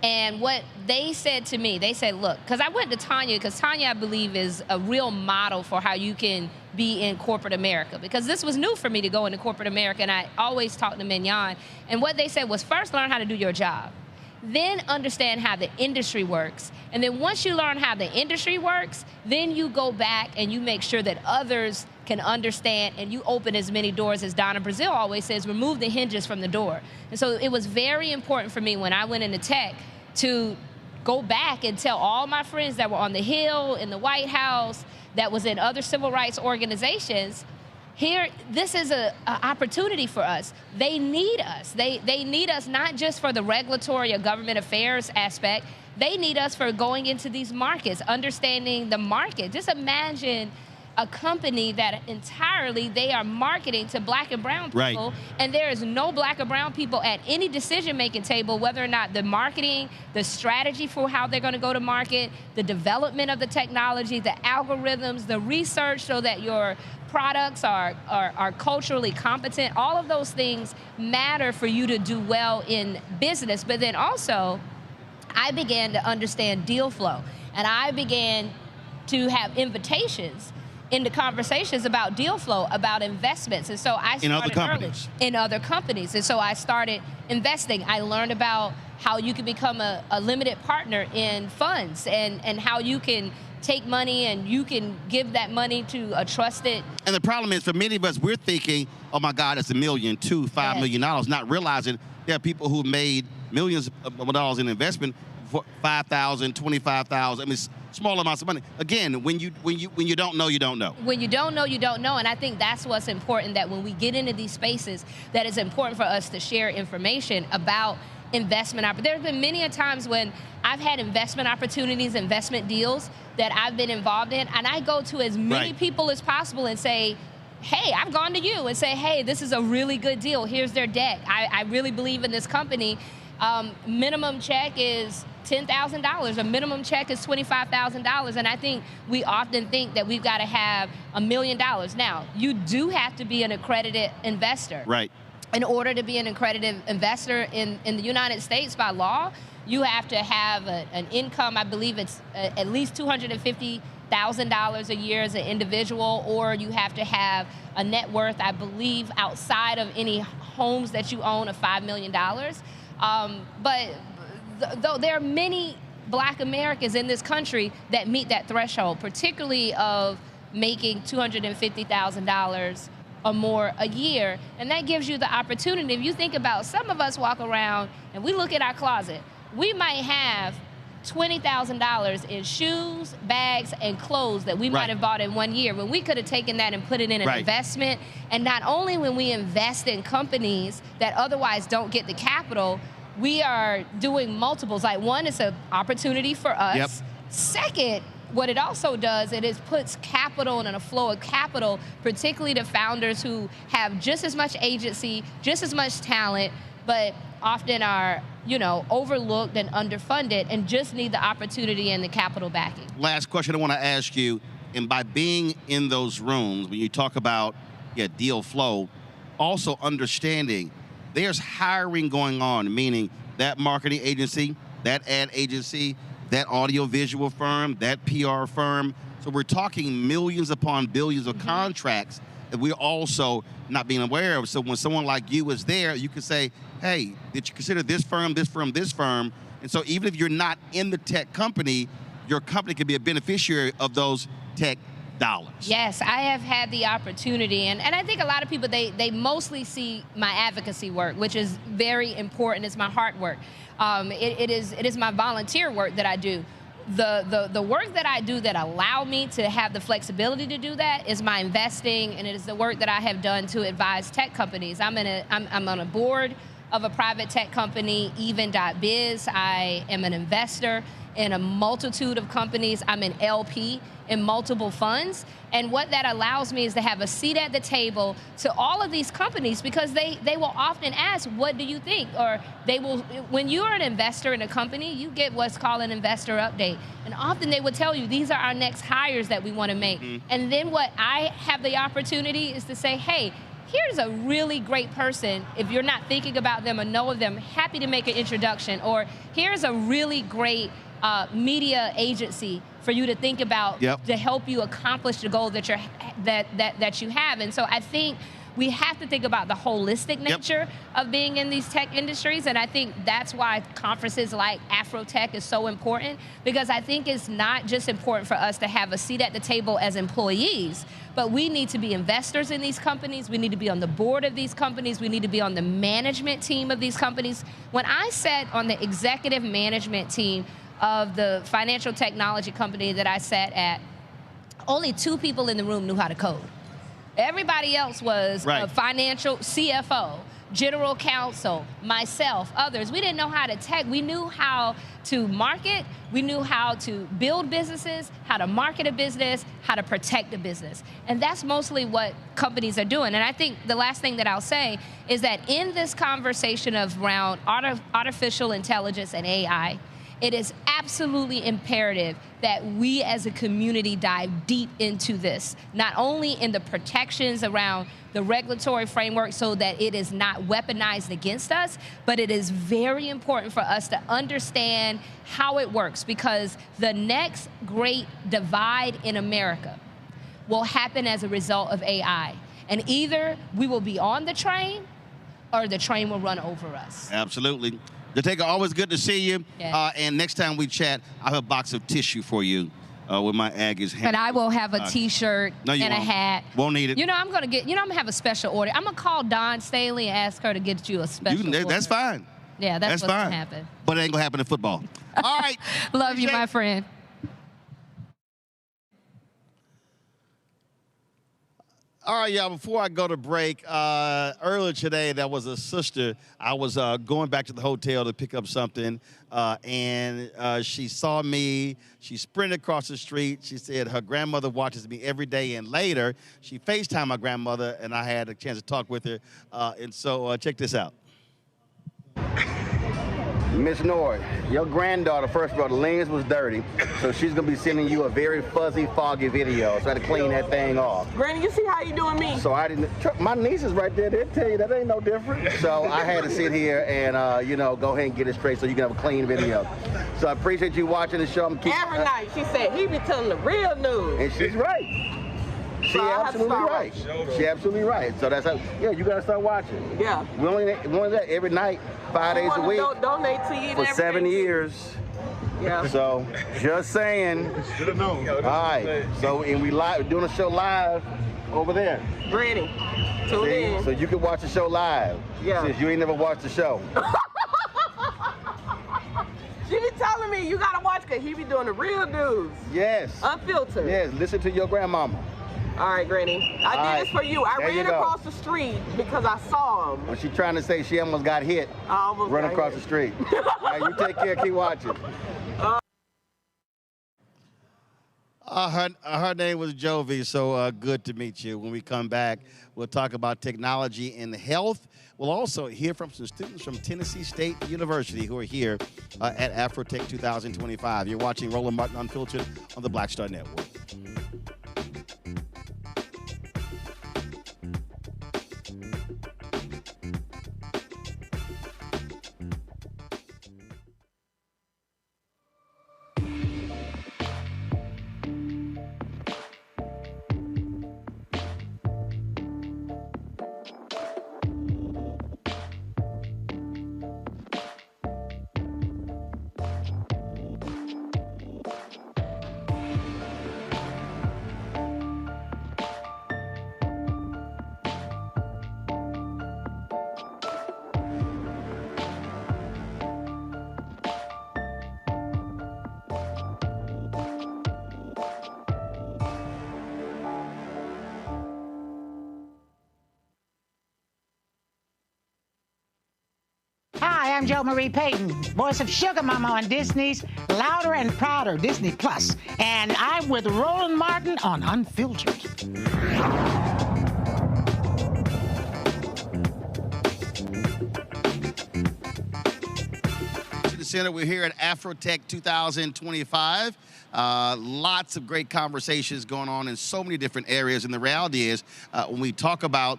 And what they said to me, they said, look, because I went to Tanya, because Tanya, I believe, is a real model for how you can be in corporate America. Because this was new for me to go into corporate America, and I always talked to Mignon. And what they said was, first, learn how to do your job. Then understand how the industry works. And then once you learn how the industry works, then you go back and you make sure that others can understand, and you open as many doors as Donna Brazile always says, remove the hinges from the door. And so it was very important for me when I went into tech to go back and tell all my friends that were on the Hill, in the White House, that was in other civil rights organizations, here, this is an opportunity for us. They need us. They need us not just for the regulatory or government affairs aspect. They need us for going into these markets, understanding the market. Just imagine a company that entirely they are marketing to black and brown people, and there is no black or brown people at any decision-making table, whether or not the marketing, the strategy for how they're going to go to market, the development of the technology, the algorithms, the research so that your products are culturally competent. All of those things matter for you to do well in business. But then also, I began to understand deal flow, and I began to have invitations into conversations about deal flow, about investments. And so I started in other companies. In other companies. And so I started investing. I learned about how you can become a limited partner in funds and how you can take money and you can give that money to a trusted. And the problem is, for many of us, we're thinking, oh my God, it's $1 million, $2 million, $5 million, not realizing there are people who made millions of dollars in investment for $5,000, $25,000. I mean, small amounts of money. Again, when you don't know, you don't know. When you don't know, you don't know. And I think that's what's important, that when we get into these spaces, that it's important for us to share information about investment opportunities. There's been many a times when I've had investment opportunities, investment deals that I've been involved in, and I go to as many people as possible and say, hey, I've gone to you and say, hey, this is a really good deal. Here's their deck. I really believe in this company. Minimum check is $10,000. A minimum check is $25,000. And I think we often think that we've got to have $1 million. Now, you do have to be an accredited investor. Right. In order to be an accredited investor in the United States by law, you have to have an income, I believe it's at least $250,000 a year as an individual, or you have to have a net worth, I believe, outside of any homes that you own of $5 million. But though there are many black Americans in this country that meet that threshold, particularly of making $250,000 or more a year, and that gives you the opportunity. If you think about, some of us walk around and we look at our closet, we might have $20,000 in shoes, bags, and clothes that we might have bought in 1 year, when we could have taken that and put it in an investment. And not only when we invest in companies that otherwise don't get the capital, we are doing multiples. Like, one, it's an opportunity for us. Second, what it also does, it puts capital and a flow of capital, particularly to founders who have just as much agency, just as much talent, but often are, you know, overlooked and underfunded and just need the opportunity and the capital backing. Last question I want to ask you, and by being in those rooms, when you talk about deal flow, also understanding there's hiring going on, meaning that marketing agency, that ad agency, that audiovisual firm, that PR firm. So we're talking millions upon billions of contracts that we're also not being aware of. So when someone like you is there, you can say, hey, did you consider this firm, this firm, this firm? And so even if you're not in the tech company, your company can be a beneficiary of those tech dollars. Yes, I have had the opportunity, and I think a lot of people, they mostly see my advocacy work, which is very important. It's my heart work. It is my volunteer work that I do. The work that I do that allow me to have the flexibility to do that is my investing, and it is the work that I have done to advise tech companies. I'm on a board of a private tech company, even.biz. I am an investor in a multitude of companies. I'm an LP in multiple funds. And what that allows me is to have a seat at the table to all of these companies, because they will often ask, what do you think? Or they will, when you're an investor in a company, you get what's called an investor update. And often they will tell you, these are our next hires that we want to make. And then what I have the opportunity is to say, hey, here's a really great person. If you're not thinking about them or know of them, happy to make an introduction. Or here's a really great media agency for you to think about to help you accomplish the goal that you have. And so I think we have to think about the holistic nature of being in these tech industries. And I think that's why conferences like Afrotech is so important, because I think it's not just important for us to have a seat at the table as employees, but we need to be investors in these companies. We need to be on the board of these companies. We need to be on the management team of these companies. When I sat on the executive management team of the financial technology company that I sat at, only 2 people in the room knew how to code. Everybody else was a financial CFO, general counsel, myself, others. We didn't know how to tech. We knew how to market. We knew how to build businesses, how to market a business, how to protect a business. And that's mostly what companies are doing. And I think the last thing that I'll say is that in this conversation of around artificial intelligence and AI, it is absolutely imperative that we as a community dive deep into this, not only in the protections around the regulatory framework so that it is not weaponized against us, but it is very important for us to understand how it works, because the next great divide in America will happen as a result of AI. And either we will be on the train or the train will run over us. Absolutely. Jateka, always good to see you. And next time we chat, I have a box of tissue for you with my Aggies hand. And I will have a T-shirt and a hat. Won't need it. You know, I'm gonna have a special order. I'm gonna call Dawn Staley and ask her to get you a special order. That's fine. Yeah, that's what's gonna happen. But it ain't gonna happen in football. All right. Love you, my friend. All right, y'all, before I go to break, earlier today, there was a sister. I was going back to the hotel to pick up something, and she saw me. She sprinted across the street. She said her grandmother watches me every day, and later, she FaceTimed my grandmother, and I had a chance to talk with her. And so check this out. Miss Nord, your granddaughter, first of all, the lens was dirty, so she's gonna be sending you a very fuzzy, foggy video, so I had to clean that thing off. Granny, you see how you doing me? So I didn't, my niece is right there, they'll tell you that ain't no different. So I had to sit here and, you know, go ahead and get it straight so you can have a clean video. So I appreciate you watching the show. Every night, she said, he be telling the real news. And she's right. She's absolutely right. She's absolutely right. So that's how, yeah, you gotta start watching. Yeah. We only that every night, 5 days a week. Donate to you for 7 years. Yeah. So just saying. Should have known. All right. So and we doing a show live over there. Granny, tune in. So you can watch the show live. Yeah. Since you ain't never watched the show. She be telling me Granny, you gotta watch because he be doing the real news. Yes. Unfiltered. Yes, listen to your grandmama. All right, Granny. I did this for you. I ran across the street because I saw him. When she trying to say she almost got hit, run across the street. All right, you take care, keep watching. Her name was Jovi, so good to meet you. When we come back, we'll talk about technology and health. We'll also hear from some students from Tennessee State University who are here at Afrotech 2025. You're watching Roland Martin Unfiltered on the Black Star Network. Hi, I'm Jo Marie Payton, voice of Sugar Mama on Disney's Louder and Prouder Disney Plus, and I'm with Roland Martin on Unfiltered. Center. We're here at Afrotech 2025. Lots of great conversations going on in so many different areas. And the reality is, when we talk about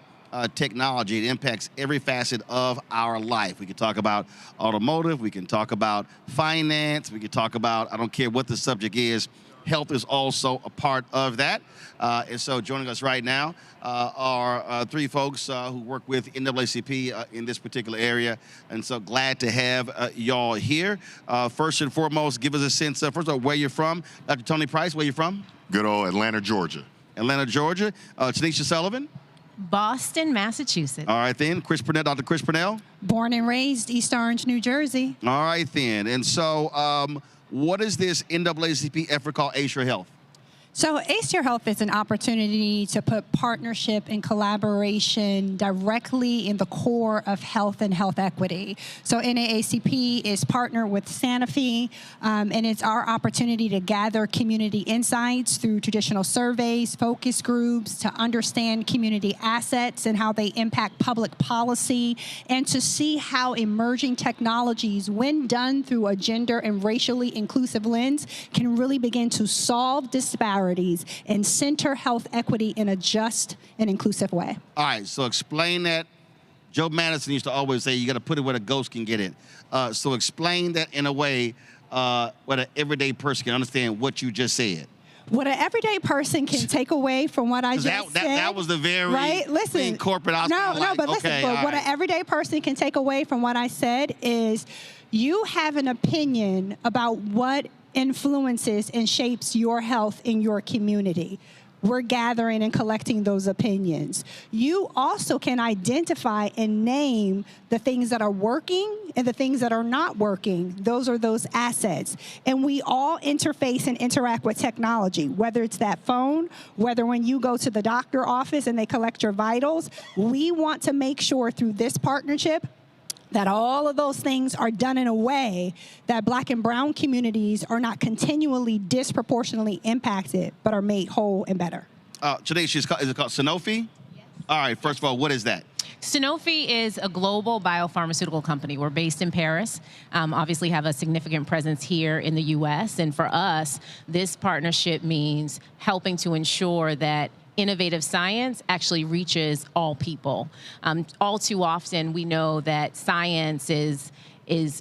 technology, it impacts every facet of our life. We can talk about automotive, we can talk about finance, we can talk about, I don't care what the subject is, health is also a part of that. And so joining us right now are three folks who work with NAACP in this particular area. And so glad to have y'all here. First and foremost, give us a sense of, first of all, where you're from. Dr. Tony Price, where you from? Good old Atlanta, Georgia. Atlanta, Georgia. Tanisha Sullivan? Boston, Massachusetts. All right then. Chris Purnell, Dr. Chris Purnell? Born and raised East Orange, New Jersey. All right then. And so what is this NAACP effort called Ace Your Health? So Ace Your Health is an opportunity to put partnership and collaboration directly in the core of health and health equity. So NAACP is partnered with Sanofi, and it's our opportunity to gather community insights through traditional surveys, focus groups, to understand community assets and how they impact public policy, and to see how emerging technologies, when done through a gender and racially inclusive lens, can really begin to solve disparities and center health equity in a just and inclusive way. All right, so explain that. Joe Madison used to always say, you got to put it where the ghost can get it. So explain that in a way where an everyday person can understand what you just said. What an everyday person can take away from what I just said. That was the very right? Listen, corporate. What an everyday person can take away from what I said is you have an opinion about what influences and shapes your health in your community. We're gathering and collecting those opinions. You also can identify and name the things that are working and the things that are not working. Those are those assets. And we all interface and interact with technology, whether it's that phone, whether when you go to the doctor office and they collect your vitals. We want to make sure through this partnership that all of those things are done in a way that Black and brown communities are not continually disproportionately impacted, but are made whole and better. Today, is it called Sanofi? Yes. All right, first of all, what is that? Sanofi is a global biopharmaceutical company. We're based in Paris, obviously have a significant presence here in the U.S. And for us, this partnership means helping to ensure that innovative science actually reaches all people. All too often, we know that science is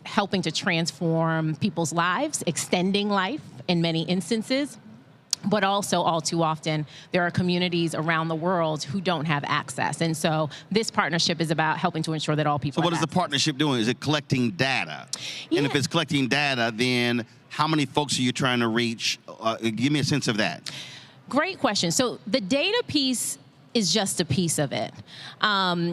helping to transform people's lives, extending life in many instances. But also, all too often, there are communities around the world who don't have access. And so this partnership is about helping to ensure that all people have So what is access. the partnership doing? Is it collecting data? Yeah. And if it's collecting data, then how many folks are you trying to reach? Give me a sense of that. Great question. So the data piece is just a piece of it.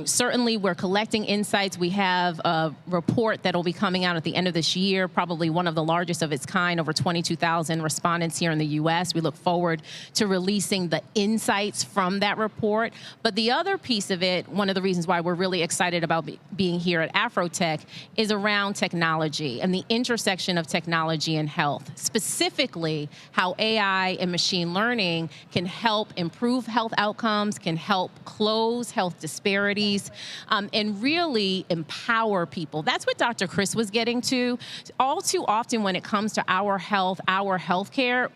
Certainly, we're collecting insights. We have a report that will be coming out at the end of this year, probably one of the largest of its kind, over 22,000 respondents here in the U.S. We look forward to releasing the insights from that report. But the other piece of it, one of the reasons why we're really excited about being here at Afrotech, is around technology and the intersection of technology and health, specifically how AI and machine learning can help improve health outcomes, can help close health disparities, and really empower people. That's what Dr. Chris was getting to. All too often when it comes to our health, our healthcare,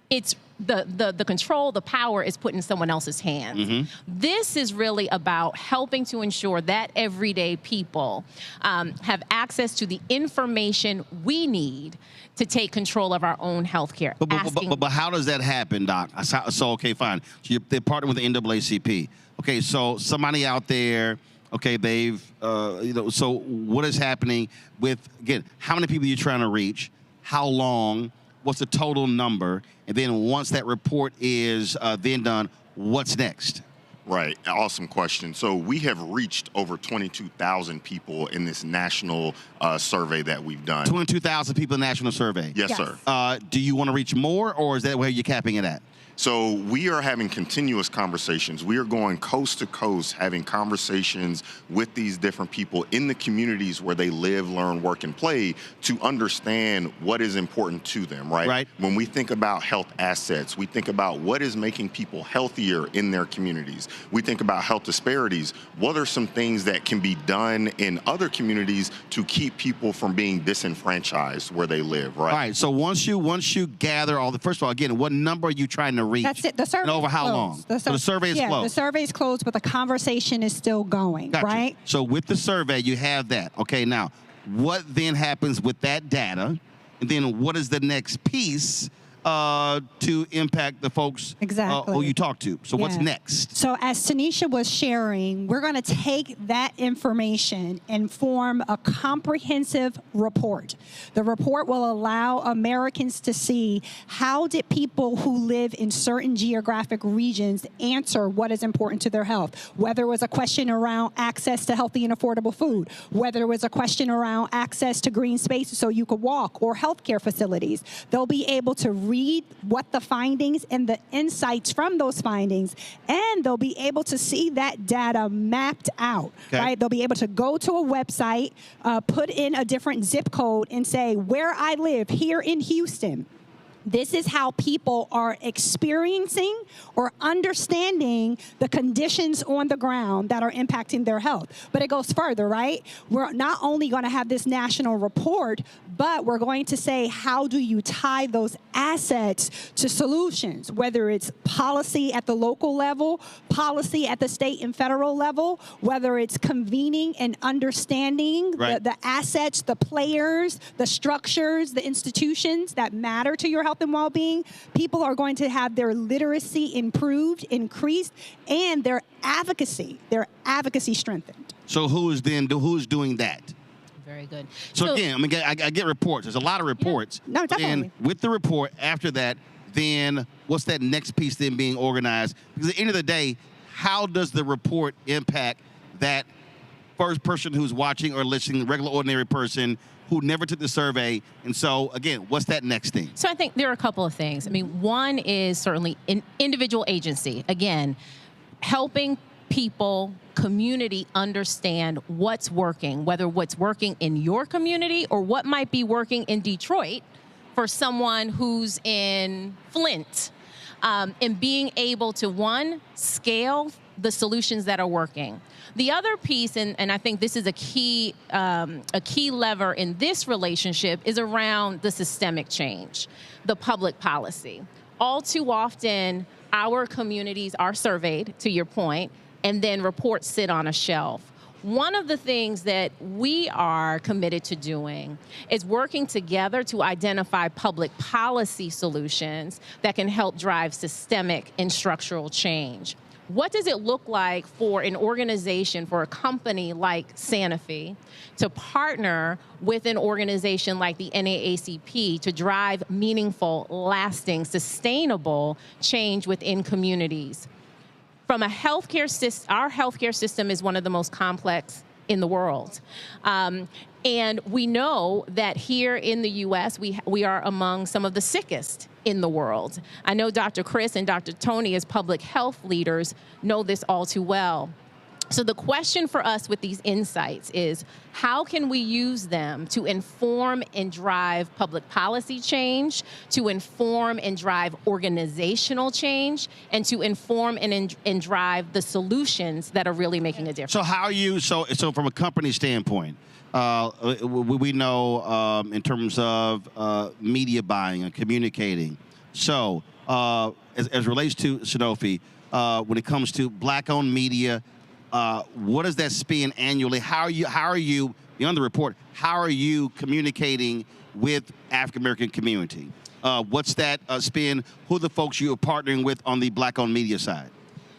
it's the control, the power is put in someone else's hands. This is really about helping to ensure that everyday people have access to the information we need to take control of our own healthcare. But how does that happen, Doc? So okay, fine. So they're partnering with the NAACP. Okay, so somebody out there, okay, they've, so what is happening with, again, how many people are you trying to reach? How long? What's the total number? And then once that report is then done, what's next? Right, awesome question. So we have reached over 22,000 people in this national survey that we've done. 22,000 people in the national survey? Yes, sir. Do you want to reach more, or is that where you're capping it at? So we are having continuous conversations. We are going coast to coast, having conversations with these different people in the communities where they live, learn, work, and play to understand what is important to them, right? Right. When we think about health assets, we think about what is making people healthier in their communities. We think about health disparities. What are some things that can be done in other communities to keep people from being disenfranchised where they live, right? All right, so once you gather all the, first of all, again, what number are you trying to reach? That's it. The survey and over how long? So the survey is closed. The survey is closed, but the conversation is still going, Gotcha. right? So with the survey, you have that. Okay, now, what then happens with that data? And then what is the next piece to impact the folks who you talk to? So what's next? So as Tanisha was sharing, we're going to take that information and form a comprehensive report. The report will allow Americans to see how did people who live in certain geographic regions answer what is important to their health, whether it was a question around access to healthy and affordable food, whether it was a question around access to green spaces so you could walk, or healthcare facilities. They'll be able to read what the findings and the insights from those findings, and they'll be able to see that data mapped out, right? They'll be able to go to a website, put in a different zip code and say, where I live here in Houston, this is how people are experiencing or understanding the conditions on the ground that are impacting their health. But it goes further, right? We're not only going to have this national report, but we're going to say, how do you tie those assets to solutions, whether it's policy at the local level, policy at the state and federal level, whether it's convening and understanding the assets, the players, the structures, the institutions that matter to your health and well-being. People are going to have their literacy improved, increased, and their advocacy strengthened. So who's doing that? Very good. So again, I get reports. There's a lot of reports. Yeah. No, definitely. And with the report, after that, then what's that next piece then being organized? Because at the end of the day, how does the report impact that first person who's watching or listening, the regular ordinary person who never took the survey? And so, again, what's that next thing? So I think there are a couple of things. I mean, one is certainly an individual agency. Again, helping people, community understand what's working, whether what's working in your community or what might be working in Detroit for someone who's in Flint. And being able to, one, scale the solutions that are working. The other piece, and I think this is a key lever in this relationship, is around the systemic change, the public policy. All too often, our communities are surveyed, to your point, and then reports sit on a shelf. One of the things that we are committed to doing is working together to identify public policy solutions that can help drive systemic and structural change. What does it look like for an organization, for a company like Sanofi, to partner with an organization like the NAACP to drive meaningful, lasting, sustainable change within communities? from a healthcare system, our healthcare system is one of the most complex in the world. And we know that here in the U.S., we are among some of the sickest in the world. I know Dr. Chris and Dr. Tony, as public health leaders, know this all too well. So the question for us with these insights is, how can we use them to inform and drive public policy change, to inform and drive organizational change, and to inform and drive the solutions that are really making a difference? So how are you, so from a company standpoint, we know in terms of media buying and communicating. So as relates to Sanofi, when it comes to Black-owned media, what does that spend annually? How are you beyond the report? How are you communicating with African American community? What's that spend? Who are the folks you are partnering with on the Black-owned media side?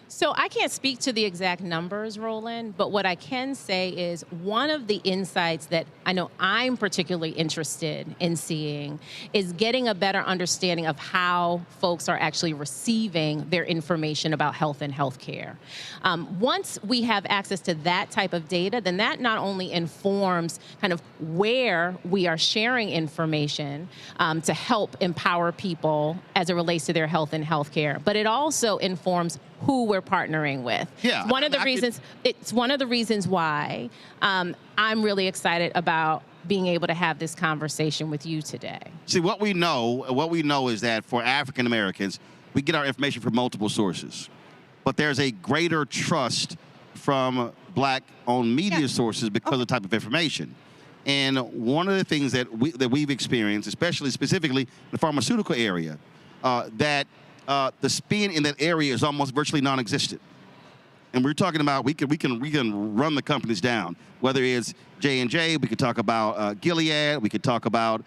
So I can't speak to the exact numbers, Roland, but what I can say is one of the insights that I know I'm particularly interested in seeing is getting a better understanding of how folks are actually receiving their information about health and healthcare. Once we have access to that type of data, then that not only informs kind of where we are sharing information to help empower people as it relates to their health and healthcare, but it also informs who we're partnering with. Yeah, It's one of the reasons why I'm really excited about being able to have this conversation with you today. See, what we know is that for African Americans, we get our information from multiple sources, but there's a greater trust from Black-owned media sources because of the type of information. And one of the things that we've experienced, especially specifically in the pharmaceutical area, that the spend in that area is almost virtually non-existent. And we're talking about we can run the companies down, whether it's J&J, we could talk about Gilead, we could talk about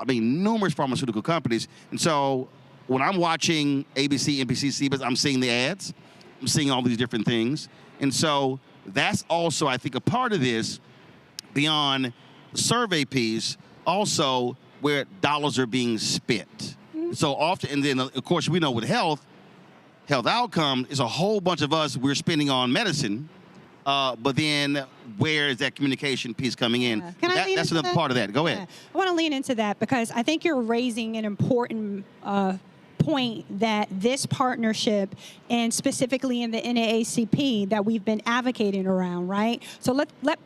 numerous pharmaceutical companies. And so when I'm watching ABC, NBC, CBS, I'm seeing the ads, I'm seeing all these different things, and so that's also, I think, a part of this beyond the survey piece, also where dollars are being spent. So often, and then of course we know with health outcome is a whole bunch of us we're spending on medicine, but then where is that communication piece coming in? That's another part of that. Go ahead. I want to lean into that because I think you're raising an important point that this partnership, and specifically in the NAACP that we've been advocating around, right? So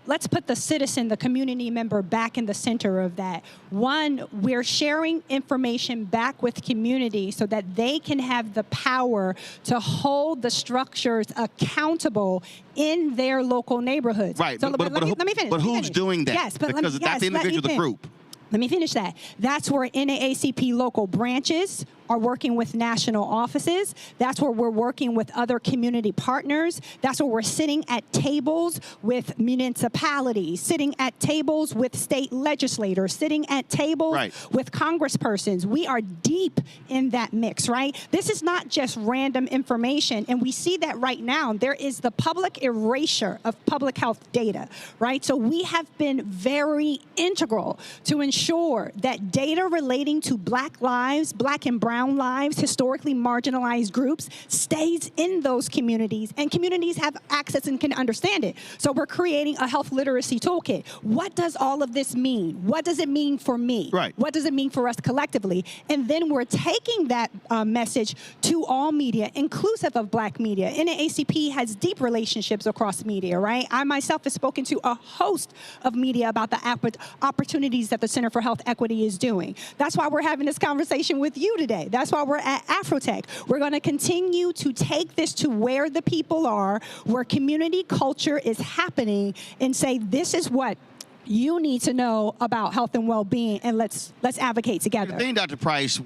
let's put the citizen, the community member back in the center of that. One, we're sharing information back with community so that they can have the power to hold the structures accountable in their local neighborhoods. Right, so but let me finish. But who's doing that? Yes, but because that's the individual, the group. Let me finish that. That's where NAACP local branches are working with national offices. That's where we're working with other community partners. That's where we're sitting at tables with municipalities, sitting at tables with state legislators, sitting at tables with congresspersons. We are deep in that mix, right? This is not just random information, and we see that right now. There is the public erasure of public health data, right? So we have been very integral to ensure that data relating to Black lives, Black and Brown lives, historically marginalized groups, stays in those communities, and communities have access and can understand it. So we're creating a health literacy toolkit. What does all of this mean? What does it mean for me? Right. What does it mean for us collectively? And then we're taking that message to all media, inclusive of Black media. NAACP has deep relationships across media, right? I myself have spoken to a host of media about the opportunities that the Center for Health Equity is doing. That's why we're having this conversation with you today. That's why we're at Afrotech. We're going to continue to take this to where the people are, where community culture is happening, and say, this is what you need to know about health and well-being, and let's advocate together. The thing, Dr. Price,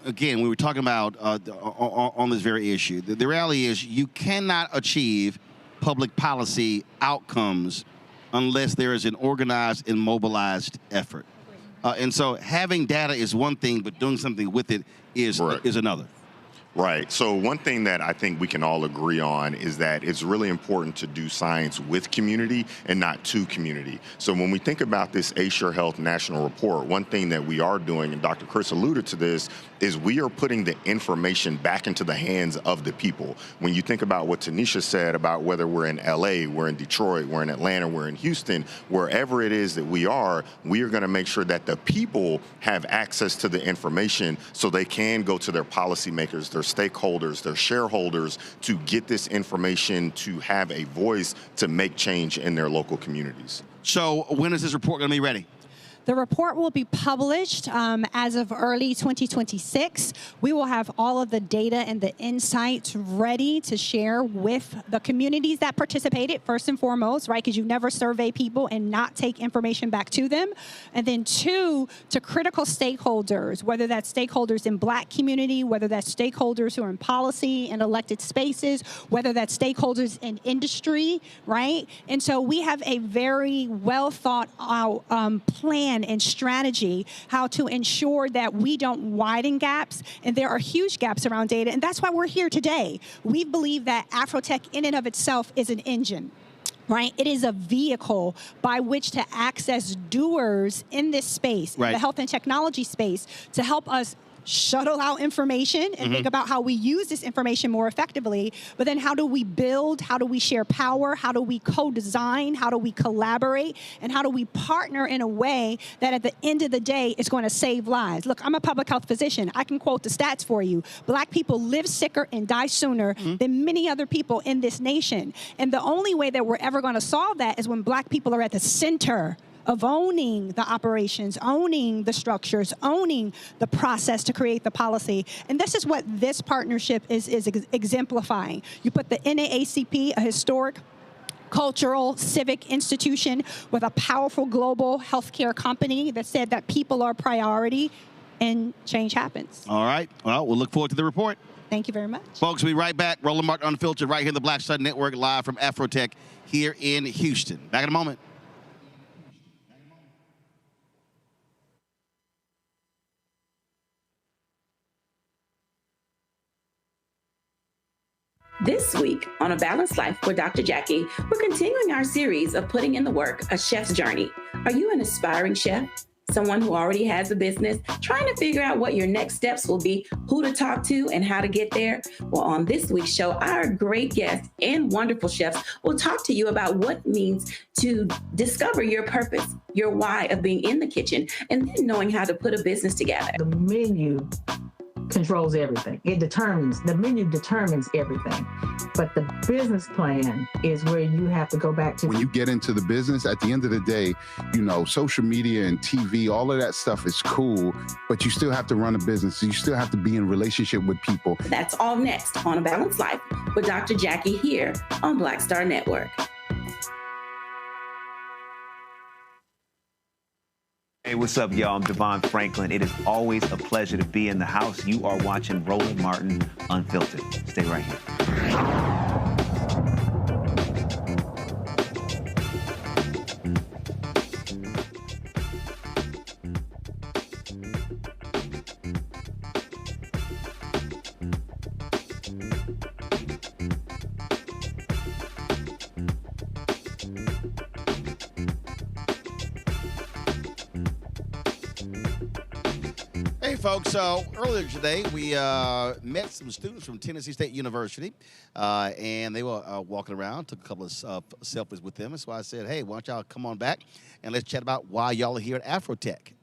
again, we were talking about on this very issue. The reality is you cannot achieve public policy outcomes unless there is an organized and mobilized effort. And so having data is one thing, but doing something with it is another. Right. So one thing that I think we can all agree on is that it's really important to do science with community and not to community. So when we think about this Ace Your Health National Report, one thing that we are doing, and Dr. Chris alluded to this, is we are putting the information back into the hands of the people. When you think about what Tanisha said about whether we're in LA, we're in Detroit, we're in Atlanta, we're in Houston, wherever it is that we are going to make sure that the people have access to the information so they can go to their policymakers, their stakeholders, their shareholders to get this information, to have a voice to make change in their local communities. So when is this report going to be ready? The report will be published as of early 2026. We will have all of the data and the insights ready to share with the communities that participated, first and foremost, right? Because you never survey people and not take information back to them. And then two, to critical stakeholders, whether that's stakeholders in Black community, whether that's stakeholders who are in policy and elected spaces, whether that's stakeholders in industry, right? And so we have a very well thought out plan and strategy how to ensure that we don't widen gaps. And there are huge gaps around data. And that's why we're here today. We believe that Afrotech in and of itself is an engine. Right? It is a vehicle by which to access doers in this space, in the health and technology space, to help us shuttle out information and think about how we use this information more effectively. But then how do we build? How do we share power? How do we co-design? How do we collaborate? And how do we partner in a way that at the end of the day is going to save lives? Look, I'm a public health physician. I can quote the stats for you. Black people live sicker and die sooner than many other people in this nation. And the only way that we're ever going to solve that is when Black people are at the center of owning the operations, owning the structures, owning the process to create the policy. And this is what this partnership is exemplifying. You put the NAACP, a historic cultural, civic institution with a powerful global healthcare company that said that people are priority, and change happens. All right. Well, we'll look forward to the report. Thank you very much. Folks, we'll be right back. Roland Martin Unfiltered right here in the Black Star Network, live from Afrotech here in Houston. Back in a moment. This week on A Balanced Life with Dr. Jackie, we're continuing our series of putting in the work, A Chef's Journey. Are you an aspiring chef? Someone who already has a business, trying to figure out what your next steps will be, who to talk to, and how to get there? Well, on this week's show, our great guests and wonderful chefs will talk to you about what it means to discover your purpose, your why of being in the kitchen, and then knowing how to put a business together. The menu controls everything. The menu determines everything. But the business plan is where you have to go back to. When you get into the business, at the end of the day, you know, social media and TV, all of that stuff is cool, but you still have to run a business. You still have to be in relationship with people. That's all next on A Balanced Life with Dr. Jackie here on Black Star Network. Hey, what's up, y'all? I'm Devon Franklin. It is always a pleasure to be in the house. You are watching Roland Martin Unfiltered. Stay right here. Folks, so earlier today we met some students from Tennessee State University, and they were walking around, took a couple of selfies with them. And so I said, hey, why don't y'all come on back and let's chat about why y'all are here at Afrotech.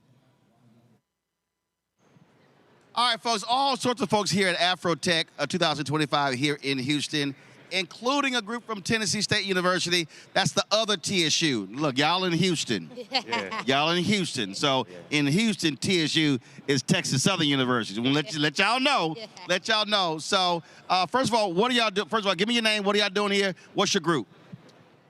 All right, folks, all sorts of folks here at Afrotech 2025 here in Houston, including a group from Tennessee State University. That's the other TSU. Look, y'all in Houston. Yeah. Y'all in Houston. So in Houston, TSU is Texas Southern University. We'll let y'all know. Let y'all know. So first of all, what are y'all doing? First of all, give me your name. What are y'all doing here? What's your group?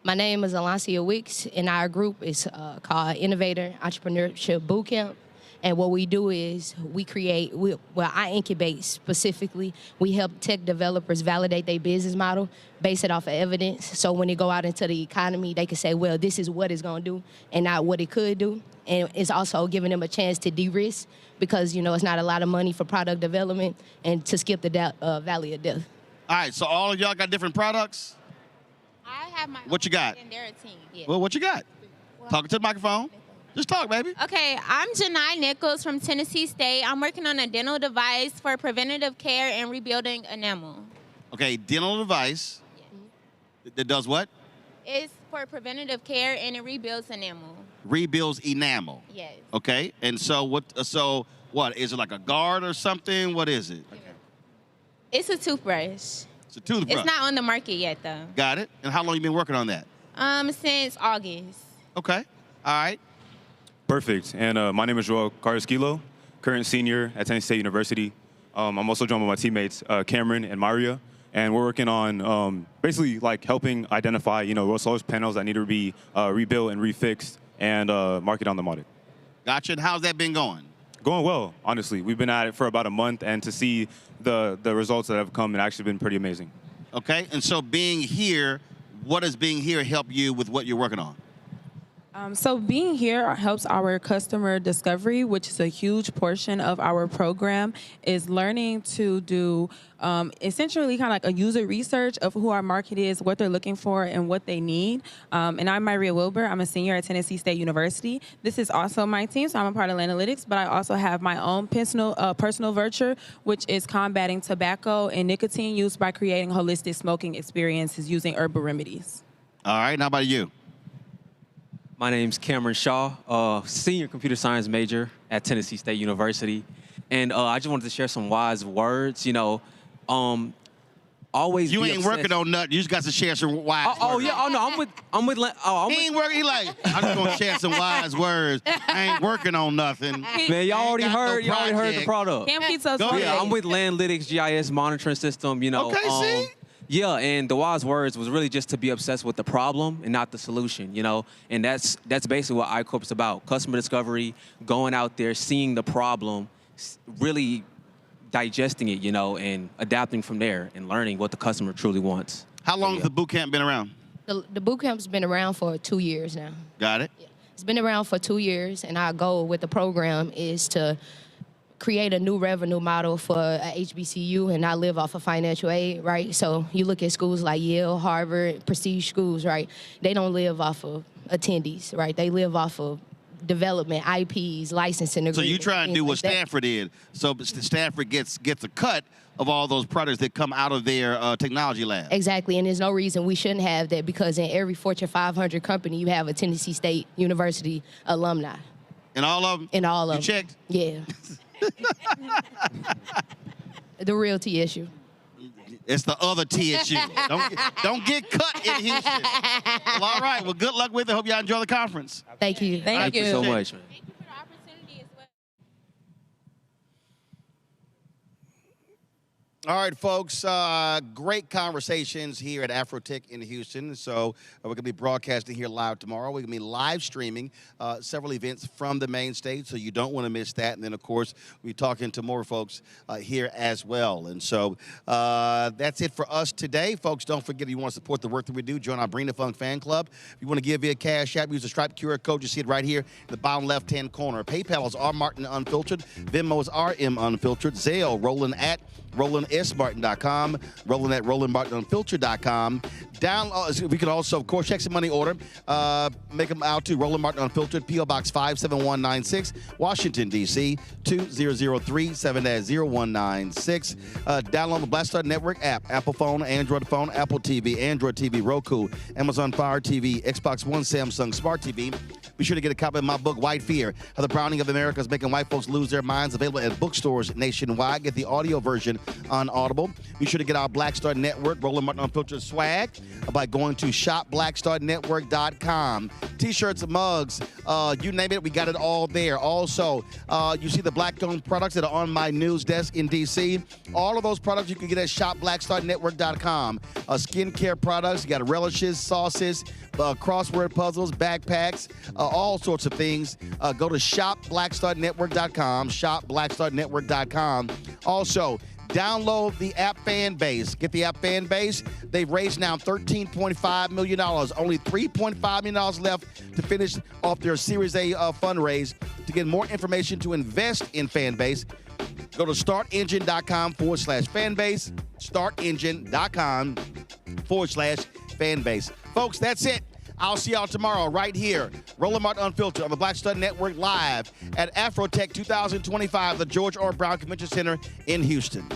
My name is Alancia Weeks, and our group is called Innovator Entrepreneurship Bootcamp. And what we do is I incubate specifically. We help tech developers validate their business model, base it off of evidence. So when they go out into the economy, they can say, well, this is what it's going to do and not what it could do. And it's also giving them a chance to de-risk because, it's not a lot of money for product development and to skip the valley of death. All right, so all of y'all got different products? I have my What you got? And they're a team. Yeah. Well, what you got? Talking to the microphone. Just talk, baby. Okay, I'm Janai Nichols from Tennessee State. I'm working on a dental device for preventative care and rebuilding enamel. Okay, dental device. That does what? It's for preventative care and it rebuilds enamel. Rebuilds enamel. Yes. Okay, and so what? So what is it, like a guard or something? What is it? Okay. It's a toothbrush. It's a toothbrush. It's not on the market yet, though. Got it. And how long you been working on that? Since August. Okay. All right. Perfect. And my name is Joel Carrasquillo, current senior at Tennessee State University. I'm also joined by my teammates, Cameron and Maria. And we're working on basically like helping identify, solar panels that need to be rebuilt and refixed and market on the market. Gotcha. And how's that been going? Going well, honestly. We've been at it for about a month, and to see the results that have come, it's actually been pretty amazing. Okay. And so being here, what does being here help you with what you're working on? So being here helps our customer discovery, which is a huge portion of our program, is learning to do essentially kind of like a user research of who our market is, what they're looking for, and what they need. And I'm Maria Wilbur. I'm a senior at Tennessee State University. This is also my team, so I'm a part of analytics, but I also have my own personal venture, which is combating tobacco and nicotine use by creating holistic smoking experiences using herbal remedies. All right. How about you? My name's Cameron Shaw, senior computer science major at Tennessee State University. And I just wanted to share some wise words, always You be ain't obsessed. working on nothing. You just got to share some wise words. Yeah, I'm with he ain't working. He like, I'm just going to share some wise words. I ain't working on nothing. Man, y'all already heard the product. Cam keeps us Yeah, I'm with Landlytics GIS monitoring system, Okay, see? Yeah, and the wise words was really just to be obsessed with the problem and not the solution, And that's basically what iCorp's about. Customer discovery, going out there, seeing the problem, really digesting it, and adapting from there and learning what the customer truly wants. How long has the boot camp been around? The boot camp's been around for 2 years now. Got it. It's been around for 2 years, and our goal with the program is to create a new revenue model for a HBCU and not live off of financial aid, right? So you look at schools like Yale, Harvard, prestige schools, right? They don't live off of attendees, right? They live off of development, IPs, licensing agreements. So you try and do what Stanford did. So Stanford gets a cut of all those products that come out of their technology lab. Exactly, and there's no reason we shouldn't have that because in every Fortune 500 company, you have a Tennessee State University alumni. In all of them? In all of them. You checked? Yeah. The real T issue. It's the other T issue. Don't get cut in Houston. Well, all right. Well, good luck with it. Hope y'all enjoy the conference. Thank you. Thank you so much, man. All right, folks, great conversations here at Afrotech in Houston. So we're going to be broadcasting here live tomorrow. We're going to be live streaming several events from the main stage, so you don't want to miss that. And then, of course, we're talking to more folks here as well. And so that's it for us today. Folks, don't forget if you want to support the work that we do, join our Bring the Funk fan club. If you want to give via Cash App, use the Stripe QR code. You see it right here in the bottom left-hand corner. PayPal is R Martin Unfiltered. Venmo is RM Unfiltered. Zelle, Roland at RolandSMartin.com, Roland at RolandMartinUnfiltered.com. We could also, of course, check some money order. Make them out to Roland Martin Unfiltered, P.O. Box 57196, Washington, D.C., 2003 7-0196. Download the Black Star Network app, Apple phone, Android phone, Apple TV, Android TV, Roku, Amazon Fire TV, Xbox One, Samsung Smart TV. Be sure to get a copy of my book, White Fear, How the Browning of America is Making White Folks Lose Their Minds, available at bookstores nationwide. Get the audio version on Audible. Be sure to get our Black Star Network, Roland Martin Unfiltered swag by going to shopblackstarnetwork.com. T-shirts, mugs, you name it, we got it all there. Also, you see the Black-owned products that are on my news desk in D.C. All of those products you can get at shopblackstarnetwork.com. Skincare products, you got relishes, sauces, crossword puzzles, backpacks, all sorts of things. Go to shopblackstarnetwork.com, shopblackstarnetwork.com. Also, download the app Fanbase. Get the app Fanbase. They've raised now $13.5 million. Only $3.5 million left to finish off their Series A fundraise. To get more information to invest in Fanbase, go to startengine.com/Fanbase, startengine.com/Fanbase. Folks, that's it. I'll see y'all tomorrow right here, Roland Martin Unfiltered on the Black Stud Network live at Afrotech 2025, the George R. Brown Convention Center in Houston.